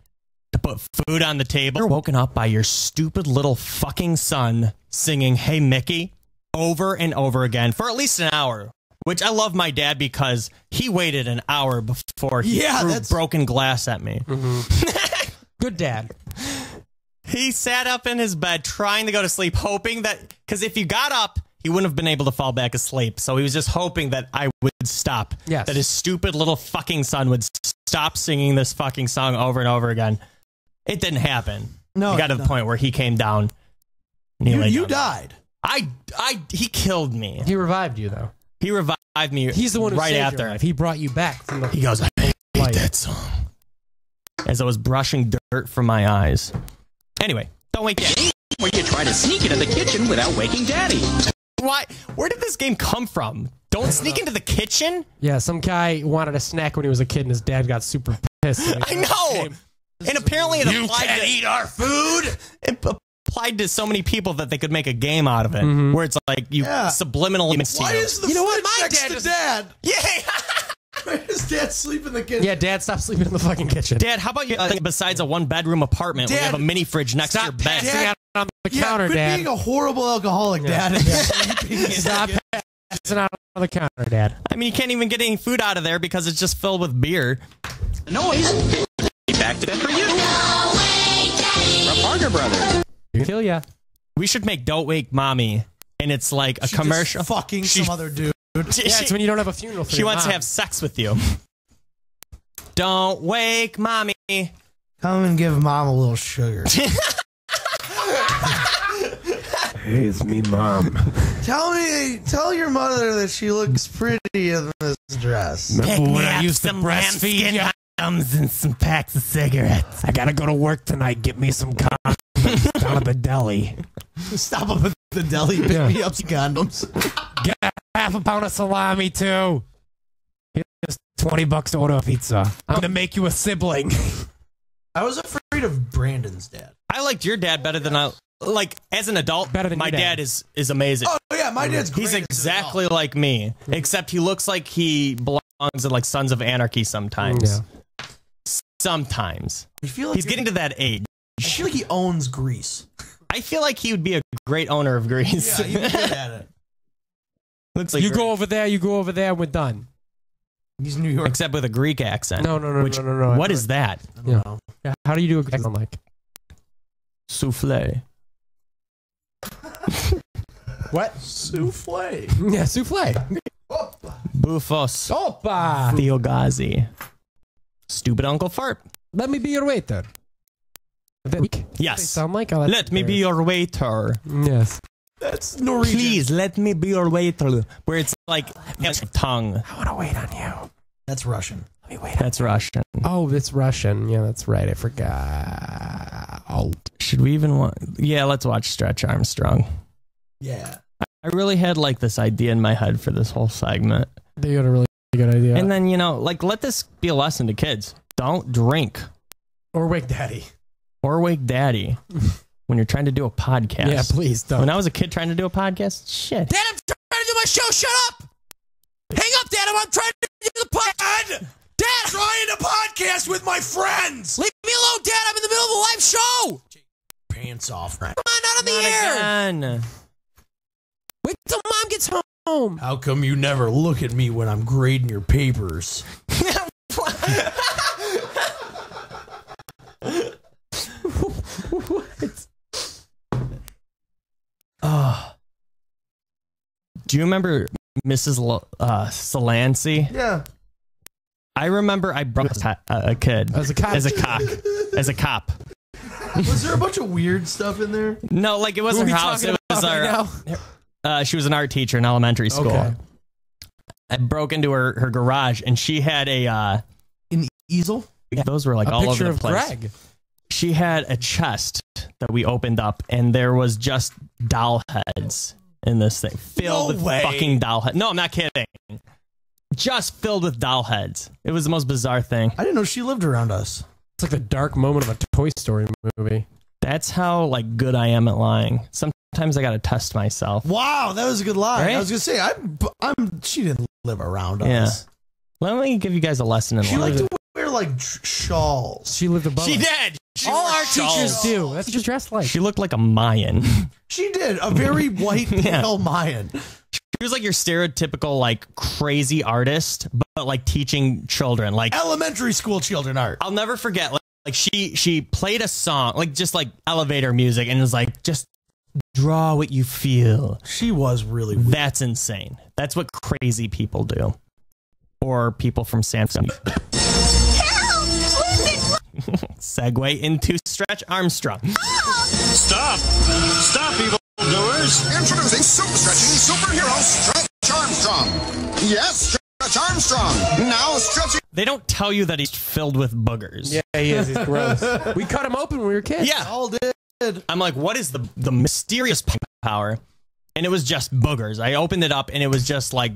to put food on the table. You're woken up by your stupid little fucking son singing "Hey Mickey" over and over again for at least an hour. Which I love my dad because he waited an hour before he threw broken glass at me. Good dad. He sat up in his bed trying to go to sleep, hoping that, because if you got up, he wouldn't have been able to fall back asleep. So he was just hoping that I would stop. Yes. That his stupid little fucking son would stop singing this fucking song over and over again. It didn't happen. No, it got to the point where he came down. And he lay You down. died. He killed me. He revived you, though. He revived me. He's the one who right saved after. your life. He brought you back from the. He goes, "I hate that song." As I was brushing dirt from my eyes. Anyway, don't wake Daddy. Where you try to sneak into the kitchen without waking Daddy. Why? Where did this game come from? Don't sneak into the kitchen? Yeah, some guy wanted a snack when he was a kid, and his dad got super pissed. I know. And apparently it You applied can't to eat our food. It applied to so many people that they could make a game out of it, where it's like you subliminally misty. Why is the fridge next to Dad? Yeah. Why does Dad sleep in the kitchen? Yeah, Dad, stop sleeping in the fucking kitchen. Dad, how about you? Besides a 1-bedroom apartment, where you have a mini fridge next to your bed. Passing out on the counter, quit Dad. being a horrible alcoholic, Dad. Stop passing out on the counter, Dad. I mean, you can't even get any food out of there because it's just filled with beer. Noise. Back to bed for you. From Parker Brothers. Kill ya. We should make "Don't Wake Mommy," and it's like a commercial. Just fucking some other dude. Yeah, it's when you don't have a funeral for She your wants to mom. have sex with you. Don't wake mommy. Come and give Mom a little sugar. Hey, it's me, Mom. Tell your mother that she looks pretty in this dress. Remember when I used to breastfeed you? And some packs of cigarettes. I gotta go to work tonight. Get me some condoms down at the deli. Stop up at the deli. Pick me up some condoms. Get half a pound of salami too. He just $20 to order a pizza. I'm gonna make you a sibling. I was afraid of Brandon's dad. I liked your dad better than I like as an adult. Better than my your dad. dad is amazing. Oh yeah, my dad's great. He's exactly like me, except he looks like he belongs in like Sons of Anarchy sometimes. Yeah. Sometimes. I feel like he's getting to that age. I feel like he owns Greece. I feel like he would be a great owner of Greece. Yeah, he'd be good at it. Looks like you go over there, and we're done. He's New York. Except with a Greek accent. No. What is that? I don't know. Yeah. How do you do a Greek accent, like? Souffle. What? Souffle. Yeah, souffle. Bufos. Opa. Theogazi. Stupid Uncle Fart. Let me be your waiter. Yes. They sound like? Let me be your waiter. Yes. That's Norwegian. Please let me be your waiter. Where it's like tongue. I want to wait on you. That's Russian. Let me wait. That's Russian. Oh, it's Russian. Yeah, that's right. I forgot. Oh. Should we even want? Yeah, let's watch Stretch Armstrong. Yeah. I really had like this idea in my head for this whole segment. They got a really good idea. And then, like let this be a lesson to kids. Don't drink. Or wake daddy. Or wake daddy. When you're trying to do a podcast. Yeah, please don't. When I was a kid trying to do a podcast, shit. Dad, I'm trying to do my show. Shut up! Hang up, Dad. I'm trying to do the podcast. Dad, I'm trying to podcast with my friends. Leave me alone, Dad. I'm in the middle of a live show. Pants off, right? Come on, not on the air. Again. Wait till Mom gets home. How come you never look at me when I'm grading your papers? What? Do you remember Mrs. Solancy? Yeah. I remember I broke a kid as a cop. As a cop. Was there a bunch of weird stuff in there? No, like it wasn't her house. It was our. She was an art teacher in elementary school. Okay. I broke into her garage and she had an easel. Yeah, those were like a all picture over the of place. Greg. She had a chest that we opened up and there was just doll heads in this thing filled with fucking doll heads. No, I'm not kidding. Just filled with doll heads. It was the most bizarre thing. I didn't know she lived around us. It's like the dark moment of a Toy Story movie. That's how like good I am at lying. Sometimes I got to test myself. Wow, that was a good lie. Right? I was gonna say she didn't live around Yeah. us. Let me give you guys a lesson in She life. liked to wear like shawls. She lived above She us. did. All our teachers do. That's just dressed like. She looked like a Mayan. She did. A very white pale Mayan. She was like your stereotypical like crazy artist, but like teaching children like Elementary school children art. I'll never forget. Like she played a song like just like elevator music and was like just draw what you feel. She was really weird. That's insane. That's what crazy people do, or people from San Francisco. Segue into Stretch Armstrong. Stop, evildoers! Introducing super stretching superhero Stretch Armstrong. Yes, Stretch Armstrong. Now stretching. They don't tell you that he's filled with boogers. Yeah, he is. He's gross. We cut him open when we were kids. Yeah, all did. I'm like, what is the mysterious power? And it was just boogers. I opened it up and it was just like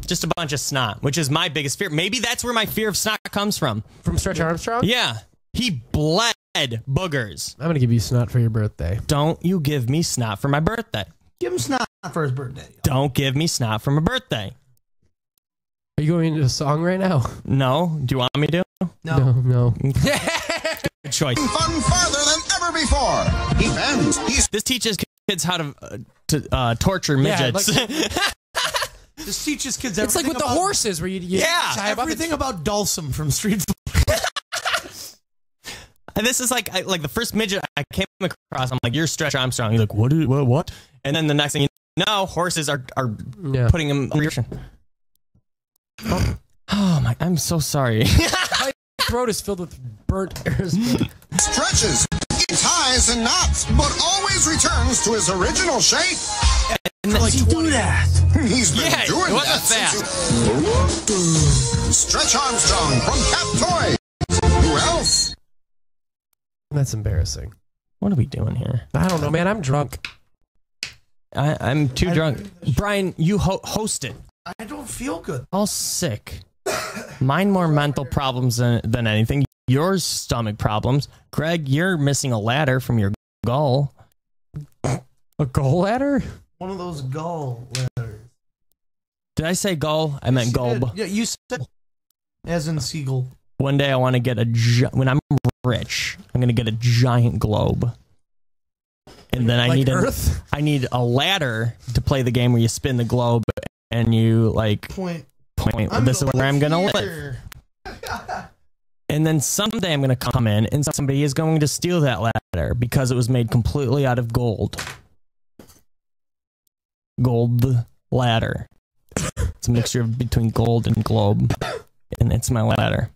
just a bunch of snot, which is my biggest fear. Maybe that's where my fear of snot comes from. From Stretch Armstrong? Yeah. He bled boogers. I'm going to give you snot for your birthday. Don't you give me snot for my birthday. Give him snot for his birthday. Don't give me snot for my birthday. Are you going into a song right now? No. Do you want me to? No. Good choice. Fun farther than ever before. This teaches kids how to torture midgets. This teaches kids It's like with the horses where you tie them up. Everything about Dulcim from Street Fighter. And this is like the first midget I came across. I'm like, you're Stretch Armstrong. He's like, what? And then the next thing you know, horses are putting him under. Oh my! I'm so sorry. My throat is filled with burnt airspray. Stretches, ties, and knots, but always returns to his original shape. And then he do that. He's been doing it wasn't that fast. Stretch Armstrong from Cap Toys. Who else? That's embarrassing. What are we doing here? I don't know, man. I'm drunk. I'm too drunk. Brian, you host it. I don't feel good. All sick. Mine more mental problems than anything. Yours stomach problems. Greg, you're missing a ladder from your goal. A goal ladder? One of those goal ladders. Did I say goal? I meant goal. Yeah, you said as in seagull. One day I want to get when I'm rich, I'm going to get a giant globe. And then I need a ladder to play the game where you spin the globe and you like point. This is where I'm going to live. And then someday I'm going to come in and somebody is going to steal that ladder because it was made completely out of gold. Gold ladder. It's a mixture between gold and globe. And it's my ladder.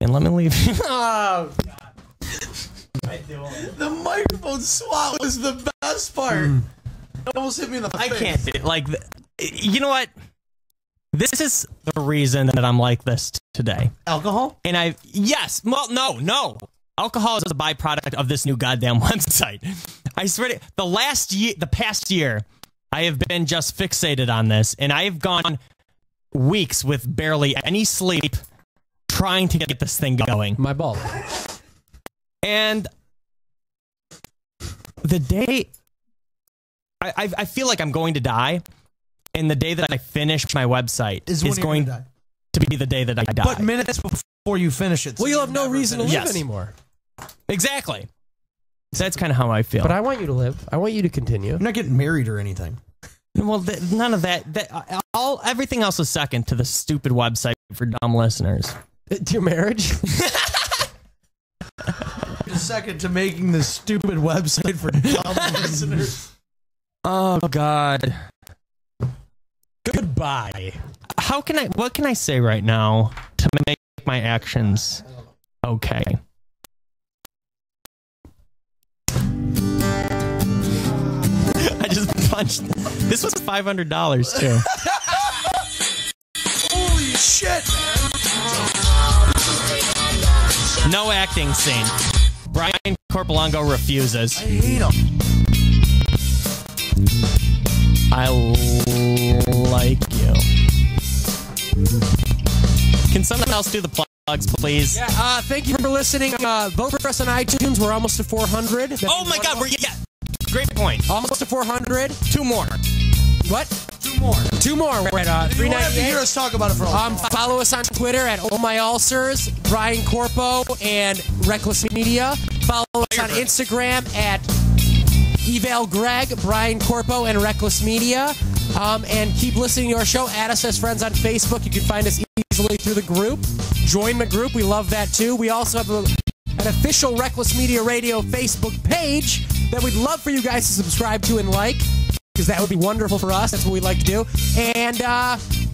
And let me leave. Oh, God. The microphone swat was the best part. It almost hit me in the face. I can't do it. Like, you know what? This is the reason that I'm like this today. Alcohol? And yes. Well, no. Alcohol is a byproduct of this new goddamn website. I swear to the past year, I have been just fixated on this, and I have gone weeks with barely any sleep trying to get this thing going. My ball. And the day I feel like I'm going to die, and the day that I finish my website is going to be the day that I die. But minutes before you finish it. Well, you'll have no reason to live anymore. Exactly. So that's kind of how I feel. But I want you to live. I want you to continue. You're not getting married or anything. Well, none of that. Everything else is second to the stupid website for dumb listeners. To your marriage? Second to making this stupid website for dumb listeners. Oh, God. Goodbye. What can I say right now to make my actions okay? I just punched. This was $500 too. Holy shit, man. No acting scene. Brian Corpolongo refuses. I hate him. I like you. Can someone else do the plugs, please? Yeah, thank you for listening. Vote for us on iTunes. We're almost to 400. Oh my God, great point. Almost to 400. 2 more. What? 2 more. 2 more. We're at 398. You won't have to hear us talk about it for a while. Follow us on Twitter at ohmyulcers, Brian Corpo, and Wreckless Media. Follow us on Instagram at Eval Greg, Brian Corpo, and Wreckless Media. And keep listening to our show. Add us as friends on Facebook. You can find us easily through the group. Join the group. We love that too. We also have an official Wreckless Media Radio Facebook page that we'd love for you guys to subscribe to and like, because that would be wonderful for us. That's what we like to do. And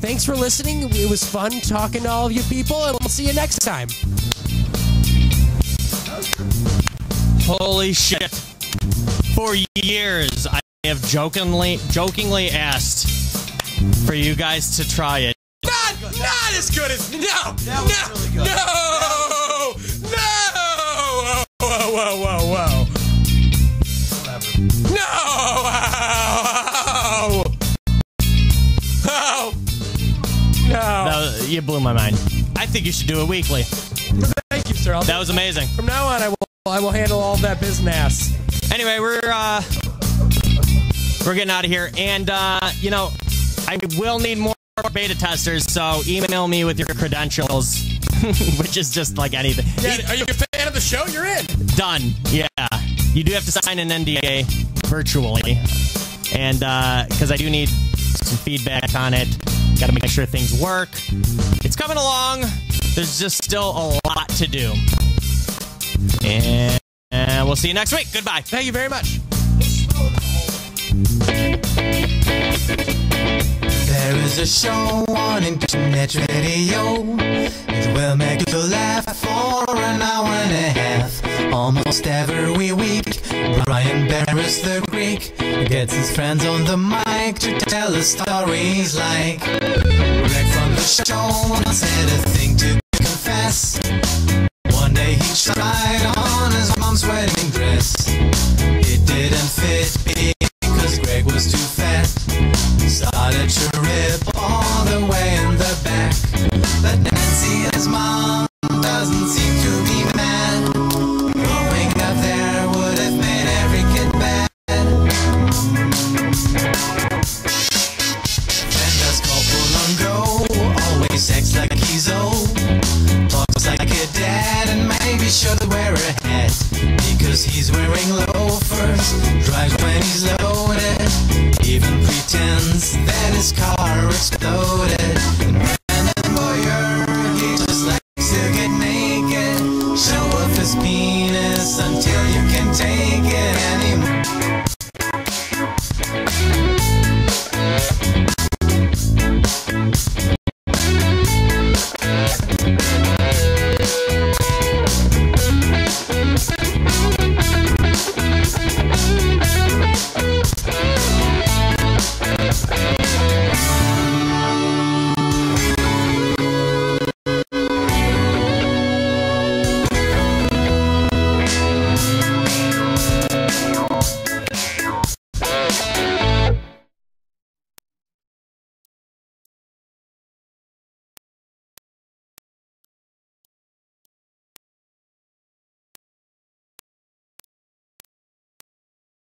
thanks for listening. It was fun talking to all of you people, and we'll see you next time. Holy shit. For years, I have jokingly asked for you guys to try it. Not as good as... No! That was really good. No! No! Whoa. Whatever. No! Oh! No. You blew my mind. I think you should do it weekly. Thank you, sir. That was amazing. From now on, I will handle all that business. Anyway, we're getting out of here, and I will need more beta testers, so email me with your credentials, which is just like anything. Yeah, are you a fan of the show? You're in. Done. Yeah. You do have to sign an NDA virtually, and because I do need some feedback on it. Got to make sure things work. It's coming along. There's just still a lot to do. And we'll see you next week. Goodbye. Thank you very much. There is a show on internet radio. It will make you laugh for an hour and a half. Almost every week, Brian Barris the Greek gets his friends on the mic to tell us stories like Greg from the show said a thing to confess. One day he tried on his mom's wedding dress. It didn't fit because Greg was too fat. Started to rip all the way in the back. That wear a hat because he's wearing loafers. Drives when he's loaded, even pretends that his car exploded. And Brandon Boyer, he just likes to get naked, show off his penis until you